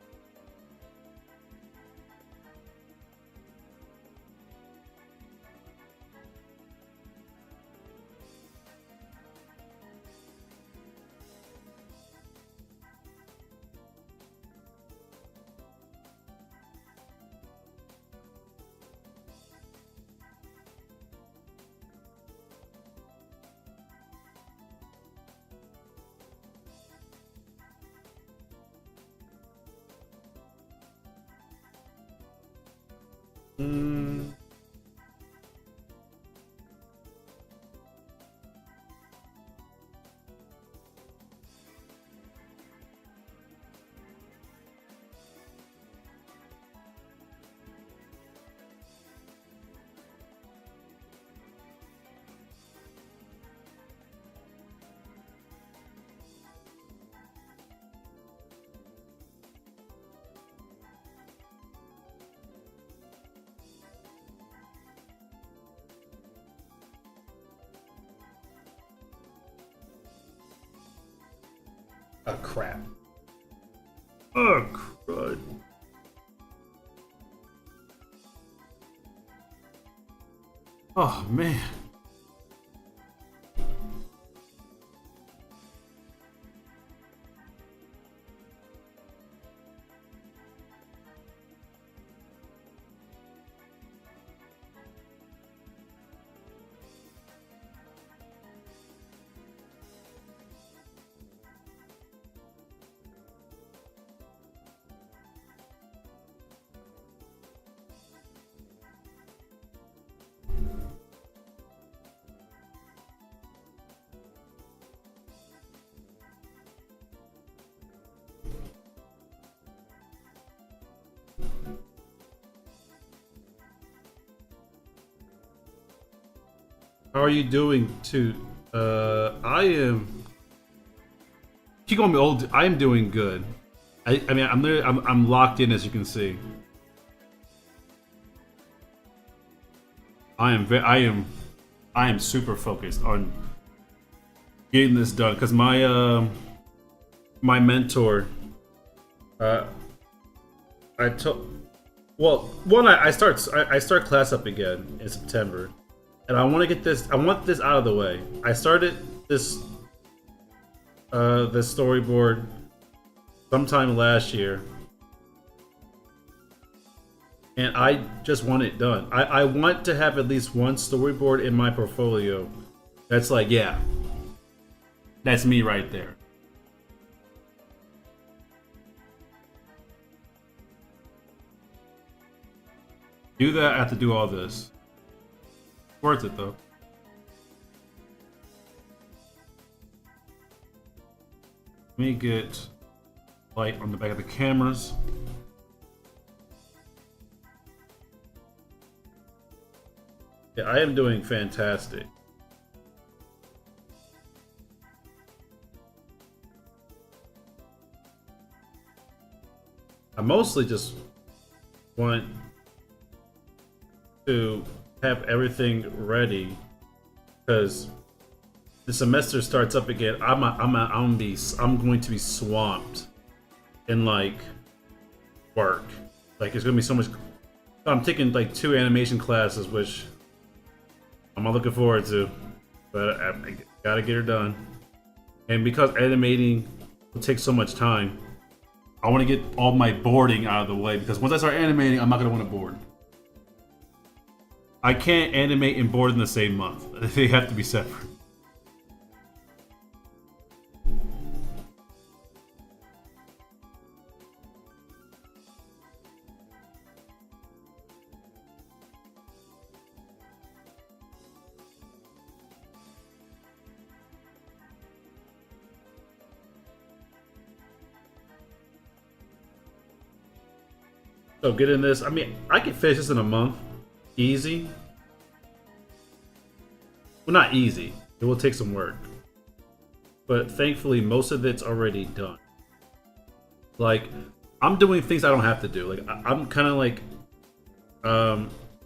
Oh, crap. Oh, crud. Oh, man. How are you doing? I am. Keep calling me old. I am doing good. I mean, I'm locked in, as you can see. I am super focused on getting this done because my mentor, I took. Well, one, I start class up again in September, and I want to get this. I want this out of the way. I started this storyboard sometime last year, and I just want it done. I want to have at least one storyboard in my portfolio that's like, yeah, that's me right there. Do that, I have to do all this. Worth it though. Let me get light on the back of the cameras. Yeah, I am doing fantastic. I mostly just want to have everything ready because the semester starts up again. I'm going to be swamped in like work. Like it's gonna be so much. I'm taking like 2 animation classes, which I'm not looking forward to, but I gotta get her done. And because animating will take so much time, I want to get all my boarding out of the way because once I start animating, I'm not gonna want to board. I can't animate and board in the same month. They have to be separate. So getting this, I mean, I can finish this in a month. Easy. Well, not easy. It will take some work. But thankfully, most of it's already done. Like, I'm doing things I don't have to do. Like, I'm kind of like,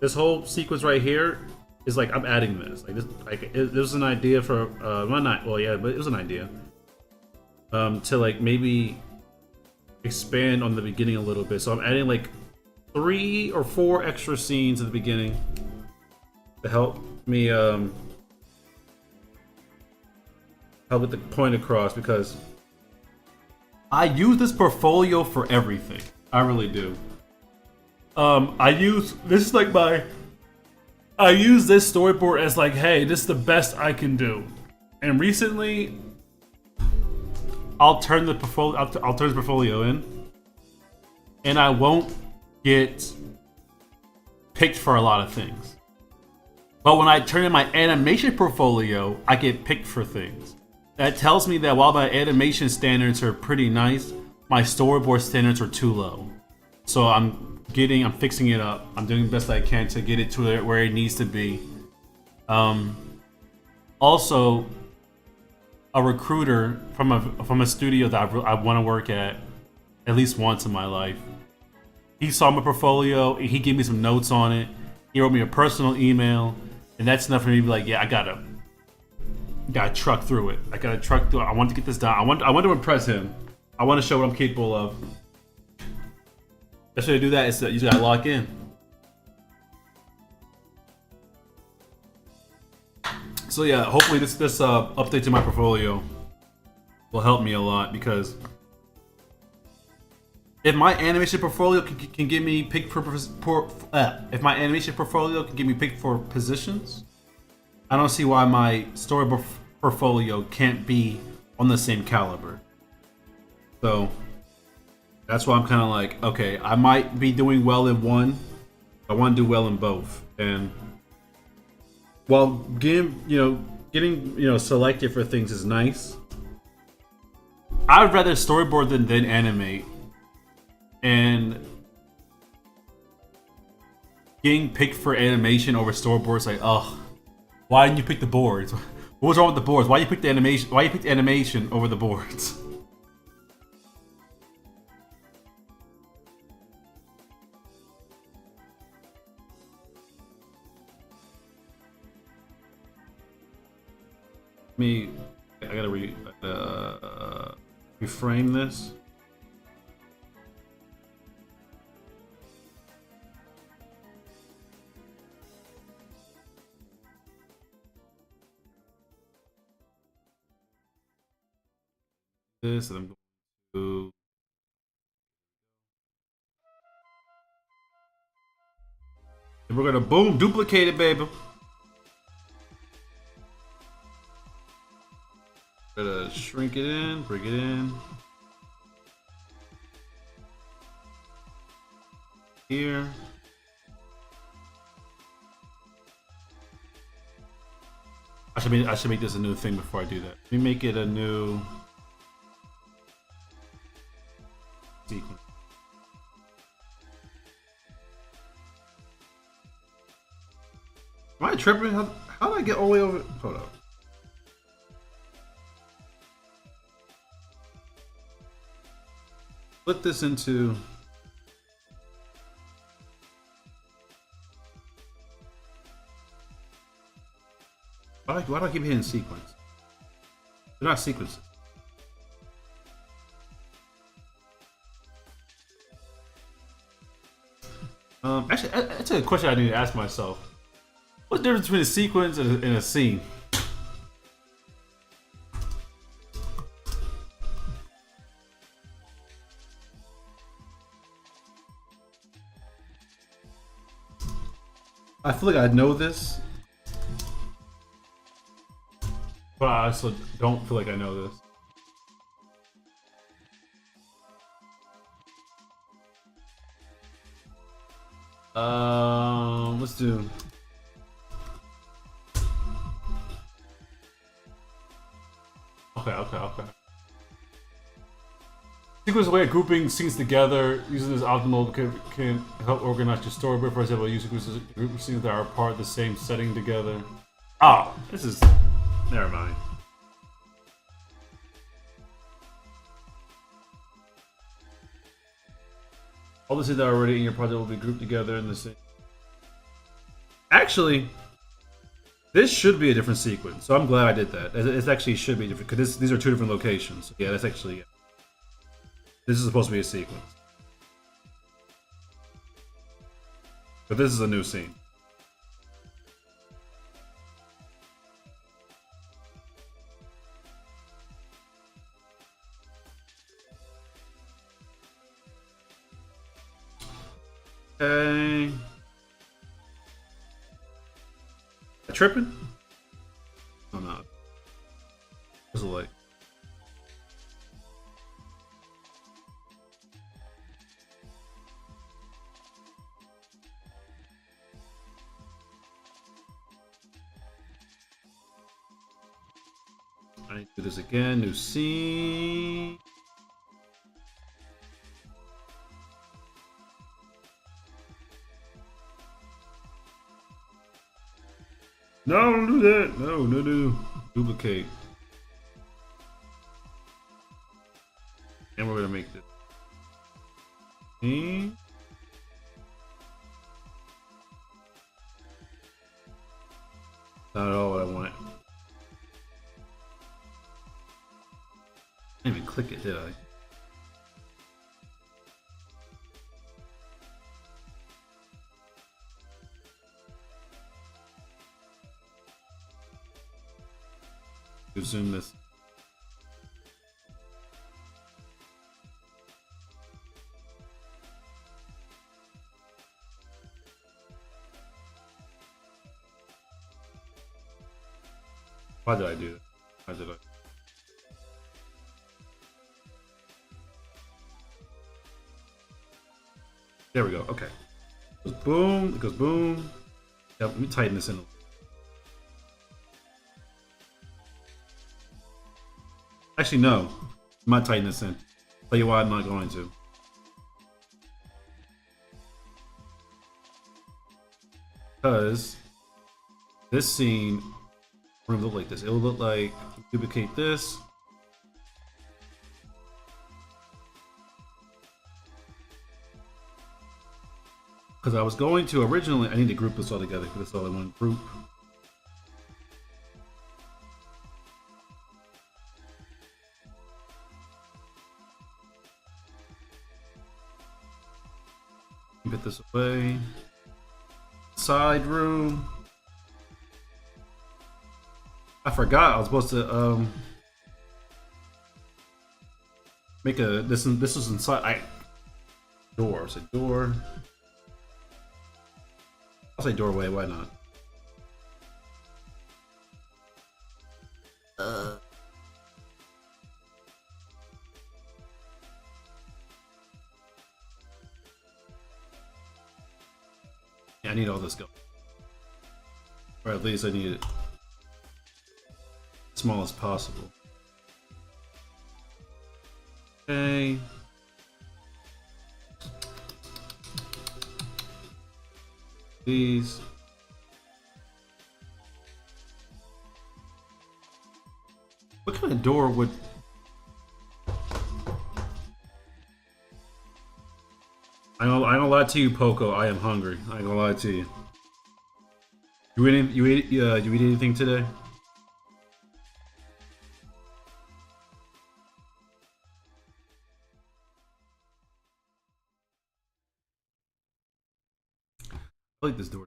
this whole sequence right here is like, I'm adding this. Like, this was an idea for, well, yeah, but it was an idea. To like, maybe expand on the beginning a little bit. So I'm adding like 3 or 4 extra scenes at the beginning to help me help get the point across because I use this portfolio for everything. I really do. I use this is like I use this storyboard as like, hey, this is the best I can do. And recently, I'll turn the portfolio in, and I won't get picked for a lot of things. But when I turn in my animation portfolio, I get picked for things. That tells me that while my animation standards are pretty nice, my storyboard standards are too low. So I'm fixing it up. I'm doing the best I can to get it to where it needs to be. Also, a recruiter from a studio that I want to work at least once in my life. He saw my portfolio. He gave me some notes on it. He wrote me a personal email, and that's enough for me to be like, yeah, I gotta truck through it. I gotta truck through it. I want to get this done. I want to impress him. I want to show what I'm capable of. Best way to do that is that you just gotta lock in. So yeah, hopefully this update to my portfolio will help me a lot because if my animation portfolio can get me picked for if my animation portfolio can get me picked for positions, I don't see why my storyboard portfolio can't be on the same caliber. So that's why I'm kind of like, okay, I might be doing well in one. I want to do well in both, and while getting selected for things is nice, I would rather storyboard than animate. And getting picked for animation over storyboards, like, oh, Why didn't you pick the boards? What was wrong with the boards? Why you pick the animation? Why you pick the animation over the boards? I gotta reframe this. This, and I'm going to. And we're gonna boom duplicate it, baby. Gotta shrink it in, bring it in. Here. I should make this a new thing before I do that. Let me make it a new sequence. Am I tripping? How did I get all the way over? Hold up. Split this into. Why do I keep hitting sequence? They're not sequences. Actually, that's a question I need to ask myself. What's the difference between a sequence and a scene? I feel like I know this, but I also don't feel like I know this. Let's do. Okay. Sequence way of grouping scenes together using this optimal can help organize your storyboard. For example, use sequences group scenes that are part of the same setting together. Oh, this is. Never mind. All the scenes that are already in your project will be grouped together in the same. Actually, this should be a different sequence, so I'm glad I did that. It actually should be different because these are two different locations. Yeah, that's actually. Yeah. This is supposed to be a sequence. But this is a new scene. Okay. Tripping? I'm not. What's it like? I need to do this again. New scene. No, don't do that. No. Duplicate. And we're gonna make this scene. Not at all what I want. I didn't even click it, did I? Zoom this. Why did I do that? Why did I? There we go. Okay. It goes boom. It goes boom. Yeah, let me tighten this in. Actually, no. I'm not tightening this in. Tell you why I'm not going to. Because this scene What would it look like this? It will look like duplicate this. Because I was going to originally, I need to group this all together because it's all in one group. Get this away. Side room. I forgot I was supposed to make a this was inside door. Say door. I'll say doorway, why not? Yeah, I need all this going. Or at least I need it as small as possible. Okay. These. What kind of door would... I ain't gonna lie to you, Poco. I am hungry. I ain't gonna lie to you. You eat anything today? I like this door.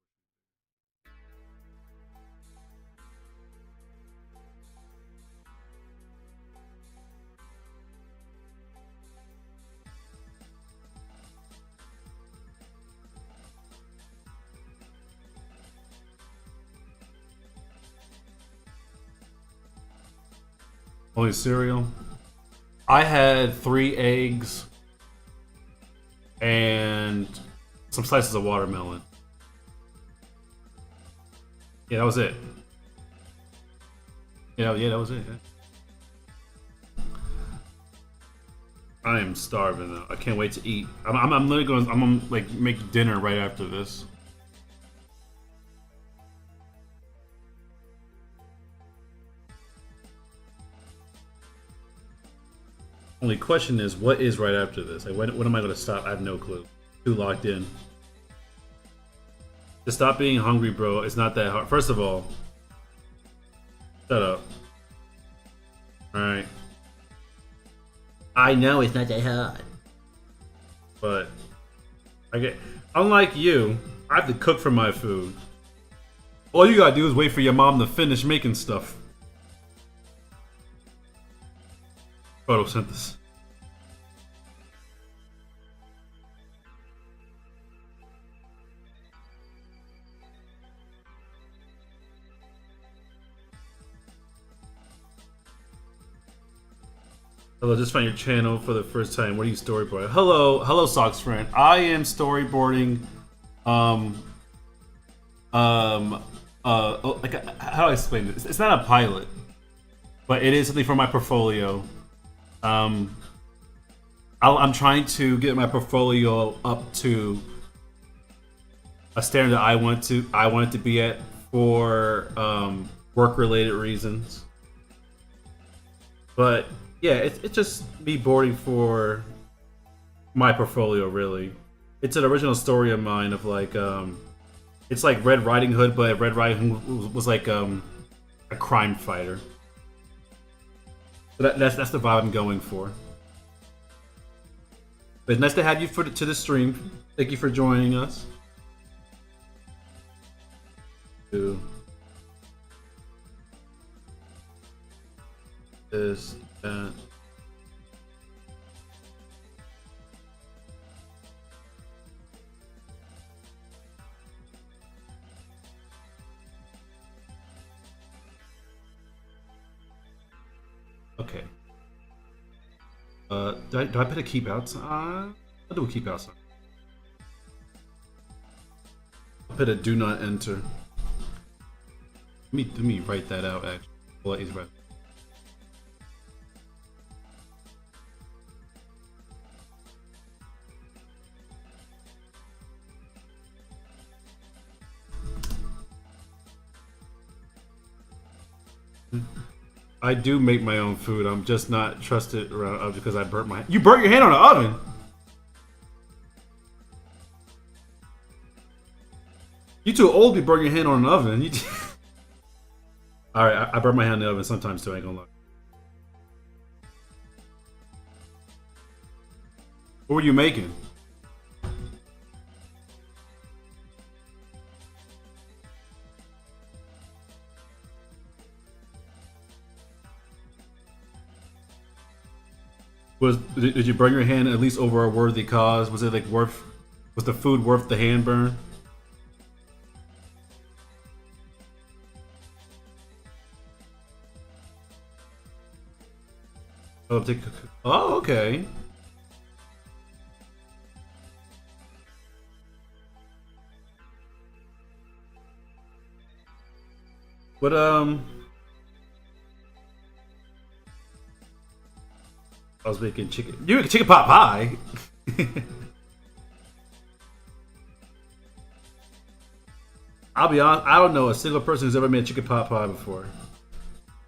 Only cereal. I had 3 eggs and some slices of watermelon. Yeah, that was it. Yeah, that was it. Yeah. I am starving though. I can't wait to eat. I'm literally going. I'm gonna like make dinner right after this. Only question is, what is right after this? Like, when am I going to stop? I have no clue. Too locked in. To stop being hungry, bro, it's not that hard. First of all, shut up. Alright. I know it's not that hard. But, unlike you, I have to cook for my food. All you gotta do is wait for your mom to finish making stuff. Photosynthesis. Hello, just found your channel for the first time. What are you storyboarding? Hello, Socks friend. I am storyboarding. Like how do I explain this? It's not a pilot, but it is something for my portfolio. I'm trying to get my portfolio up to a standard that I want it to be at for work-related reasons. But yeah, it's just me boarding for my portfolio, really. It's an original story of mine of like it's like Red Riding Hood, but Red Riding Hood was like a crime fighter. So that's the vibe I'm going for. But it's nice to have you to the stream. Thank you for joining us. This, that. Okay. Do I put a keep outside? I'll do a keep outside. I'll put a do not enter. Let me write that out actually. Well, he's right. I do make my own food. I'm just not trusted around because I burnt my. You burnt your hand on the oven. You too old to be burning your hand on an oven. All right, I burn my hand in the oven sometimes too. I ain't gonna lie. What were you making? Did you burn your hand at least over a worthy cause? Was it like worth? Was the food worth the hand burn? Oh, okay. But I was making chicken. You make chicken pot pie. I'll be honest. I don't know a single person who's ever made chicken pot pie before.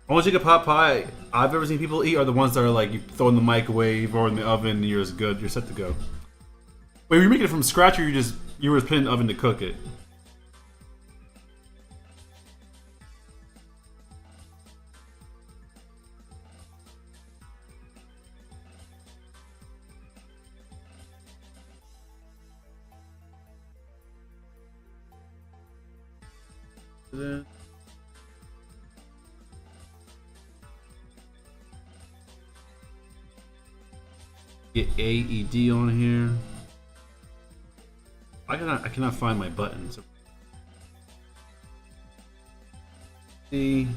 Only chicken pot pie I've ever seen people eat are the ones that are like you throw in the microwave or in the oven and you're good. You're set to go. Wait, were you making it from scratch or you were putting in the oven to cook it? Get AED on here. I cannot find my buttons. See.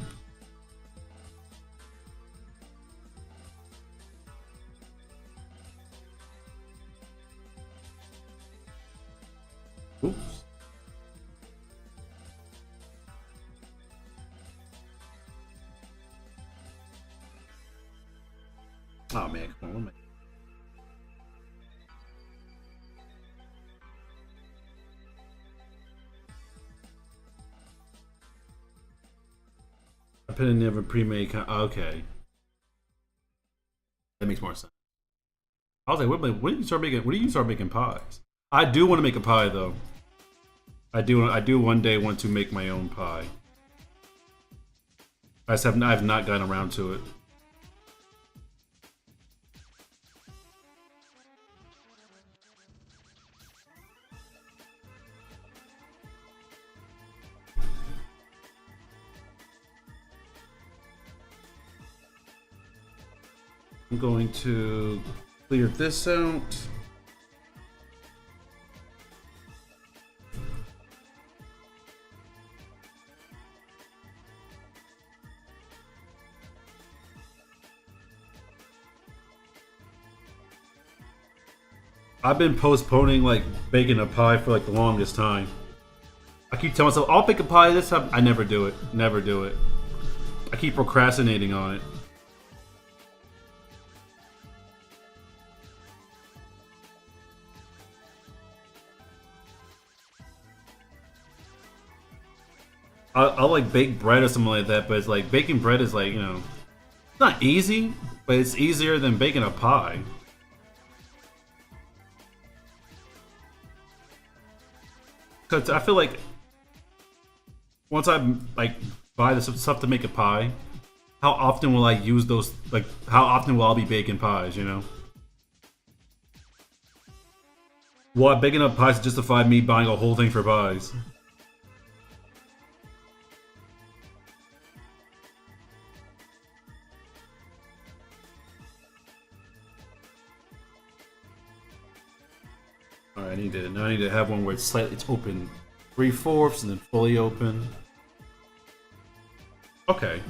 Oops. Oh man, come on. I put in never pre-made. Okay, that makes more sense. I was like, when do you start making? When do you start making pies? I do want to make a pie though. I do one day want to make my own pie. I've not gotten around to it. I'm going to clear this out. I've been postponing like baking a pie for like the longest time. I keep telling myself I'll bake a pie this time. I never do it. Never do it. I keep procrastinating on it. I'll like bake bread or something like that, but it's like baking bread is like, you know, it's not easy, but it's easier than baking a pie. Cause I feel like once I like buy the stuff to make a pie, how often will I use those? Like, how often will I be baking pies? You know, will I baking up pies to justify me buying a whole thing for pies? Alright, now I need to have one where it's open 3/4 and then fully open. Okay.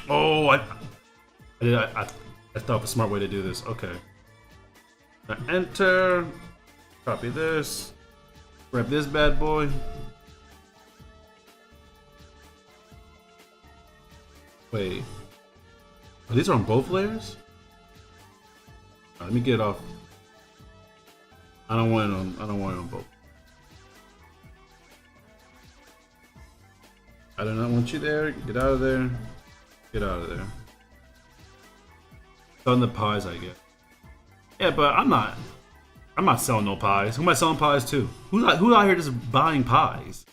Oh, I thought of a smart way to do this. Okay. Now enter. Copy this. Grab this bad boy. Wait. Oh, these are on both layers? Let me get it off. I don't want it on both. I do not want you there. Get out of there. Get out of there. Selling the pies, I guess. Yeah, but I'm not selling no pies. Who am I selling pies to? Who's out here just buying pies?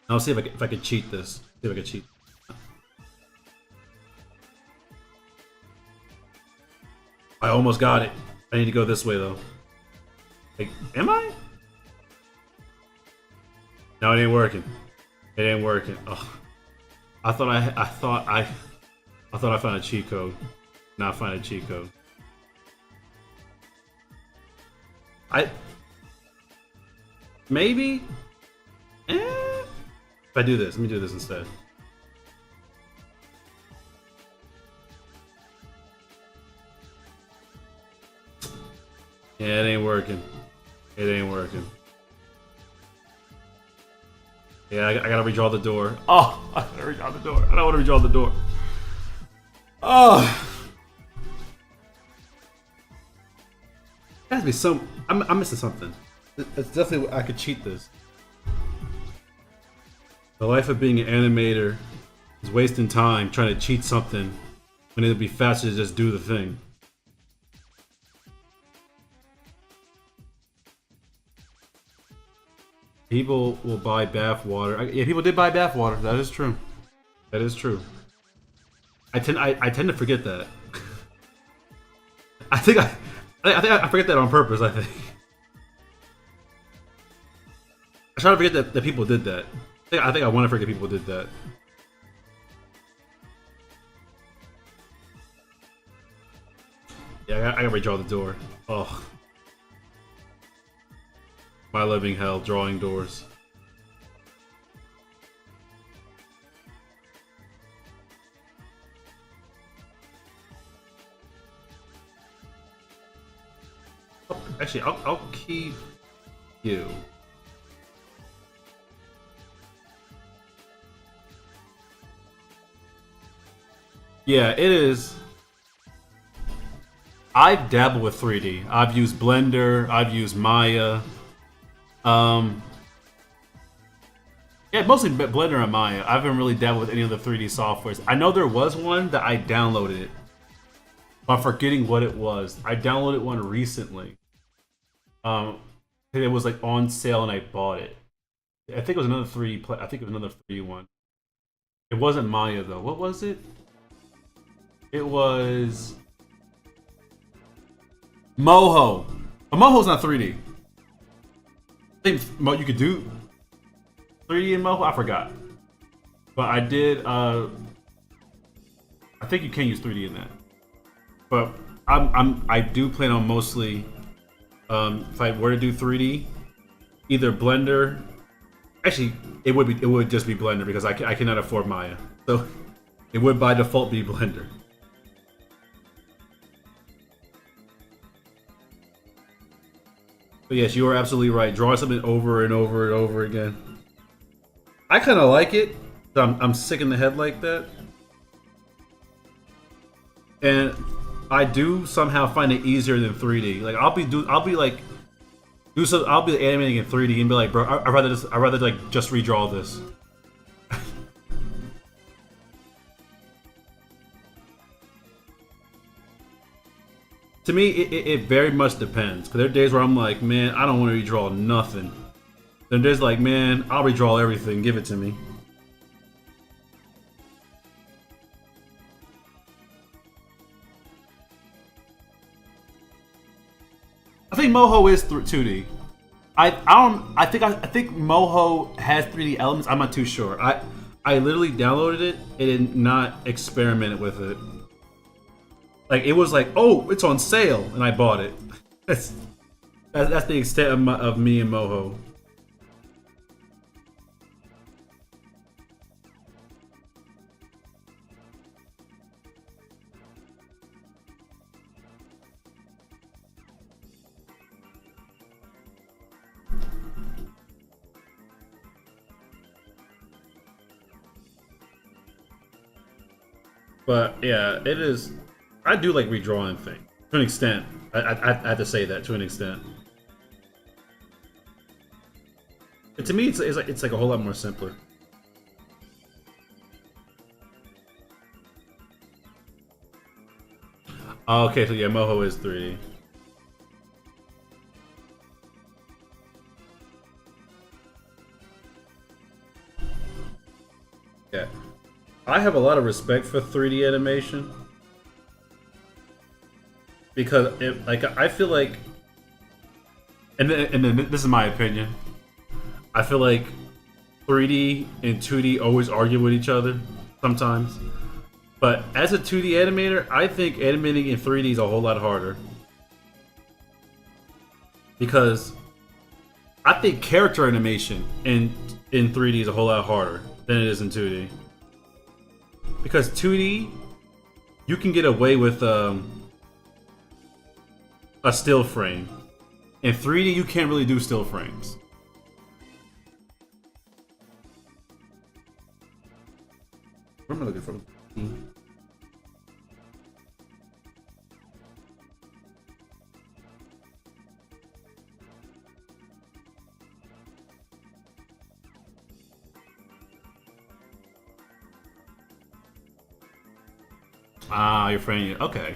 I'll see if I can cheat this. See if I can cheat. I almost got it. I need to go this way though. Like, am I? No, it ain't working. It ain't working. Oh, I thought I found a cheat code. Not find a cheat code. Maybe. If I do this, let me do this instead. Yeah, it ain't working. It ain't working. Yeah, I gotta redraw the door. Oh, I gotta redraw the door. I don't want to redraw the door. Oh. There has to be some. I'm missing something. It's definitely I could cheat this. The life of being an animator is wasting time trying to cheat something when it'd be faster to just do the thing. People will buy bath water. Yeah, people did buy bath water. That is true. That is true. I tend to forget that. I think I forget that on purpose. I think. I try to forget that people did that. I think I want to forget people did that. Yeah, I gotta redraw the door. Oh. My living hell, drawing doors. Actually, I'll keep you. Yeah, it is. I've dabbled with 3D. I've used Blender. I've used Maya. Yeah, mostly Blender and Maya. I haven't really dabbled with any of the 3D softwares. I know there was one that I downloaded. I'm forgetting what it was. I downloaded one recently. It was like on sale and I bought it. I think it was another 3D. I think it was another 3D one. It wasn't Maya though. What was it? It was Moho. Moho's not 3D. I think you could do 3D in Moho. I forgot, but I did. I think you can use 3D in that, but I do plan on mostly. If I were to do 3D, either Blender. Actually, it would just be Blender because I cannot afford Maya, so it would by default be Blender. But yes, you are absolutely right. Drawing something over and over and over again. I kind of like it. I'm sick in the head like that, and I do somehow find it easier than 3D. Like I'll be animating in 3D and be like, bro, I'd rather like just redraw this. To me, it very much depends. Cause there are days where I'm like, man, I don't want to redraw nothing. Then there's like, man, I'll redraw everything. Give it to me. I think Moho is 2D. I think Moho has 3D elements. I'm not too sure. I literally downloaded it and did not experiment with it. Like it was like, oh, it's on sale, and I bought it. That's the extent of me and Moho. But yeah, it is. I do like redrawing things. To an extent. I have to say that to an extent. But to me, it's like a whole lot more simpler. Oh, okay, so yeah, Moho is 3D. Yeah. I have a lot of respect for 3D animation. Because, I feel like... And then this is my opinion. I feel like 3D and 2D always argue with each other, sometimes. But as a 2D animator, I think animating in 3D is a whole lot harder. Because I think character animation in 3D is a whole lot harder than it is in 2D. Because 2D, you can get away with a still frame. In 3D, you can't really do still frames. What am I looking for? Ah, you're friendly. Okay.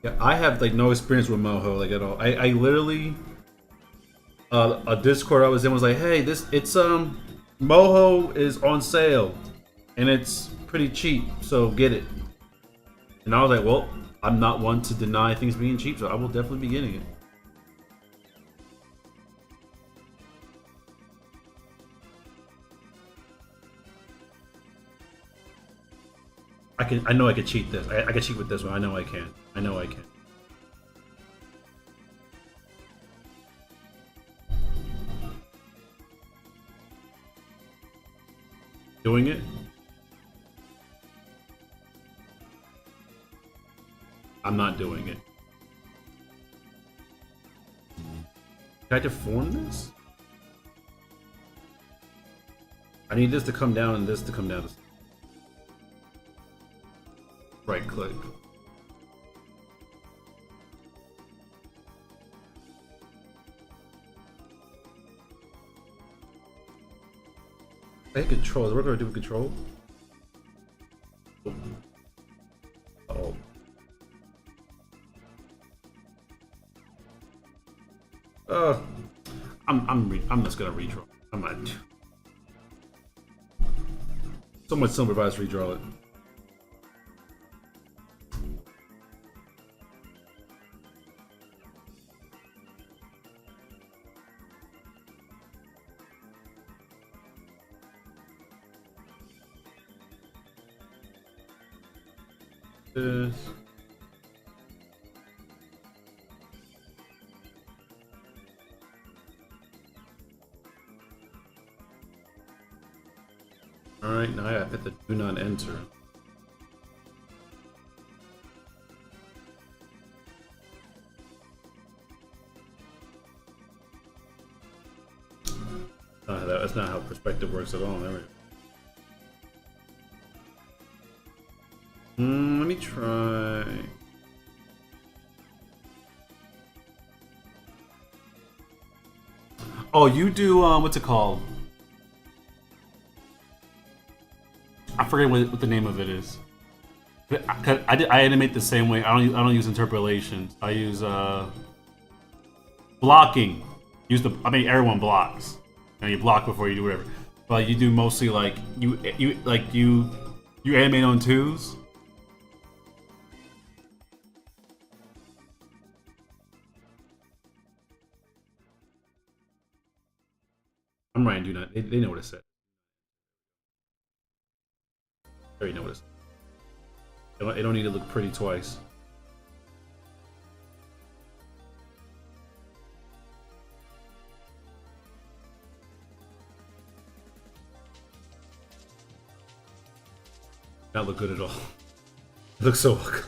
Yeah, I have like no experience with Moho like at all. I literally a Discord I was in was like, hey, it's Moho is on sale and it's pretty cheap, so get it. And I was like, well, I'm not one to deny things being cheap, so I will definitely be getting it. I know I could cheat this. I can cheat with this one. I know I can. I know I can. Doing it? I'm not doing it. Can I deform this? I need this to come down and this to come down. Right click. Hey, control. What do I do with control? Oh. I'm just gonna redraw. I'm not. Someone supervise redraw it. This. Alright, now I have to hit the do not enter. That's not how perspective works at all. There we go. Let me try. Oh, you do what's it called? I forget what the name of it is. I animate the same way. I don't use interpolations. I use blocking. Everyone blocks. And you block before you do whatever. But you do mostly like you animate on twos. I'm writing do not. They know what it said. They already know what it said. They don't need to look pretty twice. Not look good at all. It looks so ugly.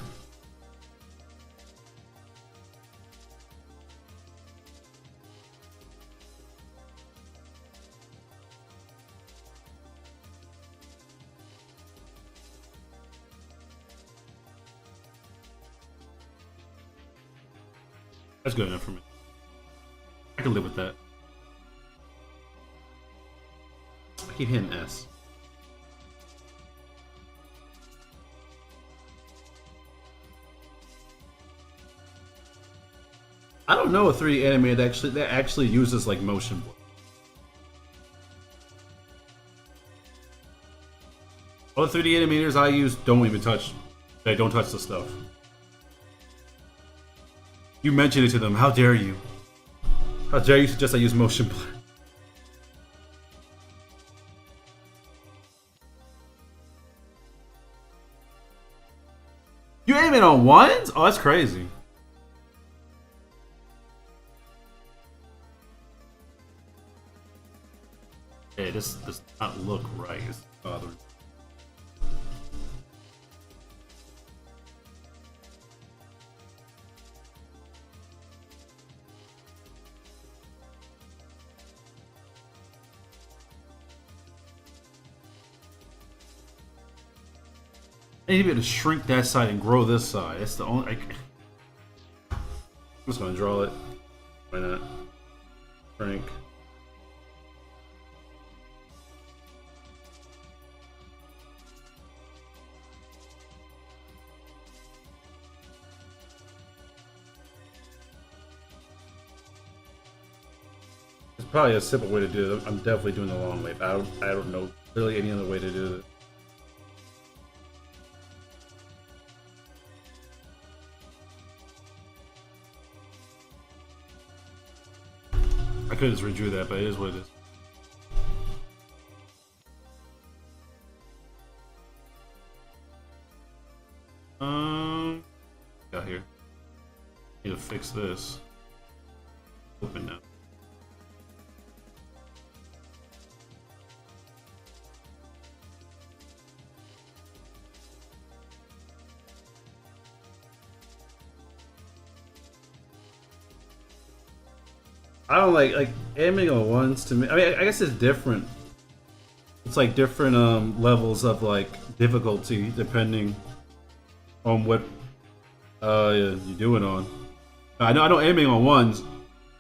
That's good enough for me. I can live with that. I keep hitting S. I don't know a 3D animator that actually uses like motion blur. All the 3D animators I use don't even touch. They don't touch the stuff. You mentioned it to them. How dare you? How dare you suggest I use motion blur? You aiming on ones? Oh, that's crazy. Hey, this does not look right. It's bothering. I need to be able to shrink that side and grow this side. That's the only. I'm just gonna draw it. Why not? Shrink. There's probably a simple way to do it. I'm definitely doing the long way, but I don't know really any other way to do it. I could have just redrew that, but it is what it is. Got here. Need to fix this. Open now. I don't like animating on ones to me. I mean, I guess it's different. It's like different levels of like difficulty depending on what you're doing on. I know animating on ones,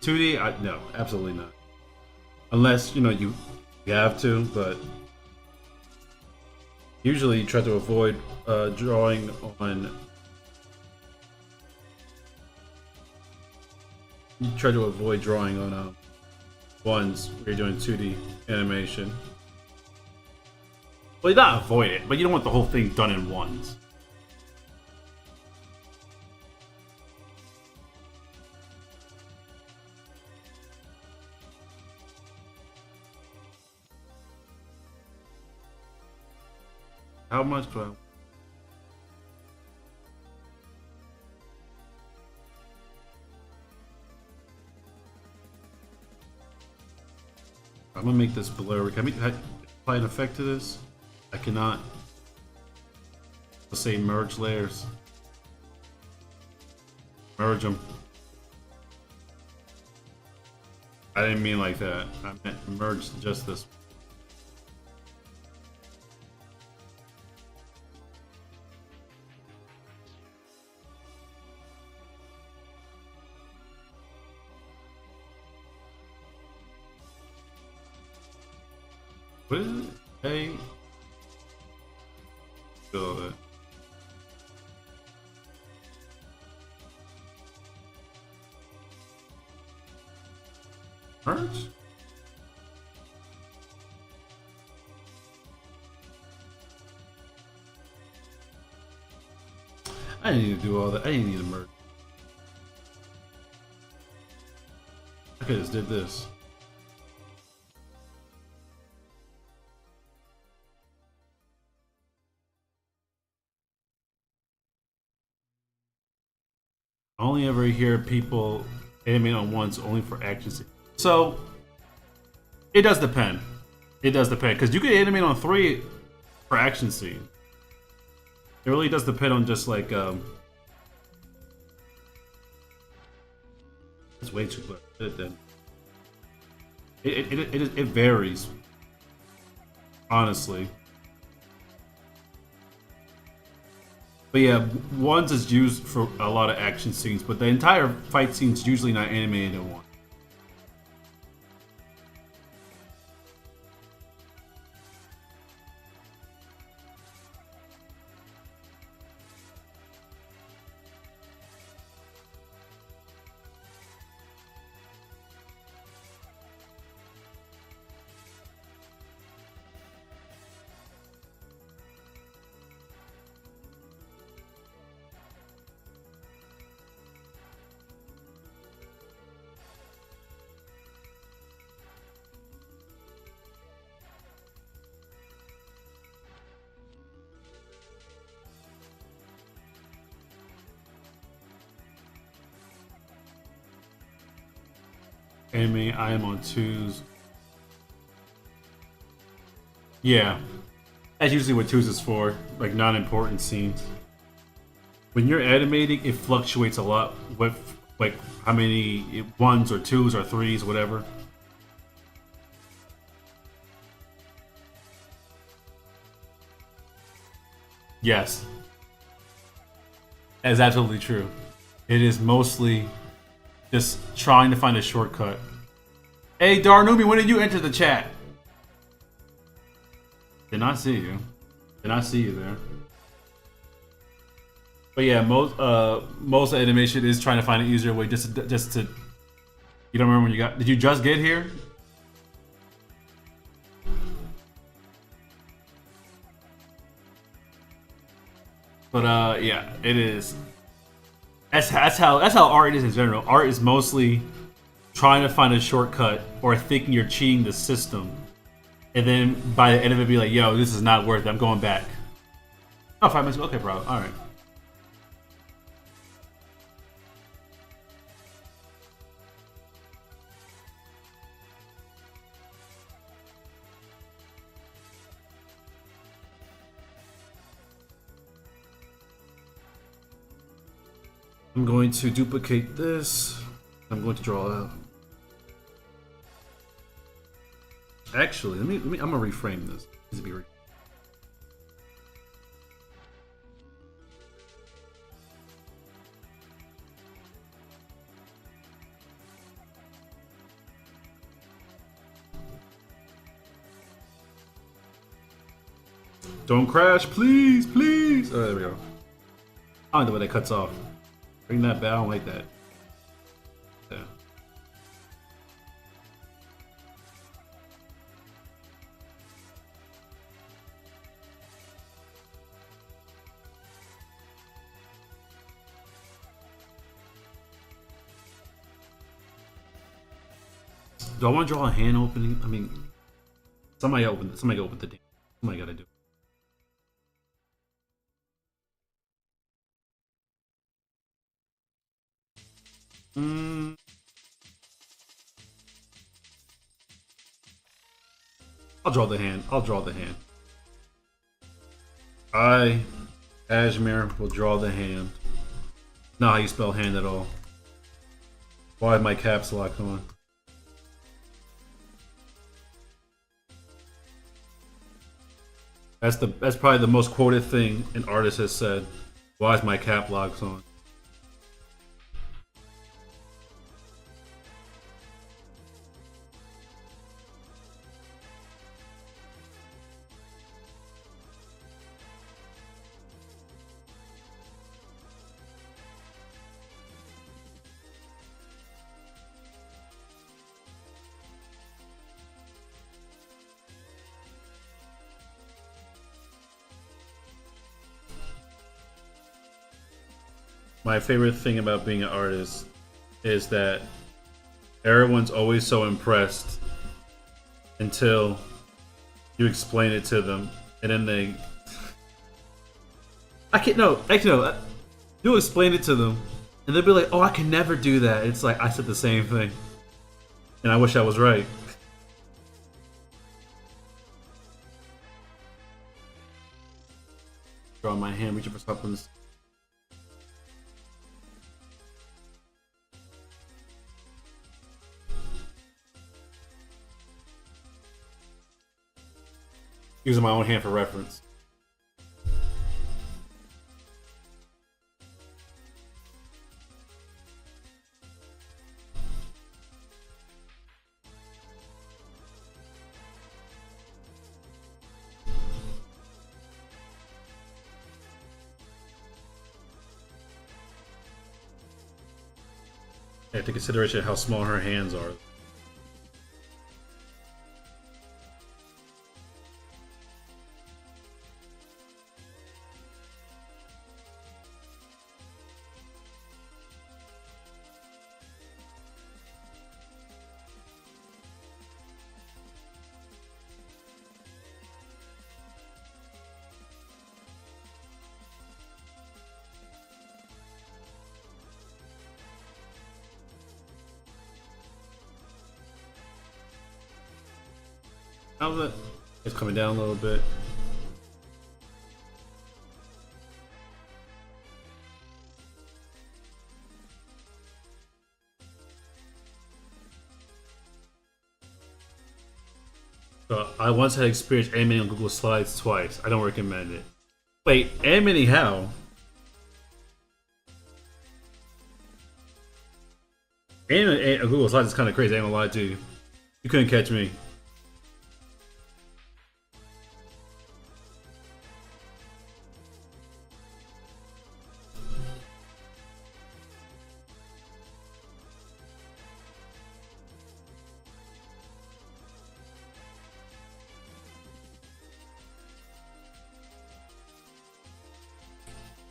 2D. No, absolutely not. Unless you know you have to, but usually you try to avoid drawing on. You try to avoid drawing on ones where you're doing 2D animation. Well, you not avoid it, but you don't want the whole thing done in ones. How much do I... I'm gonna make this blurry. Can I apply an effect to this? I cannot. Let's say merge layers. Merge them. I didn't mean like that. I meant merge just this. What is it? Hey. Feel it. Merge? I didn't need to do all that. I didn't need to merge. I could have just did this. I only ever hear people animate on ones only for action scenes. So it does depend. It does depend because you can animate on 3 for action scene. It really does depend on just like it's way too clear. It varies. Honestly. But yeah, ones is used for a lot of action scenes, but the entire fight scene's usually not animated in one. Anime, I am on twos. Yeah, that's usually what twos is for, like non-important scenes. When you're animating, it fluctuates a lot with like how many ones or twos or threes, whatever. Yes, that's absolutely true. It is mostly just trying to find a shortcut. Hey, Darnumi, when did you enter the chat? Did not see you. Did not see you there. But yeah, most animation is trying to find an easier way. Just to. You don't remember when you got? Did you just get here? But yeah, it is. That's how art is in general. Art is mostly trying to find a shortcut or thinking you're cheating the system, and then by the end of it, be like, "Yo, this is not worth it. I'm going back." Oh, 5 minutes. Okay, bro. All right. I'm going to duplicate this. I'm going to draw out. Actually, let me. I'm gonna reframe this. Don't crash, please, please. Oh, there we go. I don't know where that cuts off. Bring that back. I don't like that. Yeah. Do I want to draw a hand opening? I mean, somebody open it. Somebody open the damn. Somebody got to do it. I'll draw the hand. I'll draw the hand. I, Ashmere, will draw the hand. Not how you spell hand at all. Why have my caps lock on? That's probably the most quoted thing an artist has said. Why is my cap locks on? My favorite thing about being an artist is that everyone's always so impressed until you explain it to them, and then they. I can't. No, actually, no. You'll explain it to them, and they'll be like, "Oh, I can never do that." It's like I said the same thing, and I wish I was right. Draw my hand, reaching for something. Using my own hand for reference. Yeah, take consideration how small her hands are. How's it? It's coming down a little bit. So I once had experience animating on Google Slides twice. I don't recommend it. Wait, animating how? Animating on Google Slides is kind of crazy. I ain't gonna lie to you. You couldn't catch me.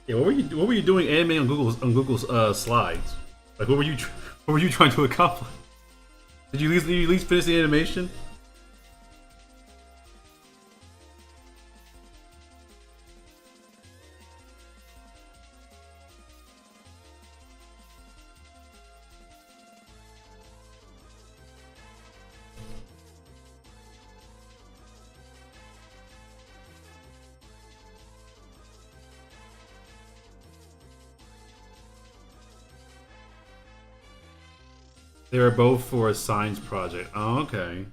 Yeah, what were you doing animating on Google's slides? Like what were you trying to accomplish? Did you at least finish the animation? They were both for a science project. Oh, okay.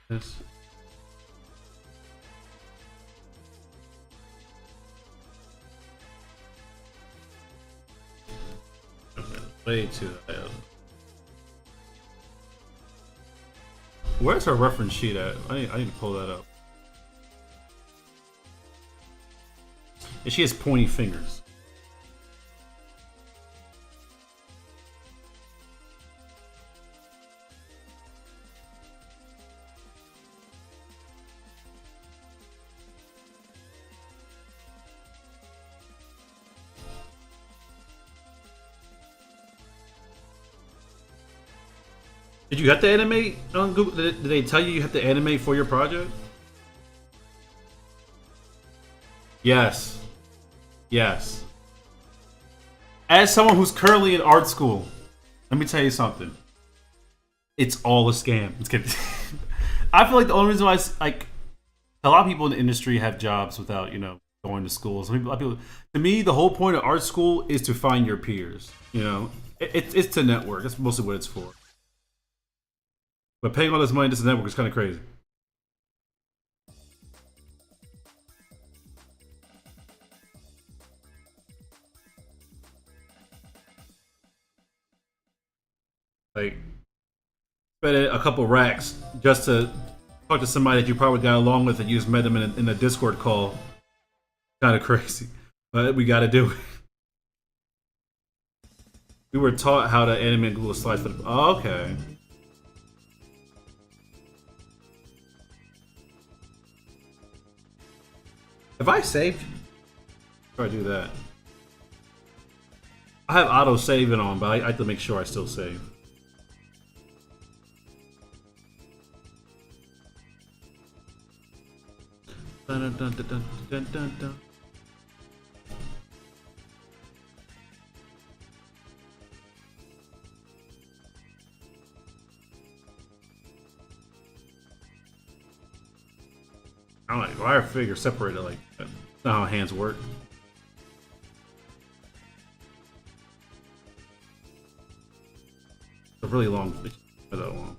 Yes. Way too high up. Where's her reference sheet at? I need to pull that up. And she has pointy fingers. Did you have to animate on Google? Did they tell you have to animate for your project? Yes. Yes. As someone who's currently in art school, let me tell you something. It's all a scam. It's kidding. I feel like the only reason why it's like a lot of people in the industry have jobs without, going to school. So a lot of people, to me, the whole point of art school is to find your peers. It's to network. That's mostly what it's for. But paying all this money to the network is kind of crazy. Like, spend a couple racks just to talk to somebody that you probably got along with and you just met them in a Discord call. Kind of crazy. But we got to do it. We were taught how to animate Google Slides for the... Oh, okay. Have I saved? Try to do that. I have auto saving on, but I have to make sure I still save. Dun, dun, dun, dun, dun, dun, dun. I don't know why I figure separated like that. That's not how hands work. It's a really long video. That long.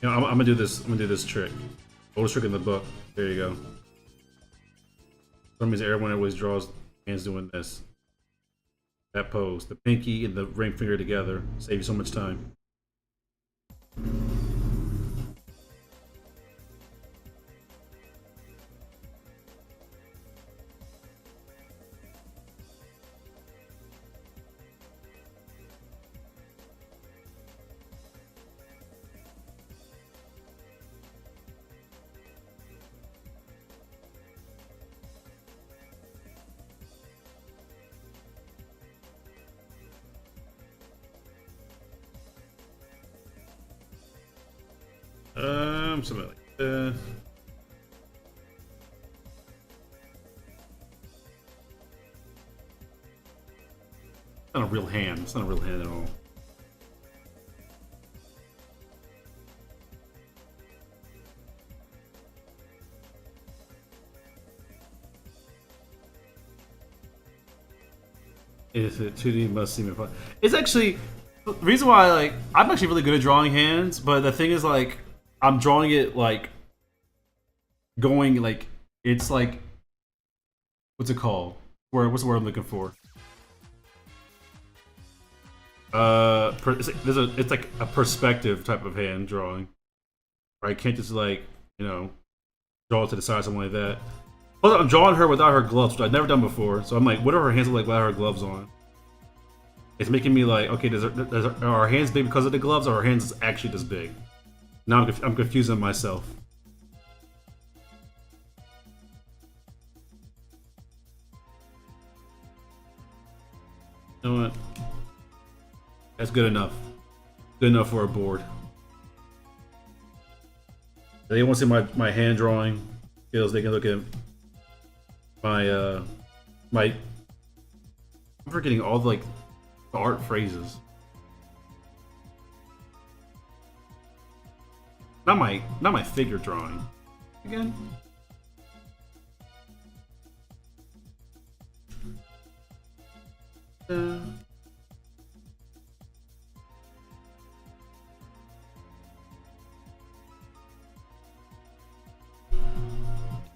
You know, I'm gonna do this. I'm gonna do this trick. Oldest trick in the book. There you go. That means everyone always draws hands doing this. That pose. The pinky and the ring finger together. Save you so much time. Something like this. Not a real hand. It's not a real hand at all. Is it 2D must seem fun? It's actually the reason why like I'm actually really good at drawing hands, but the thing is like I'm drawing it like going like it's like what's it called? What's the word I'm looking for? It's like a perspective type of hand drawing. Right? I can't just like draw it to the side, something like that. Well, I'm drawing her without her gloves, which I've never done before. So I'm like, what are her hands look like without her gloves on? It's making me like, okay, are her hands big because of the gloves, or are her hands actually this big? Now I'm confusing myself. You know what? That's good enough. Good enough for a board. If they want to see my hand drawing skills, they can look at my I'm forgetting all the like the art phrases. Not my figure drawing. Again.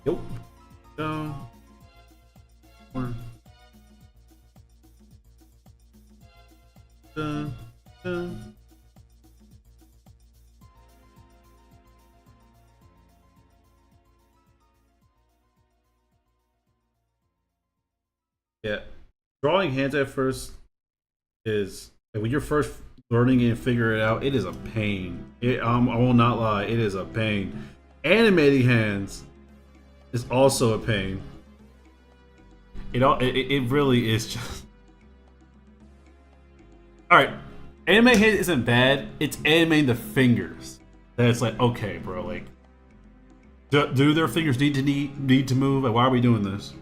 Nope. Yeah, drawing hands at first is like, when you're first learning and figuring it out. It is a pain. I will not lie. It is a pain. Animating hands is also a pain. It really is just. All right, animating hands isn't bad. It's animating the fingers that it's like, okay, bro, like, do their fingers need to move? Like, why are we doing this?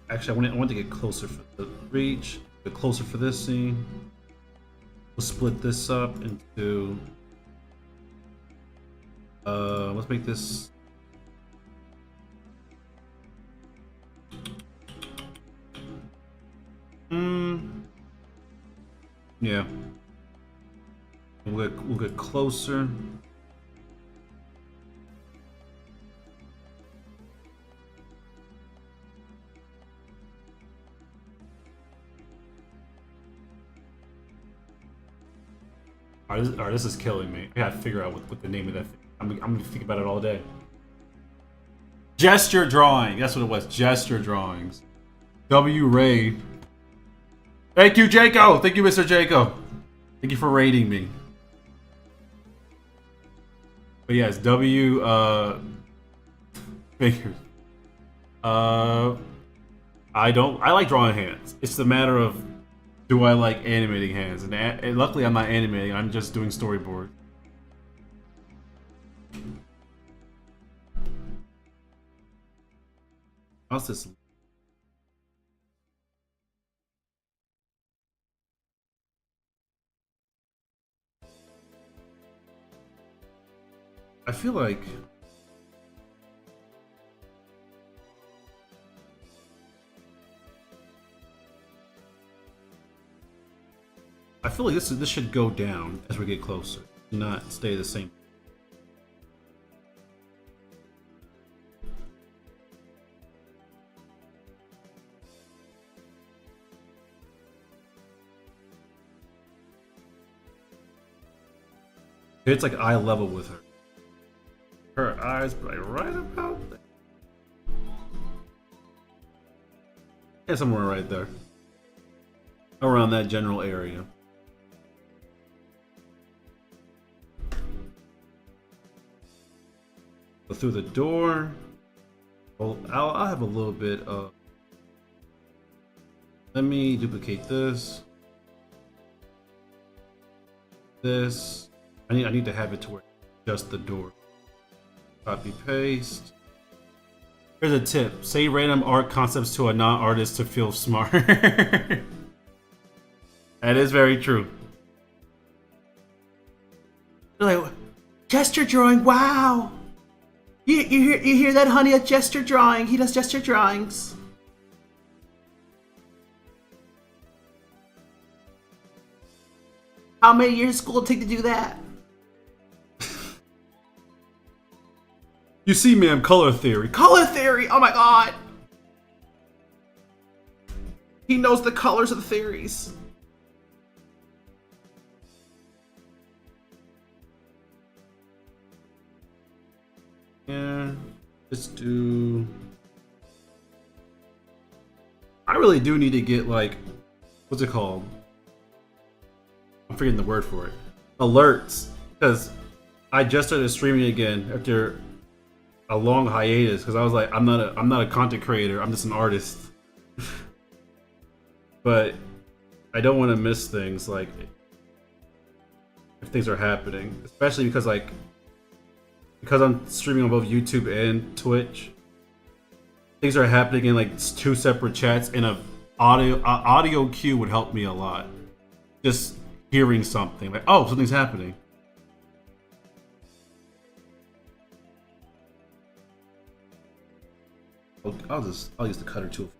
Actually, I want to get closer for the reach. Get closer for this scene. We'll split this up into. Let's make this. Yeah. We'll get closer. Alright, this is killing me. I gotta figure out what the name of that thing. I'm gonna think about it all day. Gesture drawing. That's what it was. Gesture drawings. W. Ray. Thank you, Jaco. Thank you, Mr. Jaco. Thank you for rating me. But yes, W. Figures. I like drawing hands. It's the matter of, do I like animating hands? And luckily, I'm not animating. I'm just doing storyboard. How's this? I feel like feel like this should go down as we get closer, not stay the same. It's like eye level with her. Her eyes, like right about there. Yeah, somewhere right there. Around that general area. Go through the door. Well, I'll have a little bit of. Let me duplicate this. This. I need to have it to where just the door. Copy paste. Here's a tip: say random art concepts to a non-artist to feel smart. That is very true. They're like, gesture drawing. Wow. You hear that, honey? A gesture drawing. He does gesture drawings. How many years of school did it take to do that? You see, ma'am, color theory. Color theory! Oh my god! He knows the colors of the theories. Yeah, let's do... I really do need to get, like, what's it called? I'm forgetting the word for it. Alerts. Because I just started streaming again after a long hiatus because I was like, I'm not a content creator, I'm just an artist. But I don't want to miss things, like if things are happening, especially because I'm streaming on both YouTube and Twitch. Things are happening in like 2 separate chats, and a audio cue would help me a lot. Just hearing something like, oh, something's happening. I'll use the cutter tool.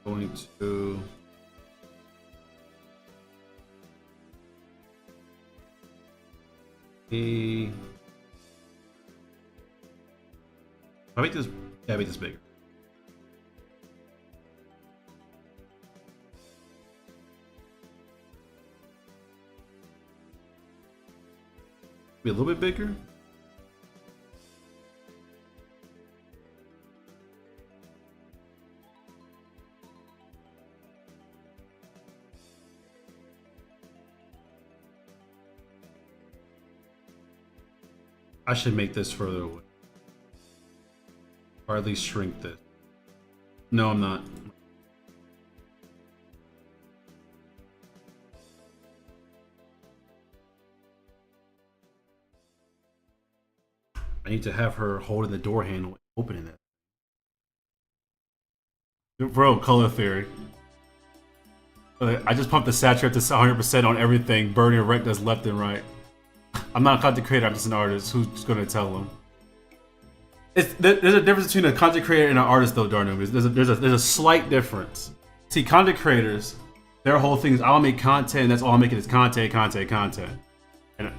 Going to I make this, yeah, I make this bigger. Be a little bit bigger. I should make this further away. Or at least shrink this. No, I'm not. I need to have her holding the door handle, opening it. Bro, color theory. I just pumped the saturate to 100% on everything, burning retinas left and right. I'm not a content creator, I'm just an artist. Who's gonna tell them? There's a difference between a content creator and an artist, though, Darnum. There's a slight difference. See, content creators, their whole thing is I'll make content, and that's all I'm making is content. And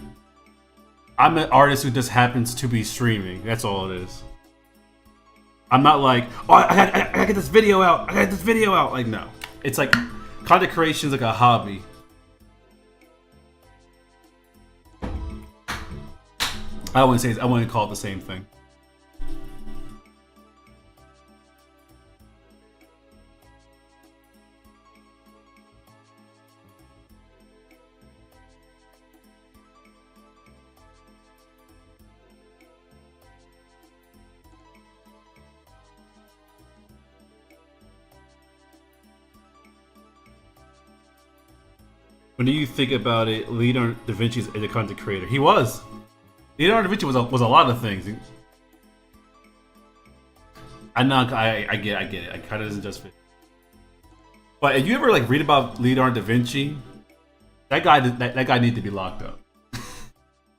I'm an artist who just happens to be streaming. That's all it is. I'm not like, oh, I gotta get this video out. Like, no. It's like content creation is like a hobby. I wouldn't call it the same thing. When do you think about it, Leonardo da Vinci is a content creator? He was. Leonardo da Vinci was a lot of things. I get it. I kind of doesn't just fit. But if you ever like read about Leonardo da Vinci, that guy needed to be locked up.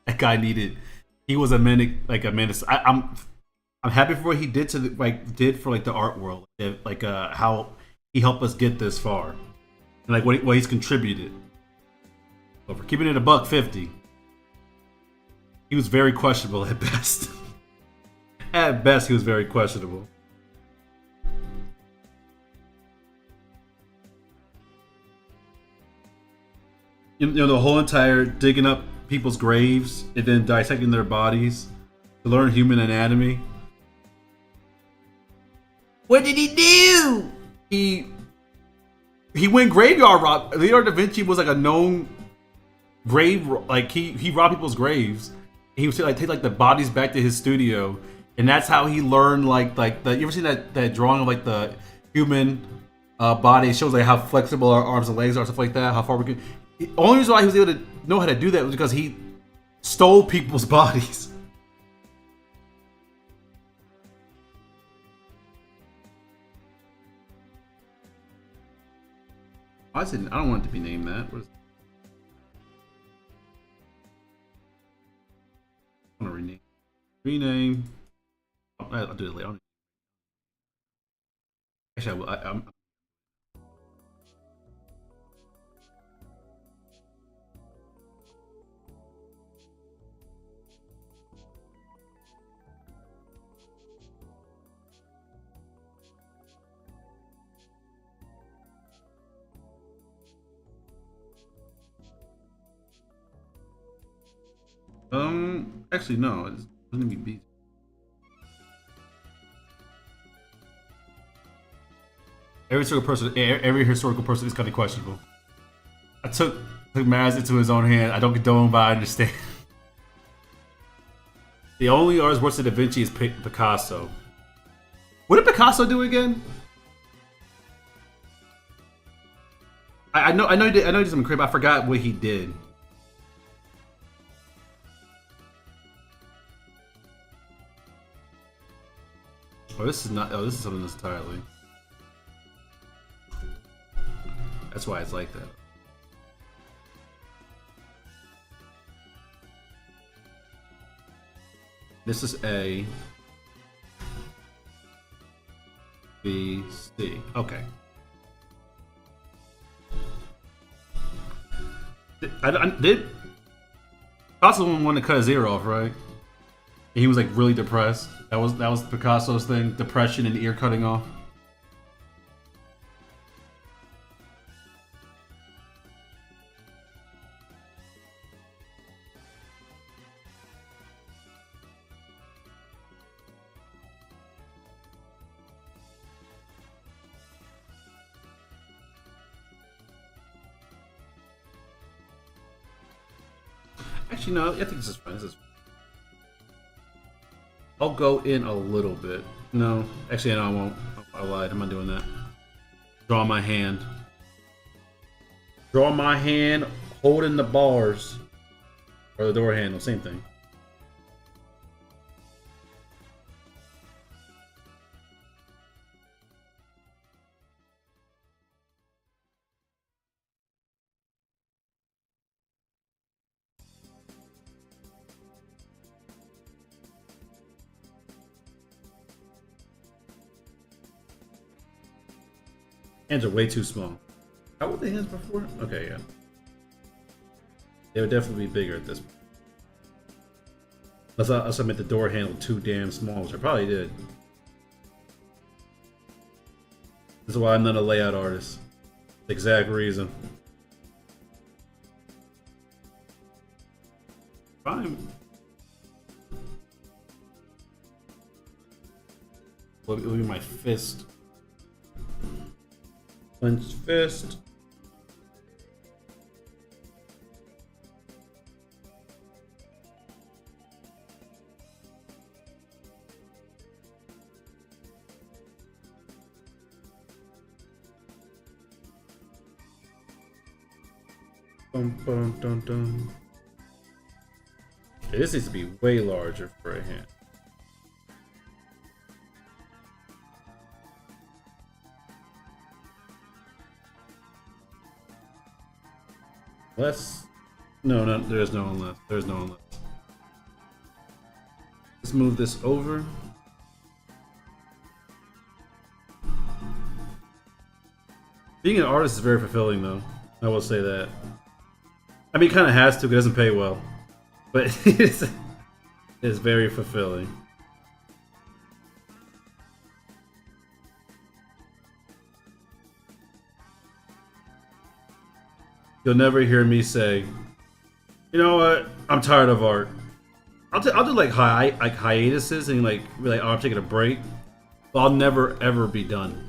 That guy needed. He was a menace. I'm happy for what he did to did for like the art world, like how he helped us get this far, and like what he's contributed. But for keeping it $1.50, he was very questionable at best. At best, he was very questionable. You know, the whole entire digging up people's graves and then dissecting their bodies to learn human anatomy. What did he do? He went graveyard rob. Leonardo da Vinci was like a known grave, like he robbed people's graves. He would take like the bodies back to his studio, and that's how he learned like the. You ever seen that drawing of like the human body? It shows like how flexible our arms and legs are, stuff like that. How far we can. The only reason why he was able to know how to do that was because he stole people's bodies. I don't want it to be named that. What is I want to rename. Rename. I'll do it later. Actually, I will. I'm actually no, it's gonna be B. Every historical person is kind of questionable. I took matters into his own hand. I don't condone, but I understand. The only artist worse than Da Vinci is Picasso. What did Picasso do again? I know he did something crazy, but I forgot what he did. Oh, this is not. Oh, this is something else entirely. That's why it's like that. This is A, B, C. Okay. Did Picasso wanted to cut his ear off, right? And he was like really depressed. That was Picasso's thing: depression and ear cutting off. Actually, no. I think this is fine. This is fine. I'll go in a little bit. No, actually, no, I won't. I lied. I'm not doing that. Draw my hand. Draw my hand, holding the bars. Or the door handle, same thing. Hands are way too small. How were the hands before? Okay, yeah. They would definitely be bigger at this point. Unless I made the door handle too damn small, which I probably did. This is why I'm not a layout artist. The exact reason. Fine. It'll be my fist. Clenched fist. Dun, dun, dun, dun. Okay, this needs to be way larger for a hand. Let's. No, no, there's no one left. There's no one left. Let's move this over. Being an artist is very fulfilling, though. I will say that. I mean, it kind of has to. It doesn't pay well, but it's very fulfilling. You'll never hear me say, "You know what? I'm tired of art." I'll do like hiatuses and like be like, "Oh, I'm taking a break," but I'll never ever be done.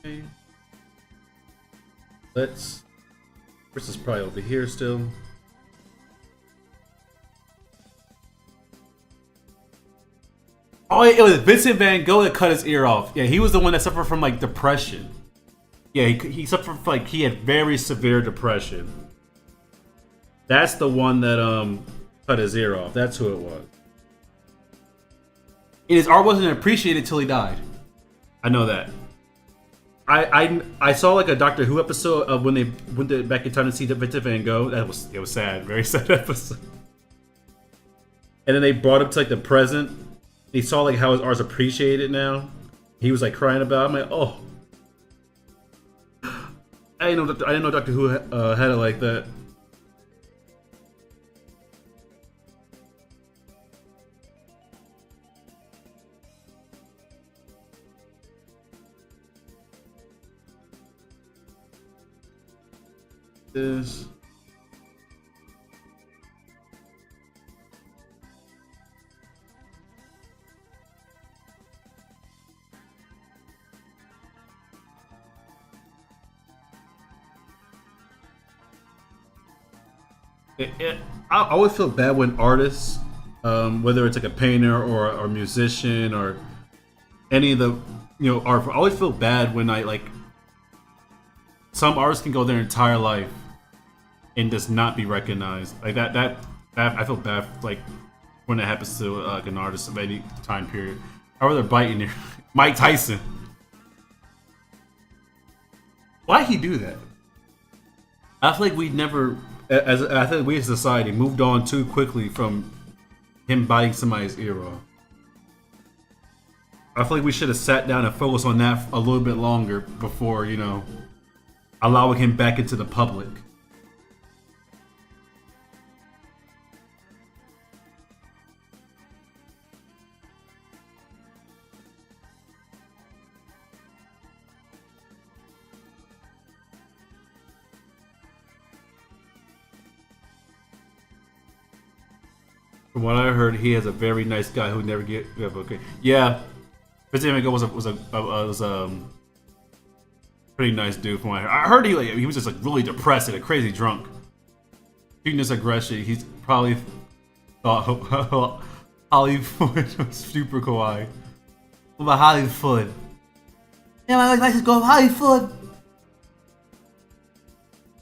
Okay. Let's. Chris is probably over here still. Oh, it was Vincent Van Gogh that cut his ear off. Yeah, he was the one that suffered from like depression. Yeah, he suffered from, like, he had very severe depression. That's the one that cut his ear off. That's who it was. And his art wasn't appreciated till he died. I know that. I saw like a Doctor Who episode of when they went back in time to see Vincent Van Gogh. It was sad, very sad episode. And then they brought him to like the present. They saw like how his art's appreciated now. He was like crying about it. I'm like, oh, I didn't know Doctor Who had it like that. Is I always feel bad when artists, whether it's like a painter or a musician or any of the art, I always feel bad when I like some artists can go their entire life and just not be recognized like that. I feel bad like when that happens to like an artist of any time period. I'd rather bite in there. Mike Tyson. Why'd he do that? I feel like we never, I think we as a society moved on too quickly from him biting somebody's ear off. I feel like we should have sat down and focused on that a little bit longer before, allowing him back into the public. From what I heard, he has a very nice guy who never get. Okay, yeah, Vincent Van Gogh was a pretty nice dude. From what I heard, he was just like really depressed and a crazy drunk. Shooting this aggression, he's probably thought Hollywood was super kawaii. What about Hollywood? Yeah, my life is going Hollywood.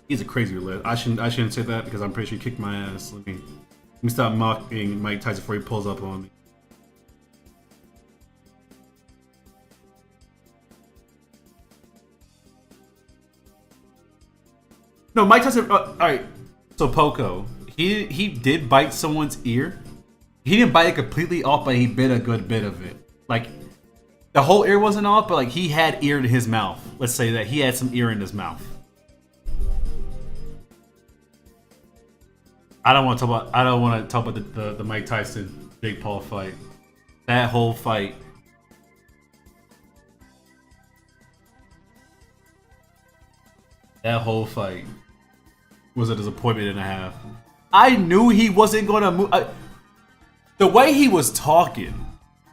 He's a crazy lid. I shouldn't say that because I'm pretty sure he kicked my ass. Let me stop mocking Mike Tyson before he pulls up on me. No, Mike Tyson. All right. So Poco, he did bite someone's ear. He didn't bite it completely off, but he bit a good bit of it. Like the whole ear wasn't off, but like he had ear in his mouth. Let's say that he had some ear in his mouth. I don't want to talk about the Mike Tyson Jake Paul fight. That whole fight. That whole fight was a disappointment and a half. I knew he wasn't going to move. The way he was talking,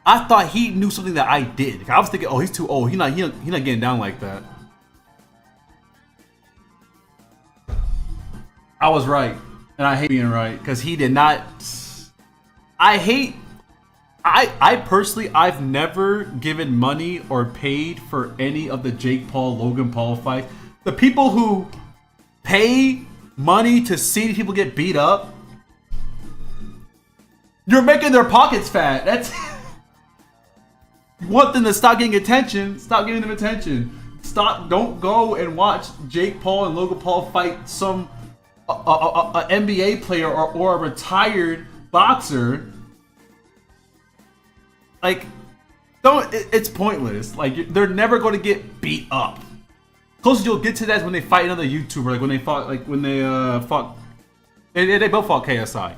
I thought he knew something that I did. I was thinking, oh, he's too old. He's not getting down like that. I was right. And I hate being right because he did not. I personally, I've never given money or paid for any of the Jake Paul Logan Paul fights The people who pay money to see people get beat up, you're making their pockets fat. That's you want them to stop getting attention. Stop giving them attention. Stop. Don't go and watch Jake Paul and Logan Paul fight some a NBA player or a retired boxer. Like, don't. It's pointless. Like, they're never going to get beat up. Closest you'll get to that is when they fight another YouTuber. Like when they fought. Like when they fought. They both fought KSI.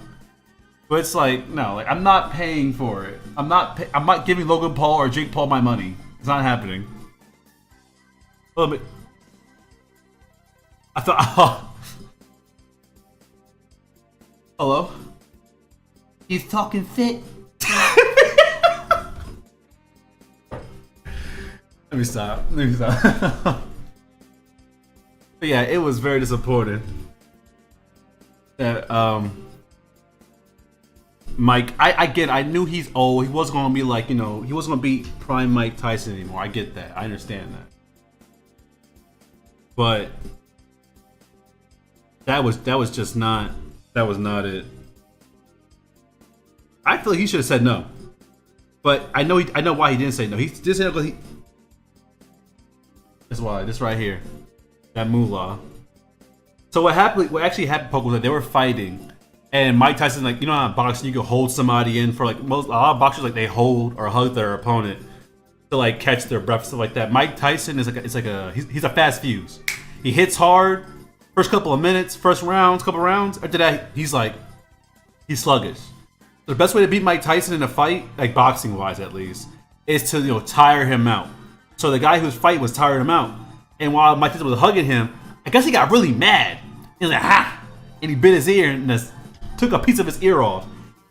But it's like, no, like I'm not paying for it. I'm not giving Logan Paul or Jake Paul my money. It's not happening. A little bit. I thought. Oh. Hello. He's talking fit. Let me stop. But yeah, it was very disappointing that Mike, I knew he's old. He wasn't gonna be like, you know, he wasn't gonna be prime Mike Tyson anymore. I get that. I understand that. But that was just not it. I feel like he should have said no. But I know why he didn't say no. He did say no because that's why. This right here. That moolah. So what actually happened, Poke, was that they were fighting. And Mike Tyson, like, you know how in boxing you can hold somebody in for like a lot of boxers, like they hold or hug their opponent to like catch their breath, stuff like that. Mike Tyson is he's a fast fuse. He hits hard first couple of minutes, couple rounds. After that, he's sluggish. The best way to beat Mike Tyson in a fight, like boxing wise at least, is to tire him out. So the guy whose fight was tiring him out, and while Mike Tyson was hugging him, I guess he got really mad. He was like, ha! And he bit his ear and just took a piece of his ear off.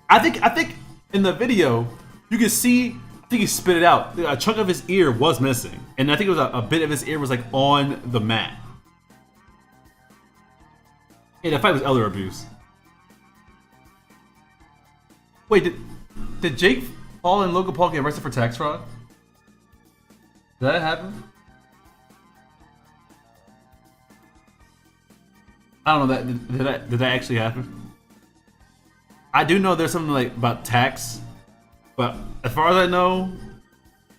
I think in the video you can see. I think he spit it out. A chunk of his ear was missing, and I think it was a bit of his ear was like on the mat. Yeah, that fight was elder abuse. Wait, did Jake Paul and Logan Paul get arrested for tax fraud? Did that happen? I don't know. Did that actually happen? I do know there's something like about tax, but as far as I know,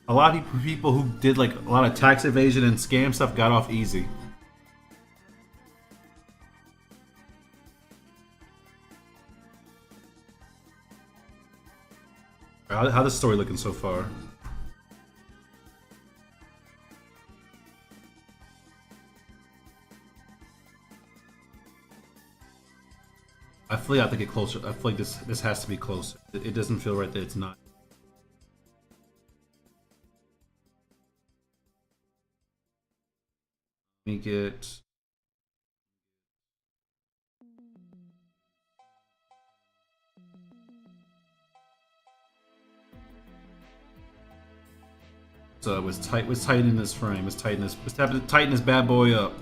a lot of people who did like a lot of tax evasion and scam stuff got off easy. How's the story looking so far? I feel like I have to get closer. I feel like this has to be closer. It doesn't feel right that it's not. Let me get. So it was tight. Was tighten this frame. Let's tighten this. Let's have to tighten this bad boy up.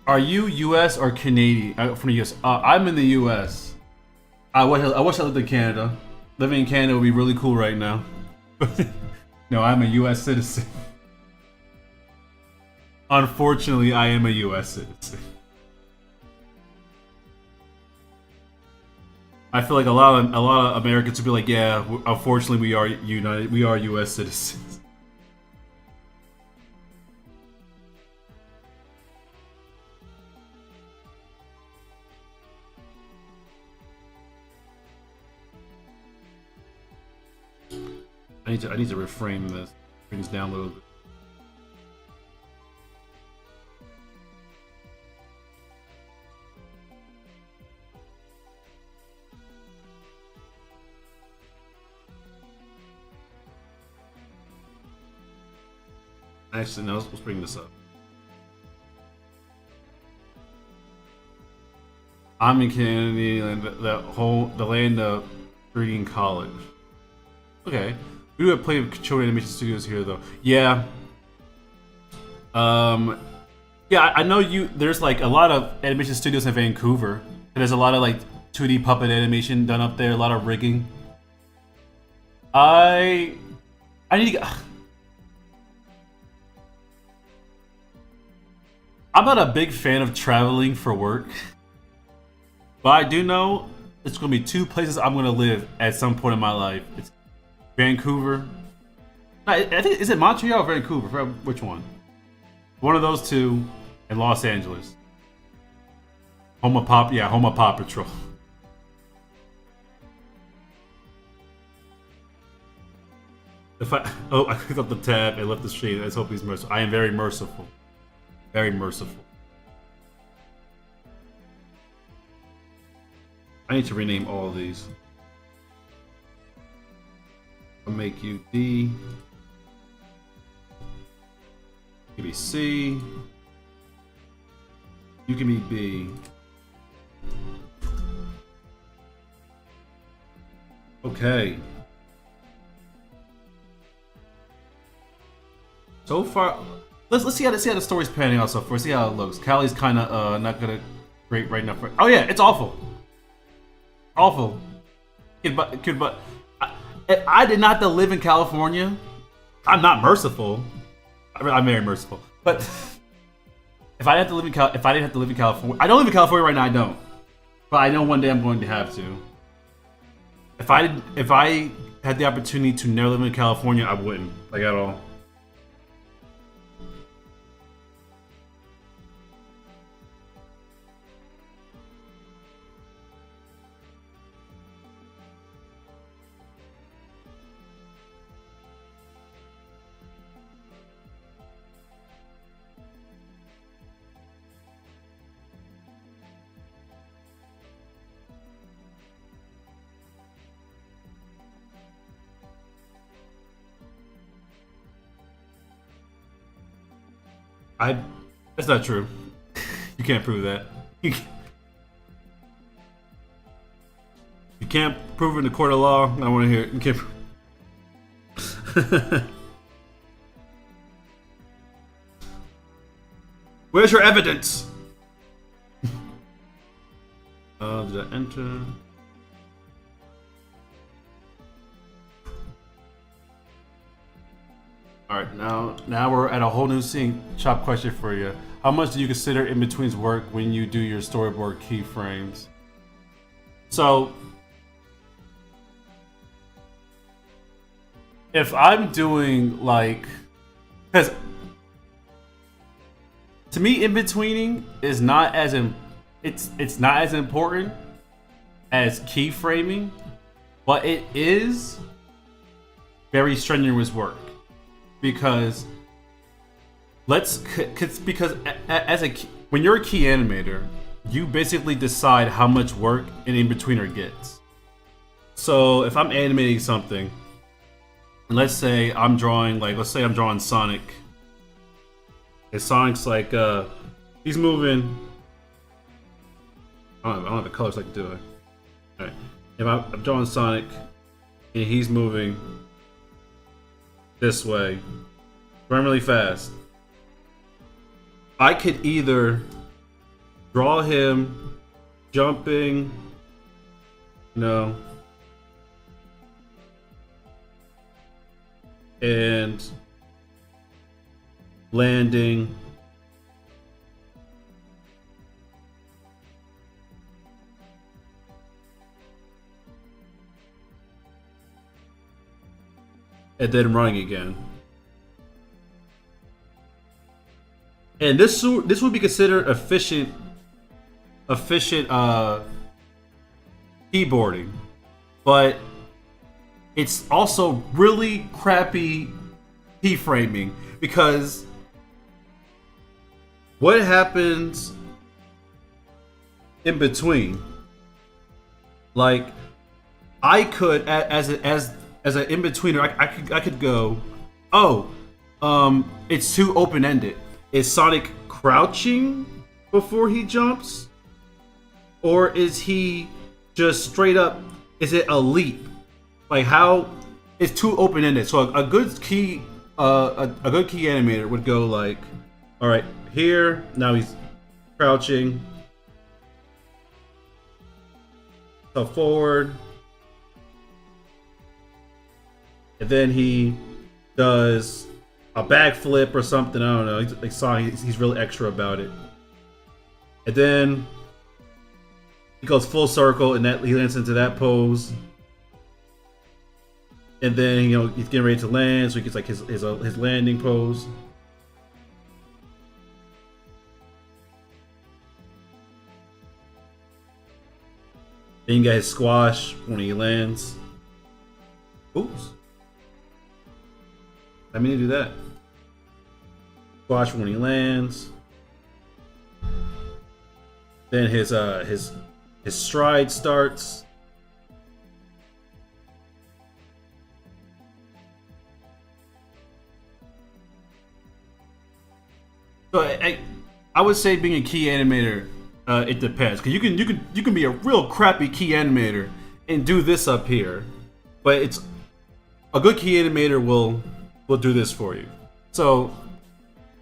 Are you U.S. or Canadian? From the U.S. I'm in the U.S. I wish I lived in Canada. Living in Canada would be really cool right now. No, I'm a U.S. citizen. Unfortunately, I am a U.S. citizen. I feel like a lot of Americans would be like, yeah, unfortunately, we are united. We are U.S. citizens. I need to reframe this. Bring this down a little bit. Actually, no, let's bring this up. I'm in Canada, and the land of Green College. Okay. We do have plenty of children animation studios here, though. Yeah. Yeah, I know you. There's like a lot of animation studios in Vancouver. And there's a lot of like 2D puppet animation done up there, a lot of rigging. I need to. I'm not a big fan of traveling for work, but I do know it's going to be 2 places I'm going to live at some point in my life. It's Vancouver. No, I think, is it Montreal or Vancouver? Which one? One of those 2, and Los Angeles. Home of Paw Patrol. I clicked up the tab and left the stream. Let's hope he's merciful. I am very merciful. Very merciful. I need to rename all of these. I'll make you D. You can be C. You can be B. Okay. So far, let's see how the story's panning out so far. See how it looks. Callie's kind of not gonna great right now. Oh yeah, it's awful. Awful. But I did not have to live in California. I'm not merciful. I'm very merciful. But if I didn't have to live in California, I don't live in California right now. I don't. But I know one day I'm going to have to. If I had the opportunity to never live in California, I wouldn't, like, at all. That's not true. You can't prove that. You can't prove it in the court of law. I don't want to hear it. You can't prove. Where's your evidence? Did I enter? Alright, now we're at a whole new scene. Chop question for you. How much do you consider in-betweens work when you do your storyboard keyframes? So, if I'm doing, like, because to me, in-betweening is not as it's not as important as keyframing, but it is very strenuous work. Because when you're a key animator, you basically decide how much work an in-betweener gets. So if I'm animating something, and let's say I'm drawing Sonic. And Sonic's like he's moving. I don't have the colors I can do it. Alright. If I'm drawing Sonic and he's moving this way, run really fast, I could either draw him jumping, and landing, and then running again. And this would be considered efficient keyboarding, but it's also really crappy keyframing, because what happens in between? Like, I could, as an in-betweener, I could go, it's too open-ended. Is Sonic crouching before he jumps? Or is he just straight up, is it a leap? Like, how, it's too open-ended. So a good key animator would go like, all right, here, now he's crouching. stuff forward, and then he does a backflip or something. I don't know. Like Sonic, he's really extra about it. And then he goes full circle, and that he lands into that pose. And then he's getting ready to land, so he gets like his landing pose. Then you got his squash when he lands. Oops. I mean to do that. Squash when he lands. Then his stride starts. So I would say being a key animator, it depends, because you can be a real crappy key animator and do this up here, but it's a good key animator will do this for you. So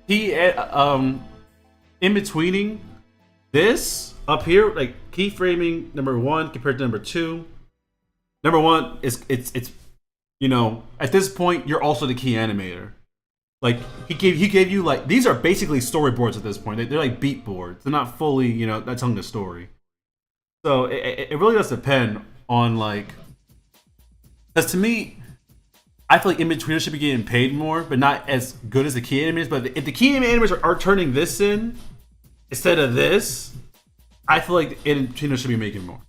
he in betweening this up here, like keyframing number 1 compared to number 2. Number 1 is it's at this point you're also the key animator. Like he gave you like these are basically storyboards at this point. They're like beat boards. They're not fully not telling the story. So it really does depend on like, because to me, I feel like in-betweeners should be getting paid more, but not as good as the key animators. But if the key animators are turning this in instead of this, I feel like the in-betweeners should be making more.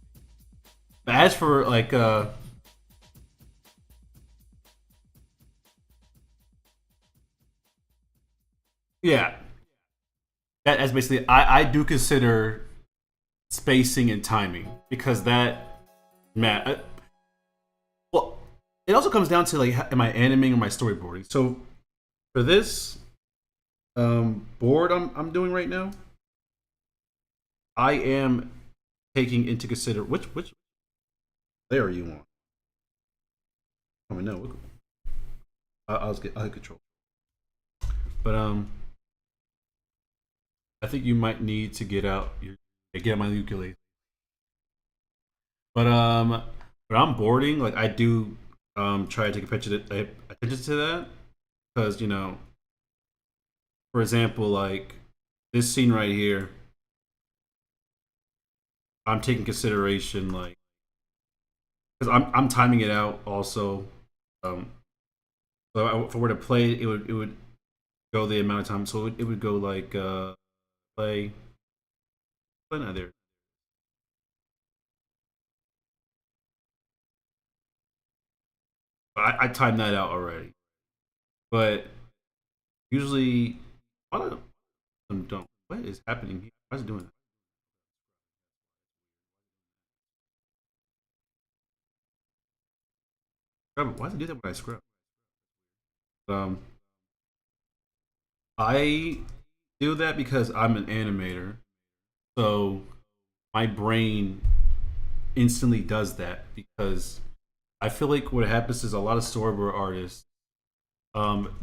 But as for like yeah, that's basically I do consider spacing and timing, because that man. Well, it also comes down to like, am I animing or am I storyboarding? So for this board I'm doing right now, I am taking into consider which layer you want. I mean, no, I'll control. But I think you might need to get out my ukulele. But when I'm boarding, like I do try to take attention to that, because for example, like this scene right here, I'm taking consideration like, because I'm timing it out also. Um, so if I were to play it, it would go the amount of time. So it would go like play not there. I timed that out already, but usually a lot of them don't. What is happening here? Why is it doing that? Why does it do that when I scrub? Um, I do that because I'm an animator, so my brain instantly does that, because I feel like what happens is a lot of storyboard artists,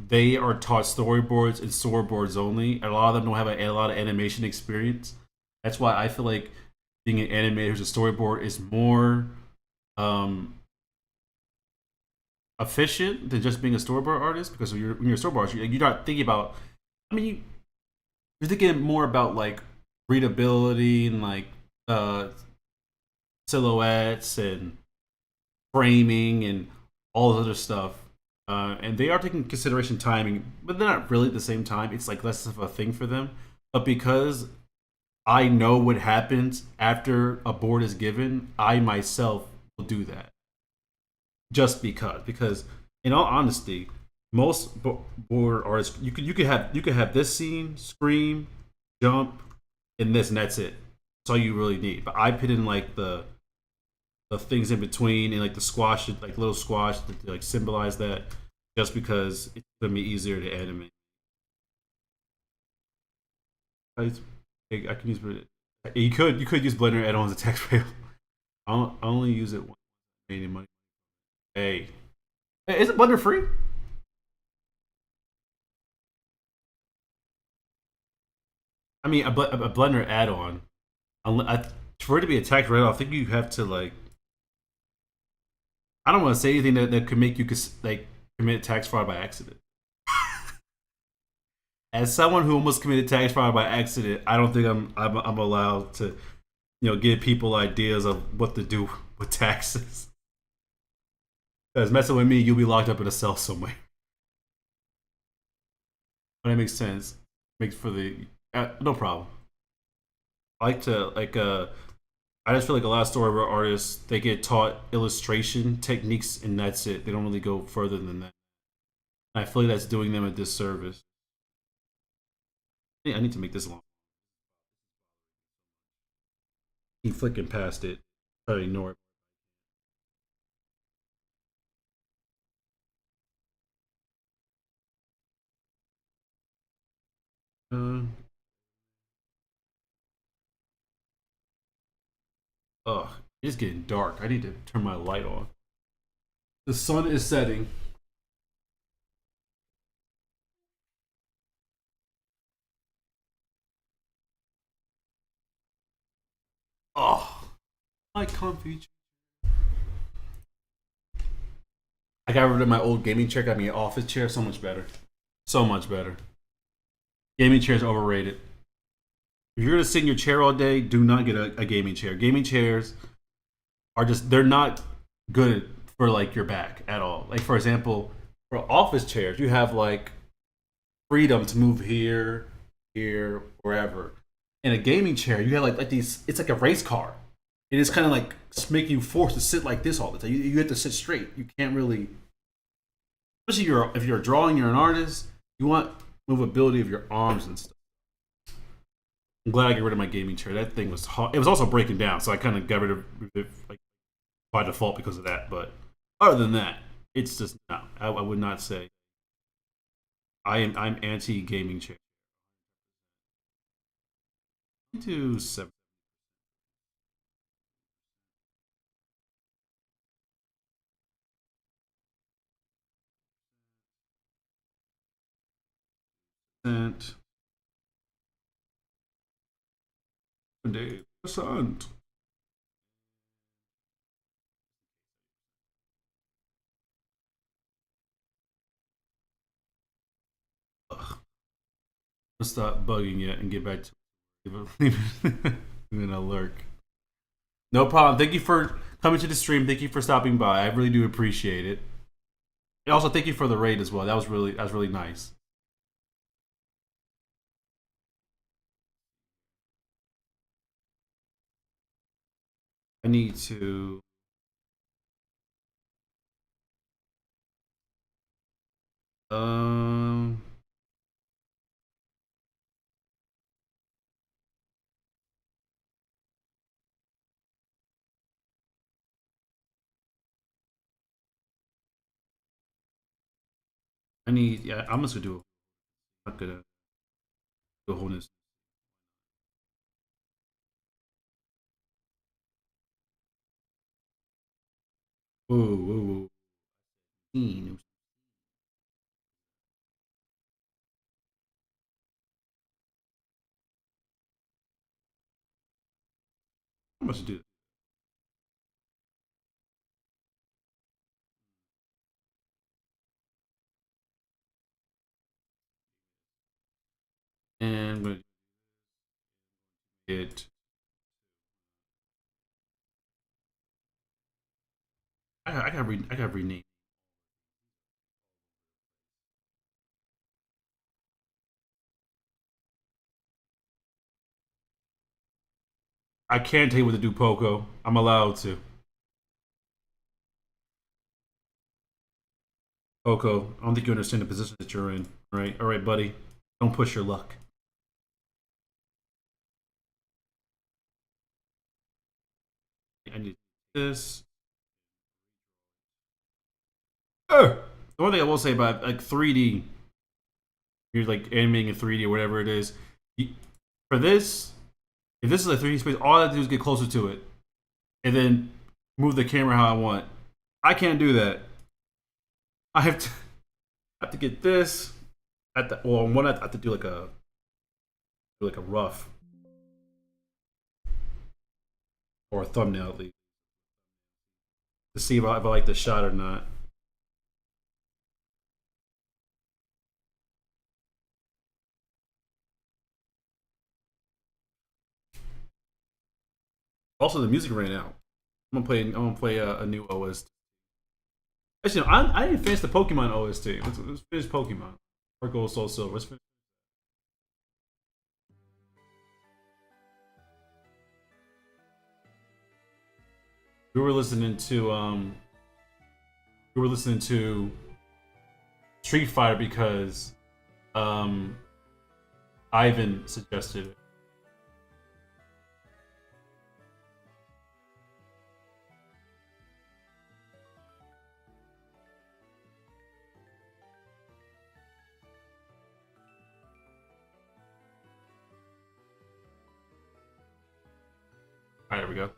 they are taught storyboards and storyboards only. A lot of them don't have a lot of animation experience. That's why I feel like being an animator who's a storyboard is more um, efficient than just being a storyboard artist, because when you're a storyboard artist, you're not thinking about. I mean, you're thinking more about like readability and like uh, silhouettes and framing and all this other stuff. And they are taking consideration timing, but they're not really at the same time. It's like less of a thing for them. But because I know what happens after a board is given, I myself will do that. Just because in all honesty, most board artists, you could have this scene, scream, jump, and this, and that's it. That's all you really need. But I put in like the things in between, and like the squash, like little squash to like symbolize that, just because it's gonna be easier to animate. I can use, you could use Blender add-ons as a text rail. I only use it when I made any money. Hey, is it Blender free? I mean, a Blender add-on. For it to be a text rail, I think you have to like I don't want to say anything that could make you like commit tax fraud by accident. As someone who almost committed tax fraud by accident, I don't think I'm allowed to give people ideas of what to do with taxes. Because messing with me, you'll be locked up in a cell somewhere. But that makes sense. Makes for the no problem. I like to I just feel like a lot of storyboard artists they get taught illustration techniques and that's it. They don't really go further than that. I feel like that's doing them a disservice. I need to make this long. Keep flicking past it. Try to ignore it. Uh, ugh, it's getting dark. I need to turn my light on. The sun is setting. Oh, my comfy. I got rid of my old gaming chair. Got me an office chair. So much better. So much better. Gaming chairs overrated. If you're gonna sit in your chair all day, do not get a gaming chair. Gaming chairs are just they're not good for like your back at all. Like for example, for office chairs, you have like freedom to move here, here, wherever. In a gaming chair, you have like these. It's like a race car. It is kind of like making you forced to sit like this all the time. You have to sit straight. You can't really, especially if you're drawing, you're an artist. You want movability of your arms and stuff. I'm glad I got rid of my gaming chair. That thing was hard. It was also breaking down, so I kind of got rid of it like by default because of that. But other than that, it's just no. I would not say I'm anti gaming chair. To 7%. 70%. Ugh. Let's stop bugging it and get back to even a lurk. No problem. Thank you for coming to the stream. Thank you for stopping by. I really do appreciate it. And also, thank you for the raid as well. That was really nice. I need to. Um. I need. Yeah, I'm just gonna do. I'm not gonna do a whole new. Whoa, whoa, whoa. I must do. And I'm gonna get. I got rename. I can't tell you what to do, Poco. I'm allowed to. Poco, I don't think you understand the position that you're in. All right, buddy. Don't push your luck. I need this. The one thing I will say about like 3D, you're like animating in 3D or whatever it is. For this, if this is a 3D space, all I have to do is get closer to it, and then move the camera how I want. I can't do that. I have to get this at the well, one I have to do like a rough or a thumbnail at least. to see if I like the shot or not. Also, the music ran out. I'm gonna play a new OST. Actually, no, I didn't finish the Pokemon OST. Let's finish Pokemon. Or Gold, Soul, Silver. Let's finish. We were listening to Street Fighter because Ivan suggested it. All right, there we go.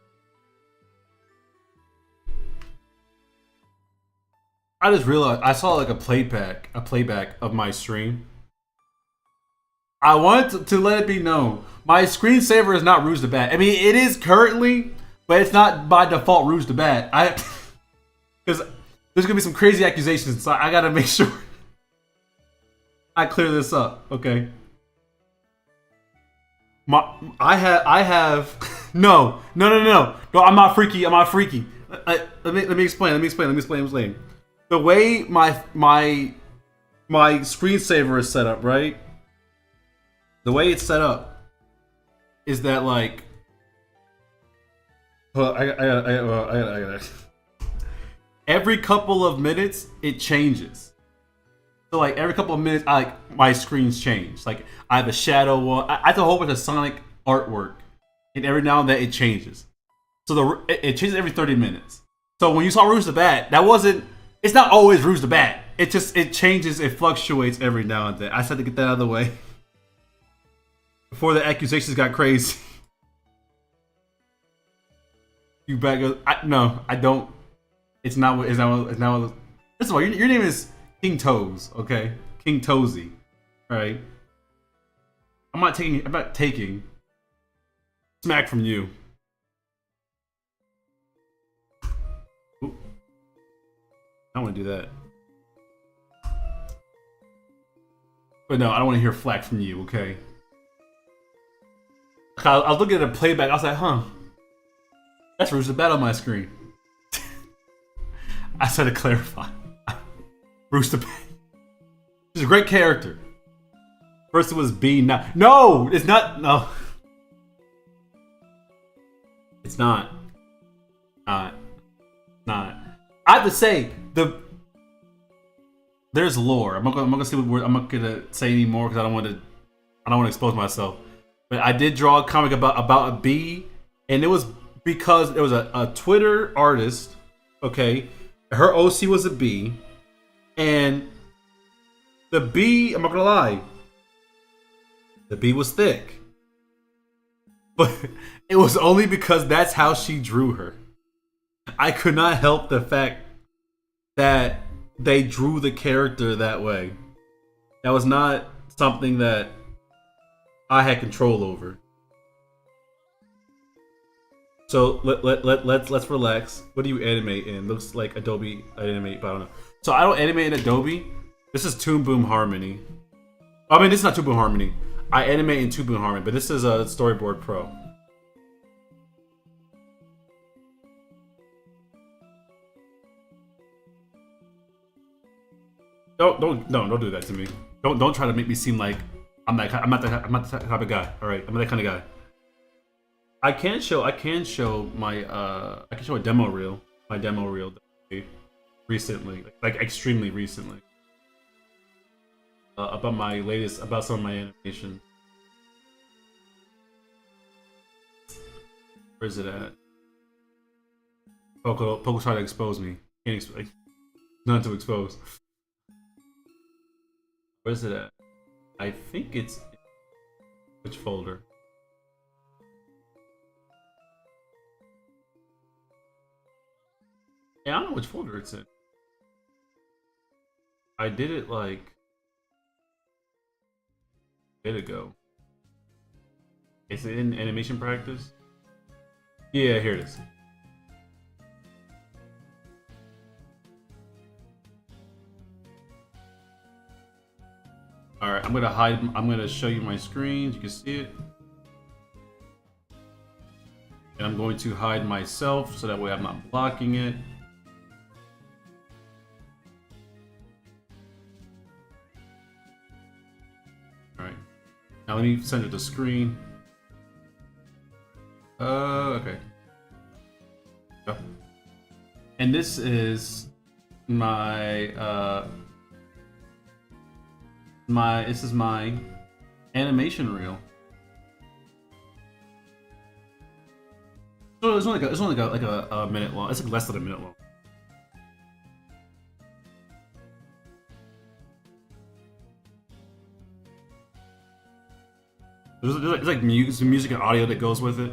I just realized I saw like a playback of my stream. I want to let it be known my screensaver is not Rouge the Bat. I mean, it is currently, but it's not by default Rouge the Bat. Because there's gonna be some crazy accusations, so I gotta make sure I clear this up. Okay. I have no. I'm not freaky. Let me explain. The way my screensaver is set up, right? The way it's set up is that like, I every couple of minutes it changes. So like every couple of minutes, my screens change. Like I have a shadow one. I have a whole bunch of Sonic artwork, and every now and then it changes. So it changes every 30 minutes. So when you saw Rouge the Bat, that wasn't. It's not always Rouge the Bat. It changes. It fluctuates every now and then. I just had to get that out of the way before the accusations got crazy. You back? No, I don't. It's not. First of all, your name is King Toes, okay? King Toesy, right? I'm not taking smack from you. Ooh. I don't want to do that. But no, I don't want to hear flack from you, okay? I was looking at a playback, I was like, huh. That's Rouge the Bat on my screen. I said to clarify. Rouge the Bat. He's a great character. First it was B, now. No! It's not. No. It's not. Not. I have to say, there's lore. I'm not gonna say what word. I'm not gonna say anymore because I don't want to expose myself. But I did draw a comic about a bee, and it was because there was a Twitter artist. Okay, her OC was a bee, and the bee. I'm not gonna lie. The bee was thick, but it was only because that's how she drew her. I could not help the fact that they drew the character that way. That was not something that I had control over. So let's relax. What do you animate in? Looks like Adobe animate, but I don't know. So I don't animate in Adobe. This is Toon Boom Harmony. I mean, this is not Toon Boom Harmony. I animate in Toon Boom Harmony, but this is a Storyboard Pro. Don't do that to me. Don't try to make me seem like I'm not the type of guy. All right, I'm not that kind of guy. I can show a demo reel. My demo reel recently, like extremely recently, about some of my animation. Where is it at? Poco tried to expose me. None to expose. Where's it at? I think it's which folder? Yeah, I don't know which folder it's in. I did it like a bit ago. Is it in animation practice? Yeah, here it is. All right, I'm gonna hide. I'm gonna show you my screen. You can see it, and I'm going to hide myself so that way I'm not blocking it. All right, now let me center the screen. Okay. Yep. And this is my this is my animation reel. So it's only like a minute long. It's like less than a minute long. There's like music and audio that goes with it.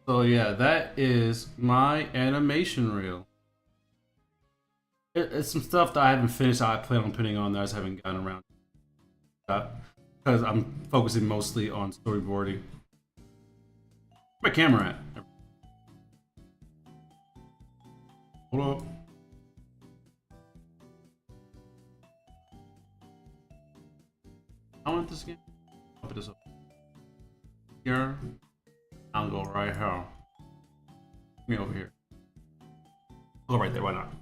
So yeah, that is my animation reel. It's some stuff that I haven't finished. I plan on putting on there. I just haven't gotten around to that because I'm focusing mostly on storyboarding. Where's my camera at? Hold up. I want this game. I'll put this up here. I'll go right here. Me over here. I'll go right there. Why not?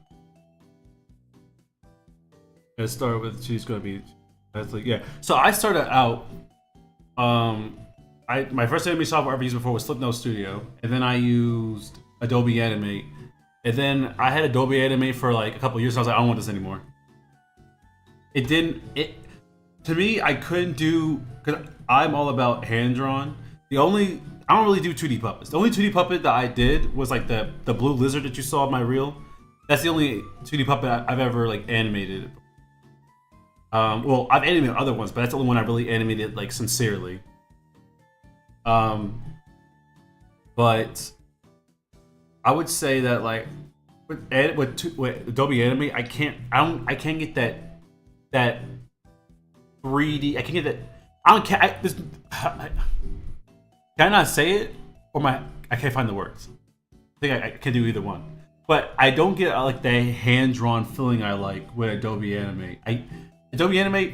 Let's start with she's gonna be. That's like yeah. So I started out. My first animation software I ever used before was Flipnote Studio, and then I used Adobe Animate, and then I had Adobe Animate for like a couple of years. So I was like, I don't want this anymore. It didn't. It to me, I couldn't do because I'm all about hand drawn. I don't really do 2D puppets. The only 2D puppet that I did was like the blue lizard that you saw in my reel. That's the only 2D puppet I've ever like animated. Well, I've animated other ones, but that's the only one I really animated like sincerely. But I would say that like with Adobe Animate, I can't get that 3D. I can't get that. Can I not say it, or I can't find the words. I think I can do either one, but I don't get like the hand drawn feeling I like with Adobe Animate. Adobe Animate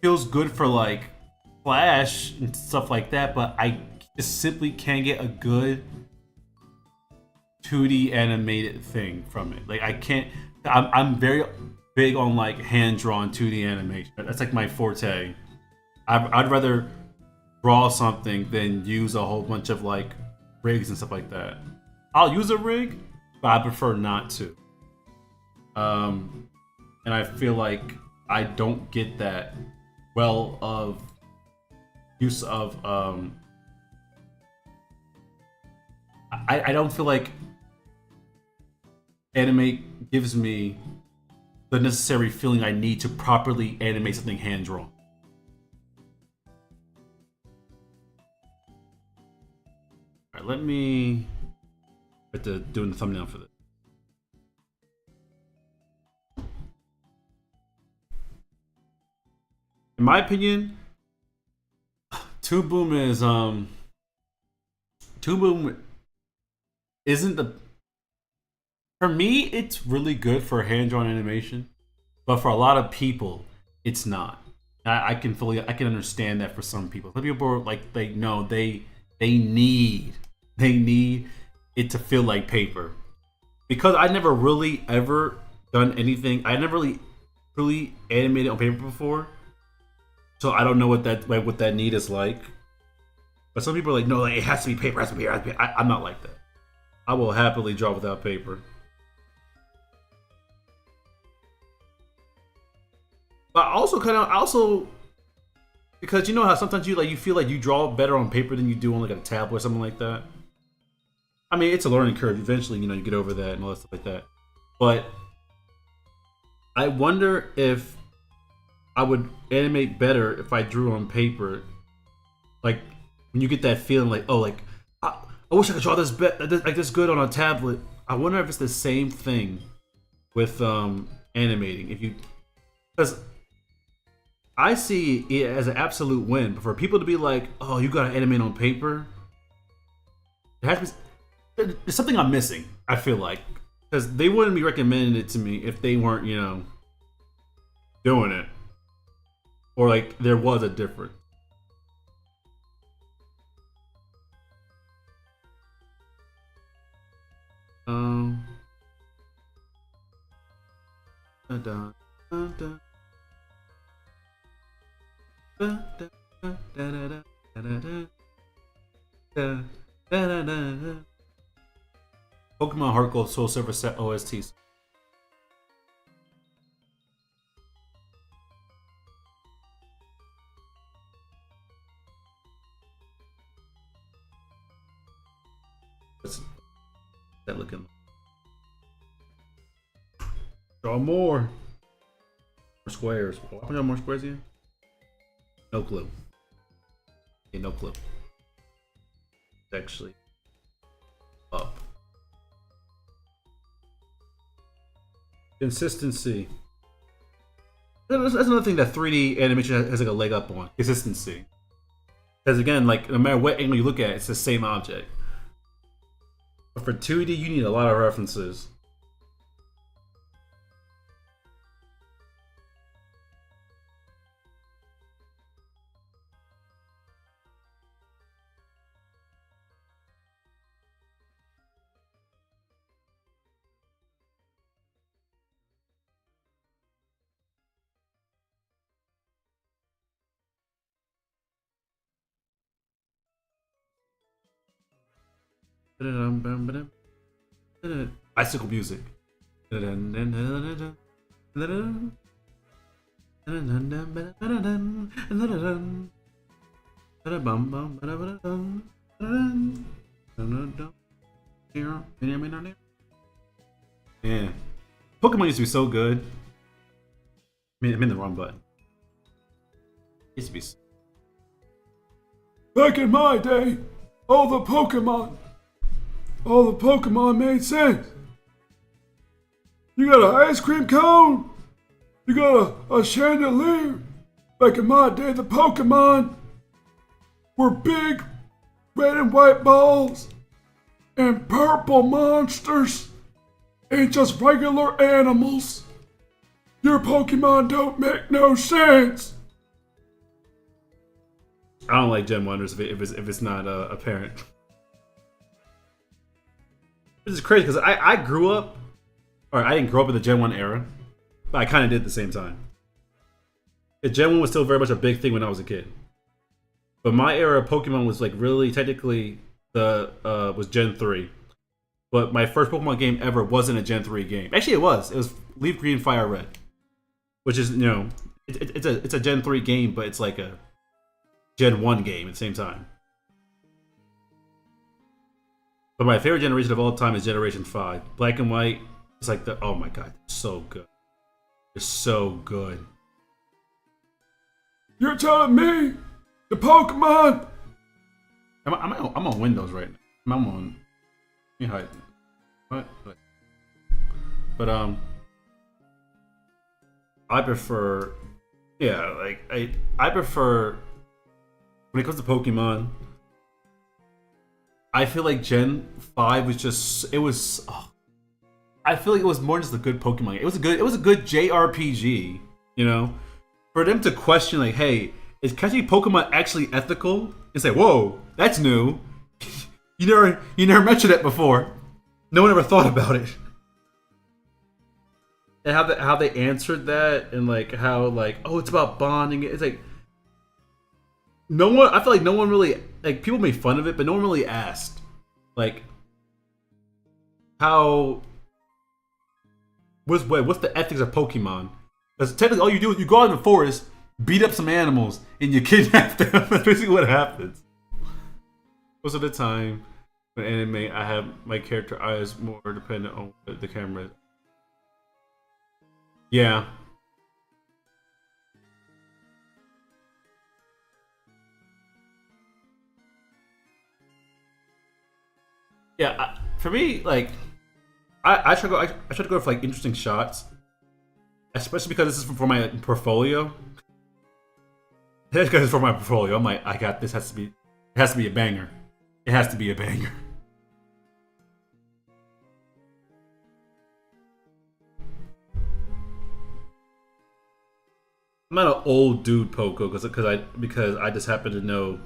feels good for like Flash and stuff like that, but I just simply can't get a good 2D animated thing from it. Like I can't. I'm very big on like hand drawn 2D animation. That's like my forte. I'd rather draw something than use a whole bunch of like rigs and stuff like that. I'll use a rig, but I prefer not to. And I feel like I don't get that well of use of I don't feel like Animate gives me the necessary feeling I need to properly animate something hand drawn. Alright, let me get to doing the thumbnail for this. In my opinion, Toon Boom isn't the. For me, it's really good for hand-drawn animation, but for a lot of people, it's not. I can understand that for some people. Some people are like they need it to feel like paper, because I never really ever done anything. I never really animated on paper before, so I don't know what that need is like. But some people are like, no, like, it has to be paper. It has to be paper. I'm not like that. I will happily draw without paper. But also because you know how sometimes you feel like you draw better on paper than you do on like a tablet or something like that. I mean, it's a learning curve. Eventually, you get over that and all that stuff like that. But I wonder if I would animate better if I drew on paper. Like when you get that feeling, like I wish I could draw like this good on a tablet. I wonder if it's the same thing with animating. If you, because I see it as an absolute win, but for people to be like, "Oh, you gotta animate on paper," there's something I'm missing. I feel like because they wouldn't be recommending it to me if they weren't, doing it, or like there was a difference. Dun, dun, dun, dun. Pokemon Heart Gold Soul Silver Set OSTs. What's that looking? Draw more. More squares. Why do I more squares here? No clue. Yeah, no clue. It's actually up. Consistency. That's another thing that 3D animation has like a leg up on. Consistency. Because again, like no matter what angle you look at, it's the same object. But for 2D, you need a lot of references. Bicycle music. Yeah. Pokemon used to be so good. I mean, I'm in the wrong button. It used to be. Back in my day, all the Pokemon made sense. You got an ice cream cone, you got a chandelier. Back in my day, the Pokemon were big red and white balls and purple monsters and just regular animals. Your Pokemon don't make no sense. I don't like Gen Wonders if it's not apparent. This is crazy because I grew up, or I didn't grow up in the Gen 1 era, but I kind of did at the same time. Gen 1 was still very much a big thing when I was a kid. But my era of Pokemon was like really technically was Gen 3. But my first Pokemon game ever wasn't a Gen 3 game. Actually, it was. It was Leaf Green, Fire Red, which is it's a Gen 3 game, but it's like a Gen 1 game at the same time. But my favorite generation of all time is Generation 5. Black and White. It's like oh my god, so good. It's so good. You're telling me the Pokemon? I'm on Windows right now. I'm on. Let me hide. What? But I prefer. Yeah, like I prefer when it comes to Pokemon. I feel like Gen 5 was just I feel like it was more just a good Pokemon game. It was a good JRPG, For them to question like, hey, is catching Pokemon actually ethical? And say, whoa, that's new. you never mentioned that before. No one ever thought about it. And how they answered that, and like how like, oh, it's about bonding. It's like I feel like no one really, like, people made fun of it, but no one really asked, like, what's the ethics of Pokemon? Because technically, all you do is you go out in the forest, beat up some animals, and you kidnap them. That's basically what happens. Most of the time, when anime, I have my character eyes more dependent on the camera. Yeah. Yeah, for me, like, I try to go for like interesting shots, especially because this is for my portfolio. Because it's for my portfolio, I'm like, I got this. It has to be a banger. It has to be a banger. I'm not an old dude Poco because I just happen to know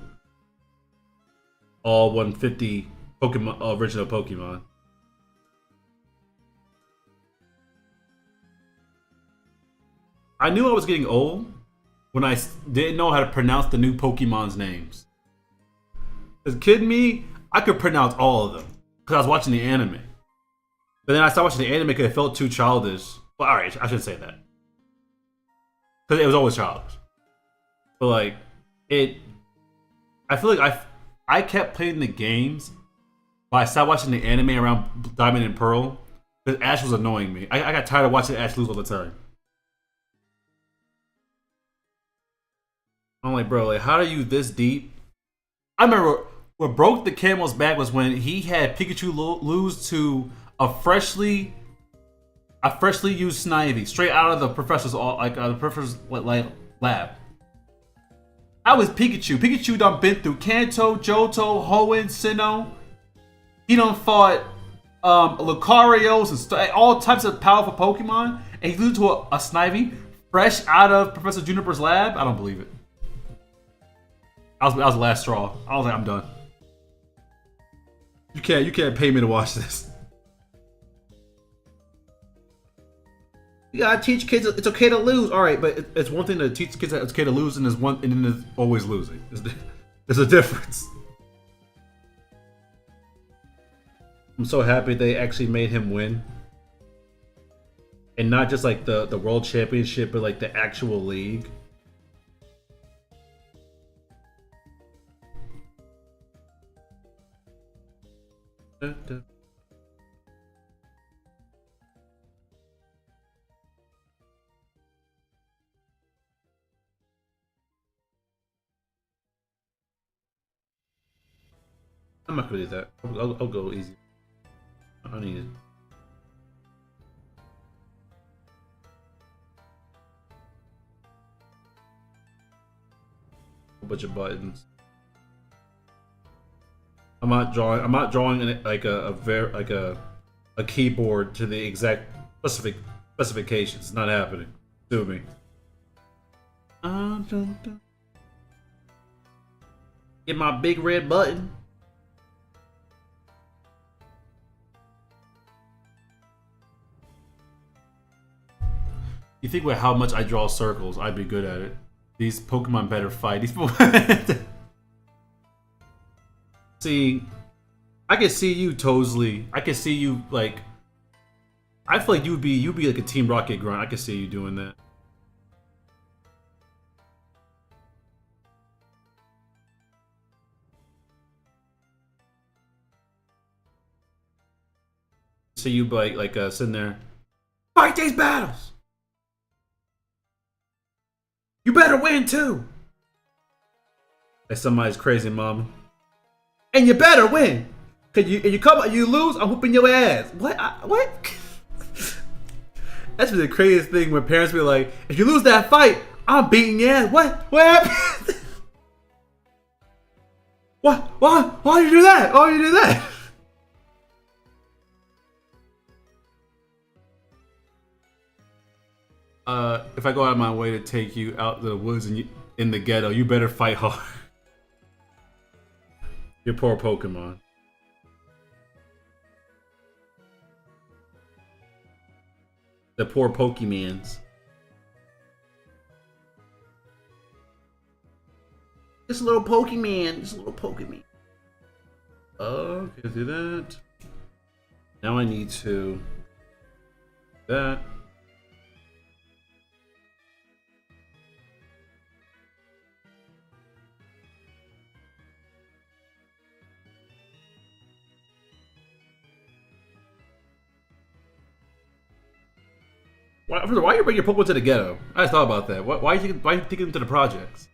all 150 Pokemon original Pokemon. I knew I was getting old when I didn't know how to pronounce the new Pokemon's names. As kidding me, I could pronounce all of them because I was watching the anime. But then I stopped watching the anime because it felt too childish. Well, all right, I shouldn't say that because it was always childish. But like I feel like I kept playing the games, but I stopped watching the anime around Diamond and Pearl because Ash was annoying me. I got tired of watching Ash lose all the time. I'm like, bro, like, how are you this deep? I remember what broke the camel's back was when he had Pikachu lose to a freshly used Snivy straight out of the professor's lab. I was Pikachu. Pikachu done been through Kanto, Johto, Hoenn, Sinnoh. He done fought Lucarios and all types of powerful Pokemon, and he loses to a Snivy fresh out of Professor Juniper's lab. I don't believe it. That was the last straw. I was like, I'm done. You can't pay me to watch this. You gotta teach kids it's okay to lose. All right, but it's one thing to teach kids that it's okay to lose, and then there's always losing. There's a difference. I'm so happy they actually made him win, and not just like the world championship, but like the actual league. I'm not gonna do that. I'll go easy. I need it. A bunch of buttons. I'm not drawing like a keyboard to the exact specifications. It's not happening. Do me. Get my big red button. You think with how much I draw circles, I'd be good at it. These Pokemon better fight. These Pokemon. See, I can see you, Tosley. I can see you like. I feel like you'd be like a Team Rocket grunt. I can see you doing that. See you like sitting there. Fight these battles. You better win too. Like somebody's crazy mama. And you better win. Cause you lose, I'm whooping your ass. What? What? That's the craziest thing when parents be like, if you lose that fight, I'm beating your ass. What happened? Why you do that? Why you do that? If I go out of my way to take you out the woods and in the ghetto, you better fight hard. Your poor Pokemon. The poor Pokemans. This little Pokemon. This little Pokemon. Okay, do that. Now I need to... that. Why you bring your Pokemon to the ghetto? I just thought about that. Why you taking them to the projects?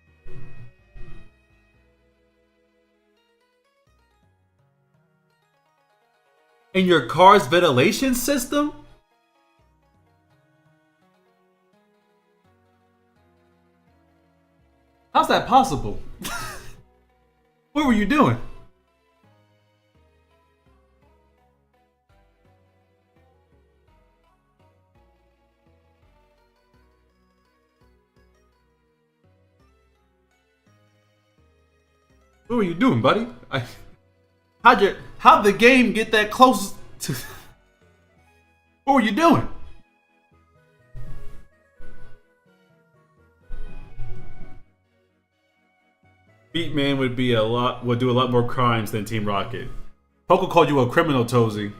In your car's ventilation system? How's that possible? What were you doing? What were you doing, buddy? How'd the game get that close to? What were you doing? Beatman would do a lot more crimes than Team Rocket. Poco called you a criminal, Tozy.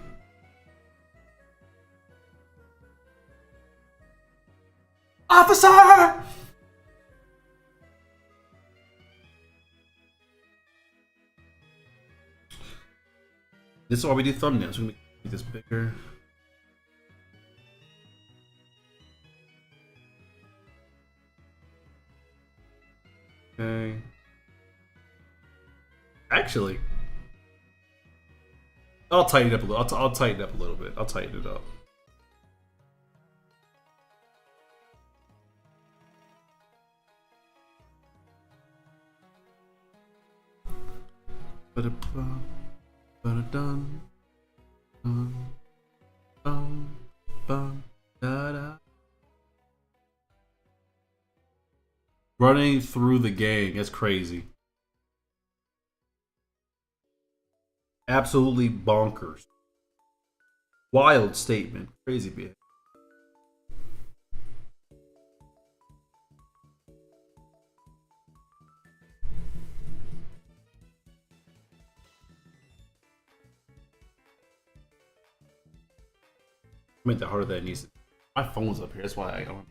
Officer! This is why we do thumbnails. We're gonna make this bigger. Okay. Actually, I'll tighten it up a little. I'll tighten it up a little bit. I'll tighten it up. Running through the gang, that's crazy. Absolutely bonkers. Wild statement. Crazy behavior. I meant the harder that it needs to be. My phone's up here, that's why I don't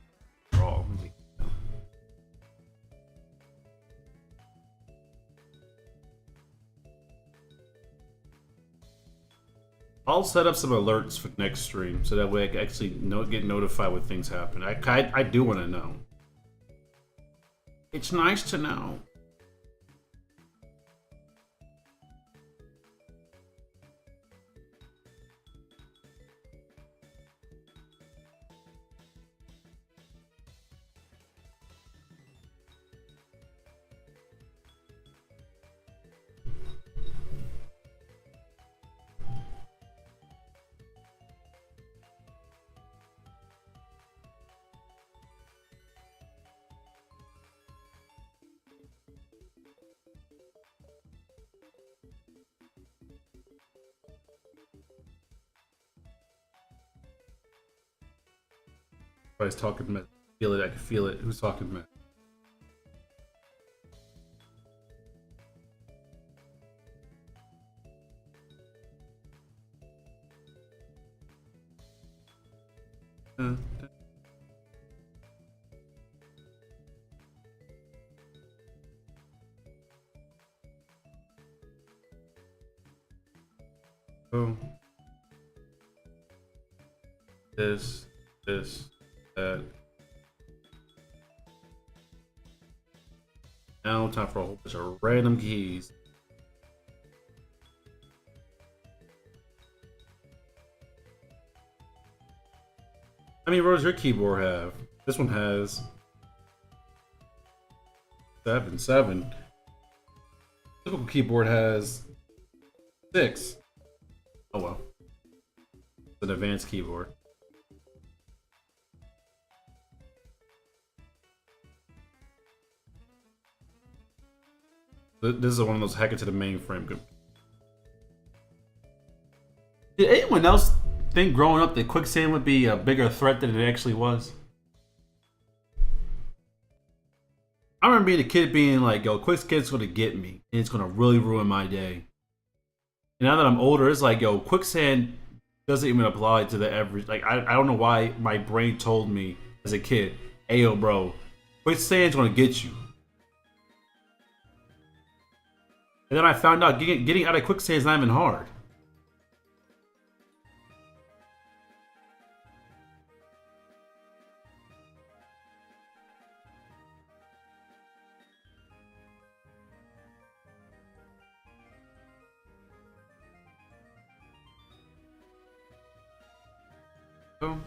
draw. I'll set up some alerts for next stream so that way I can actually get notified when things happen. I do want to know. It's nice to know. Everybody's talking mess. Feel it, I can feel it. Who's talking mess? Oh. This, that. Now time for a whole bunch of random keys. How many rows does your keyboard have? This one has 7. Typical keyboard has 6. Oh well. It's an advanced keyboard. This is one of those hack into the mainframe. Did anyone else think growing up that quicksand would be a bigger threat than it actually was? I remember being a kid being like, yo, quicksand's gonna get me and it's gonna really ruin my day. And now that I'm older, it's like, yo, quicksand doesn't even apply to the average. Like, I don't know why my brain told me as a kid, hey, yo, bro, quicksand's gonna get you. And then I found out getting out of quicksand is not even hard. Oh.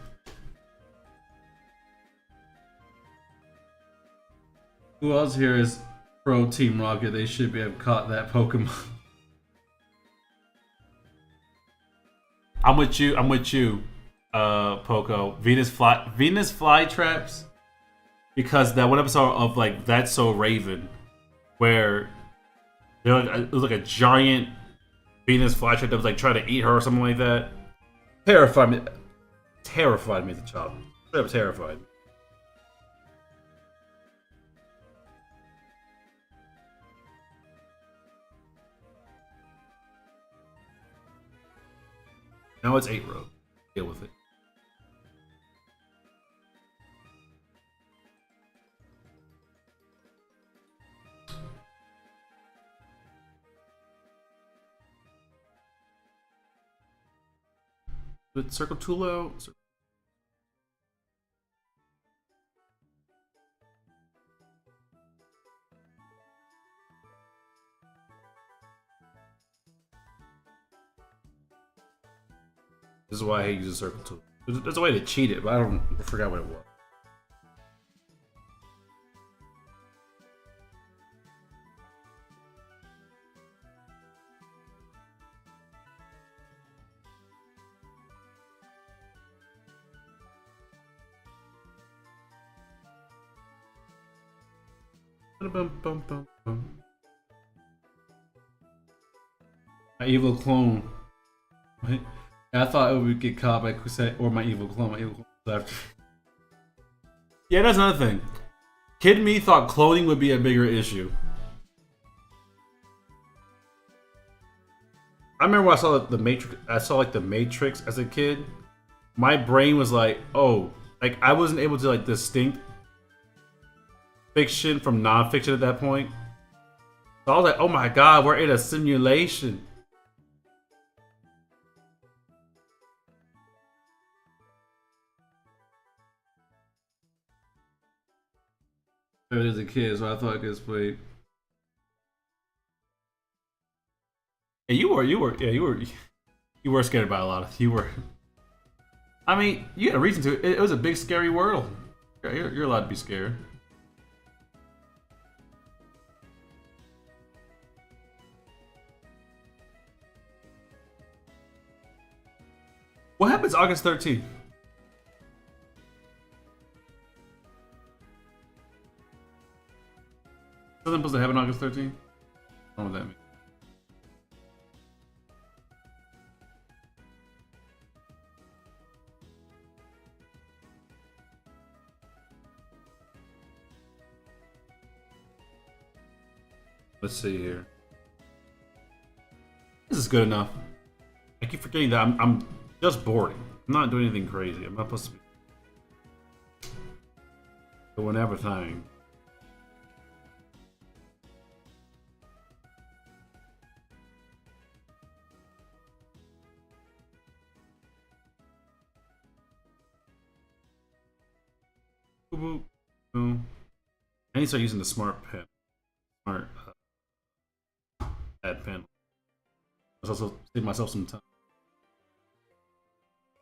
Who else here is pro Team Rocket? They should be have caught that Pokemon. I'm with you. I'm with you, Poco. Venus flytraps, because that one episode of like That's So Raven, where it was like a giant Venus flytrap that was like trying to eat her or something like that. Terrified me. Terrified me as a child. Straight up terrified. Now it's 8 road. Deal with it. But circle too low. This is why I hate using circle tool. There's a way to cheat it, but I forgot what it was. My evil clone. Right? I thought it would get caught by Kusei or my evil clone. My evil clone after. Yeah, that's another thing. Kid me thought cloning would be a bigger issue. I remember when I saw the Matrix. I saw like the Matrix as a kid. My brain was like, oh, like I wasn't able to like distinct fiction from non-fiction at that point. So I was like, oh my god, we're in a simulation. As a kid, so I thought I could play. Yeah, you were scared about a lot of. You were. I mean, you had a reason to. It was a big, scary world. You're allowed to be scared. What happens August 13th? Something supposed to happen August 13th? I don't know what that means. Let's see here. This is good enough. I keep forgetting that I'm just boarding. I'm not doing anything crazy. I'm not supposed to be doing everything. Boop, boom. I need to start using the smart pen. Smart pad pen. I also save myself some time.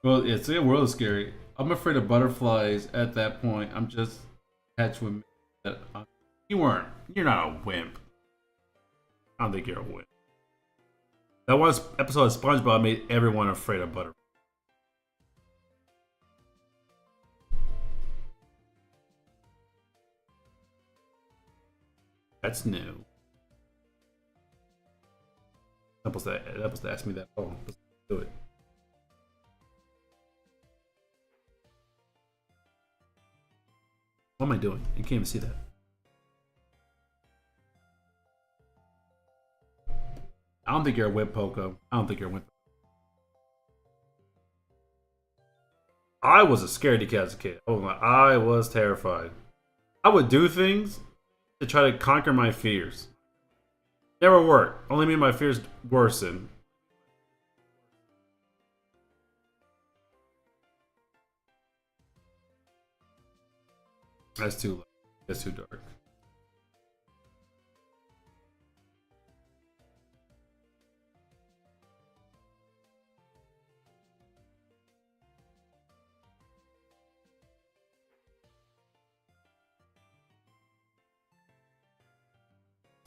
Well, yeah, the world is scary. I'm afraid of butterflies at that point. I'm just hatched with me. You're not a wimp. I don't think you're a wimp. That one episode of SpongeBob made everyone afraid of butterflies. That's new. That was to ask me that. Oh, let's do it. What am I doing? You can't even see that. I don't think you're a whip, Poco. I don't think you're a whip. I was a scaredy cat as a kid. Oh my! I was terrified. I would do things to try to conquer my fears. Never worked. Only made my fears worsen. That's too low. That's too dark.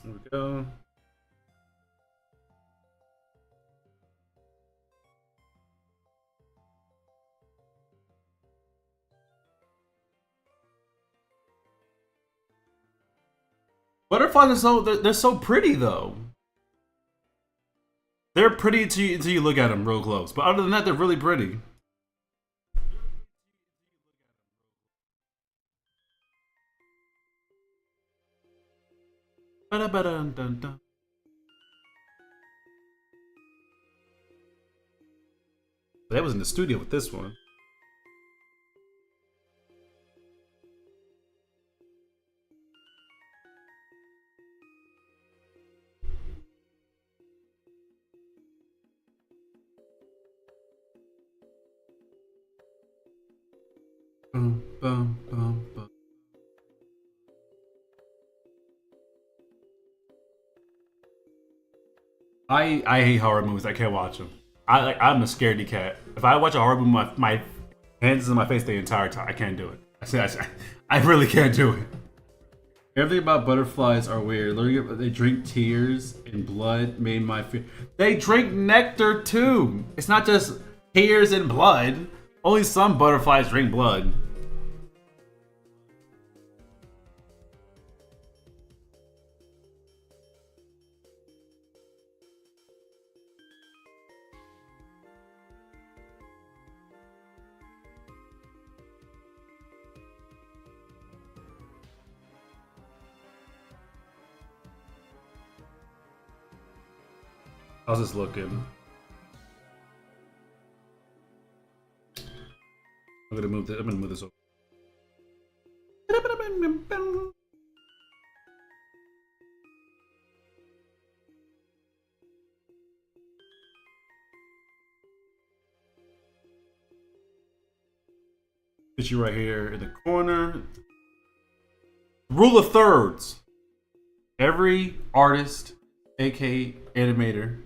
There we go. Butterflies are they're so pretty though. They're pretty until you look at them real close. But other than that, they're really pretty. Ba-da-ba-dun-dun-dun. That was in the studio with this one. Bum, bum, bum, bum. I hate horror movies. I can't watch them. I'm a scaredy cat. If I watch a horror movie, my hands is in my face the entire time. I can't do it. I really can't do it. Everything about butterflies are weird. They drink tears and blood made my fear. They drink nectar too. It's not just tears and blood. Only some butterflies drink blood. How's this looking? I'm gonna move this over. Put you right here in the corner. Rule of thirds. Every artist, aka animator,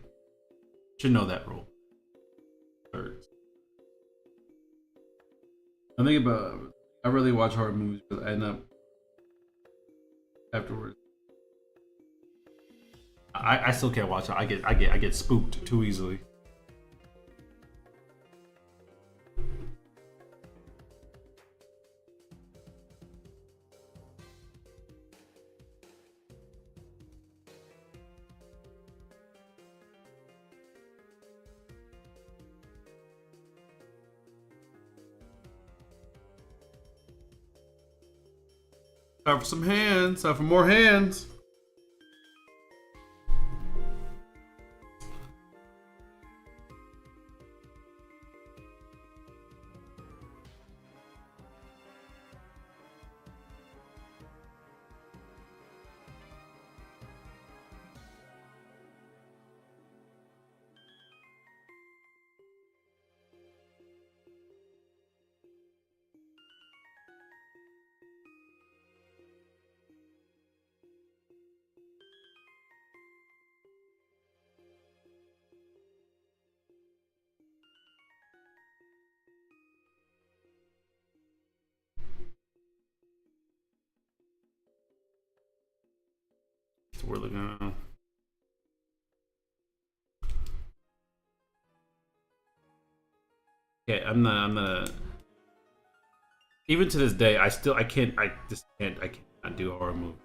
should know that rule. Thirds. I think about. I really watch horror movies, but I end up afterwards. I still can't watch it. I get spooked too easily. Time for some hands. Time for more hands. So we're looking at. Okay, I'm not. Even to this day, I can't. I cannot do a horror movie.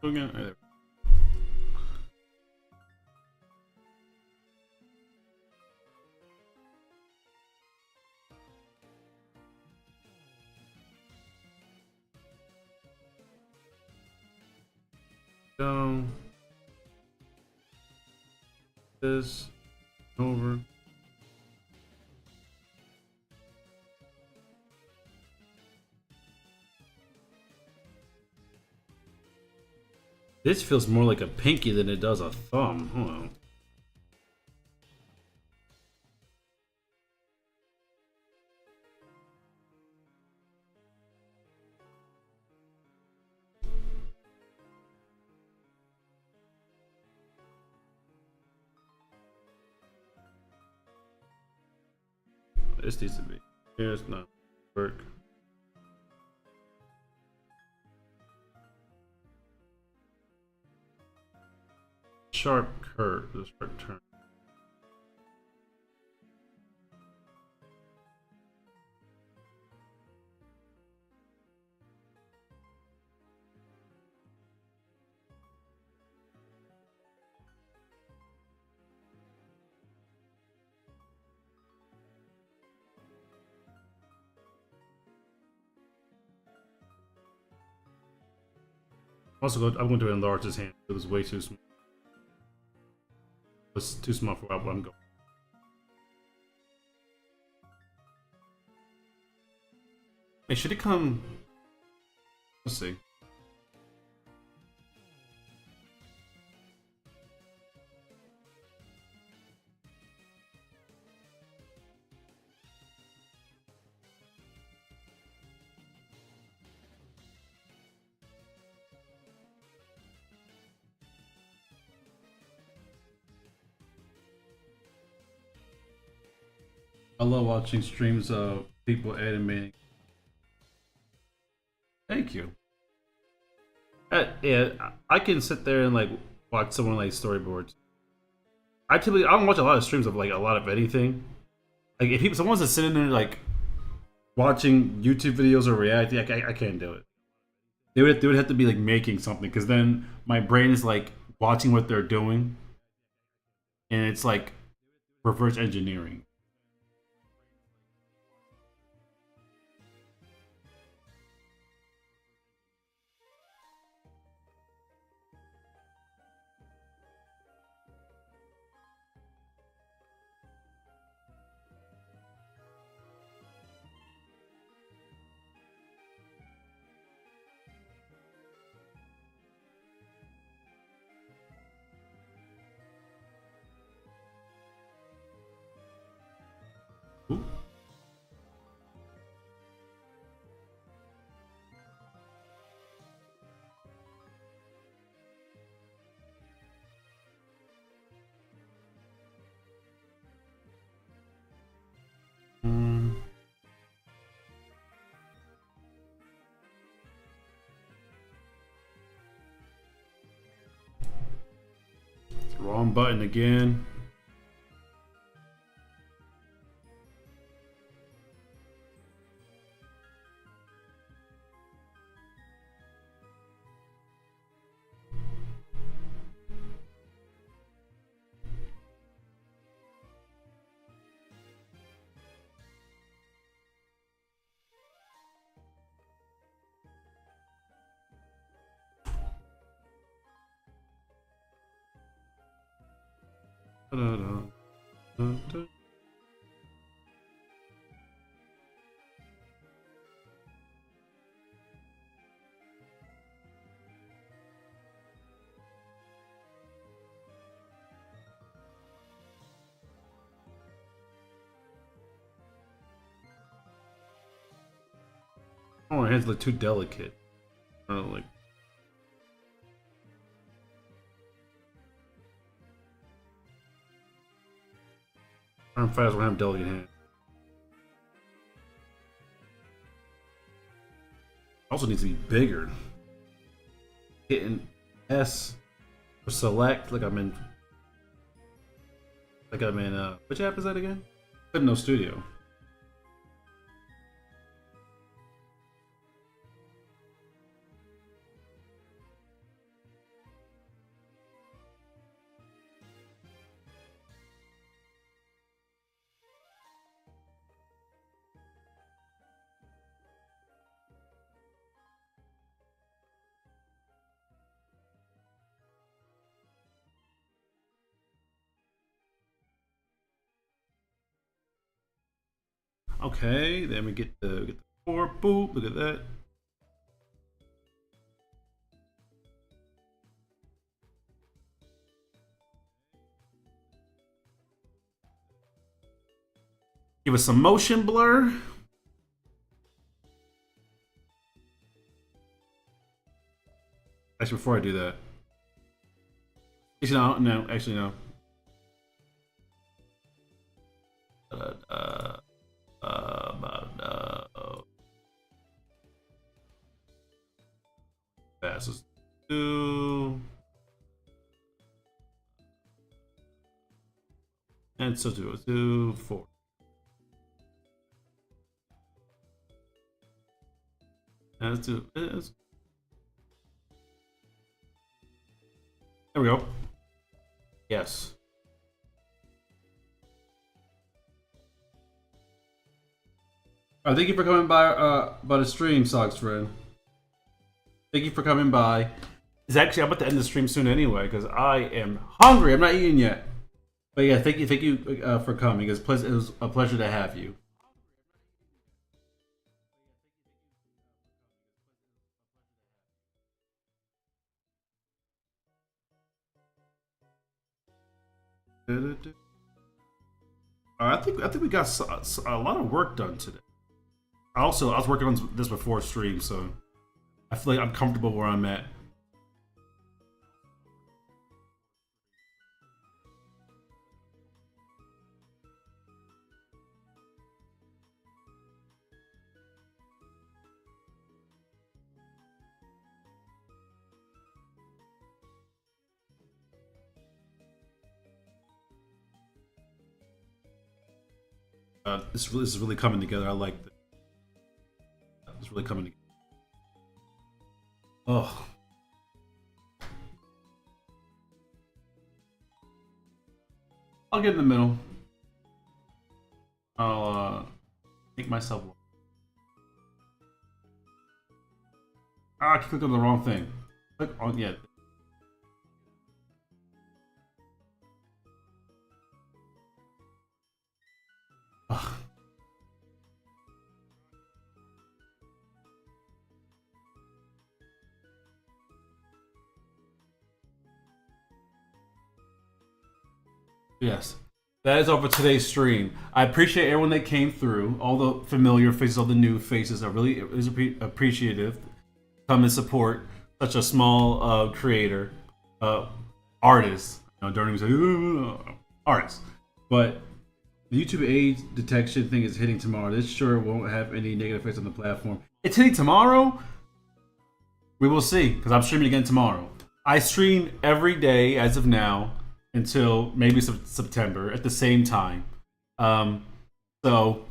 Go again. Right there. Down. This over. This feels more like a pinky than it does a thumb. Hold on. This needs to be. Here's not work. Sharp curve, this sharp turn. Also, I'm going to enlarge his hand. It was way too small. It was too small for what I'm going. Hey, should it come? Let's see. I love watching streams of people animating. Thank you. Yeah, I can sit there and like watch someone like storyboards. I don't watch a lot of streams of like a lot of anything. Like if someone's just sitting there like watching YouTube videos or reacting, I can't do it. They would have to be like making something because then my brain is like watching what they're doing, and it's like reverse engineering. Ooh. Wrong button again. Oh, my hands look too delicate. I don't like. I'm fast when I have delicate hands. Also needs to be bigger. Hitting S for select like I'm in. Which app is that again? No Studio. Okay, then we get the 4. Boop. Look at that. Give us some motion blur. Actually, before I do that, actually no. Actually no. Fastest 2. And so 2, 4. And let's do this. There we go. Yes. Thank you for coming by the stream, Socks friend. Thank you for coming by. It's actually I'm about to end the stream soon anyway because I am hungry. I'm not eating yet. But yeah, thank you for coming. It was a pleasure to have you. I think we got a lot of work done today. I was working on this before stream, so I feel like I'm comfortable where I'm at. This is really coming together. I like this. It's really coming together. Oh. I'll get in the middle. I'll make myself. I clicked on the wrong thing. Click on Ugh. Yes. That is all for today's stream. I appreciate everyone that came through, all the familiar faces, all the new faces. I really is appreciative. Come and support such a small creator, artist. Don't even say artist, but the YouTube age detection thing is hitting tomorrow. This sure won't have any negative effects on the platform. It's hitting tomorrow. We will see because I'm streaming again tomorrow. I stream every day as of now until maybe September at the same time. So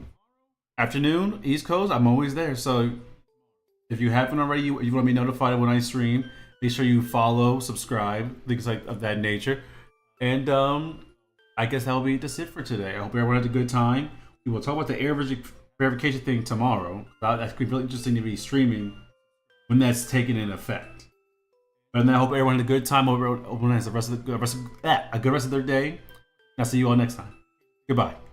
afternoon, East Coast, I'm always there. So if you haven't already, you want to be notified when I stream, make sure you follow, subscribe, things like of that nature. And I guess that'll be just it for today. I hope everyone had a good time. We will talk about the air verification thing tomorrow. That's going to be really interesting to be streaming when that's taken in effect. And I hope everyone had a good time. Hope everyone has a good rest of their day. And I'll see you all next time. Goodbye.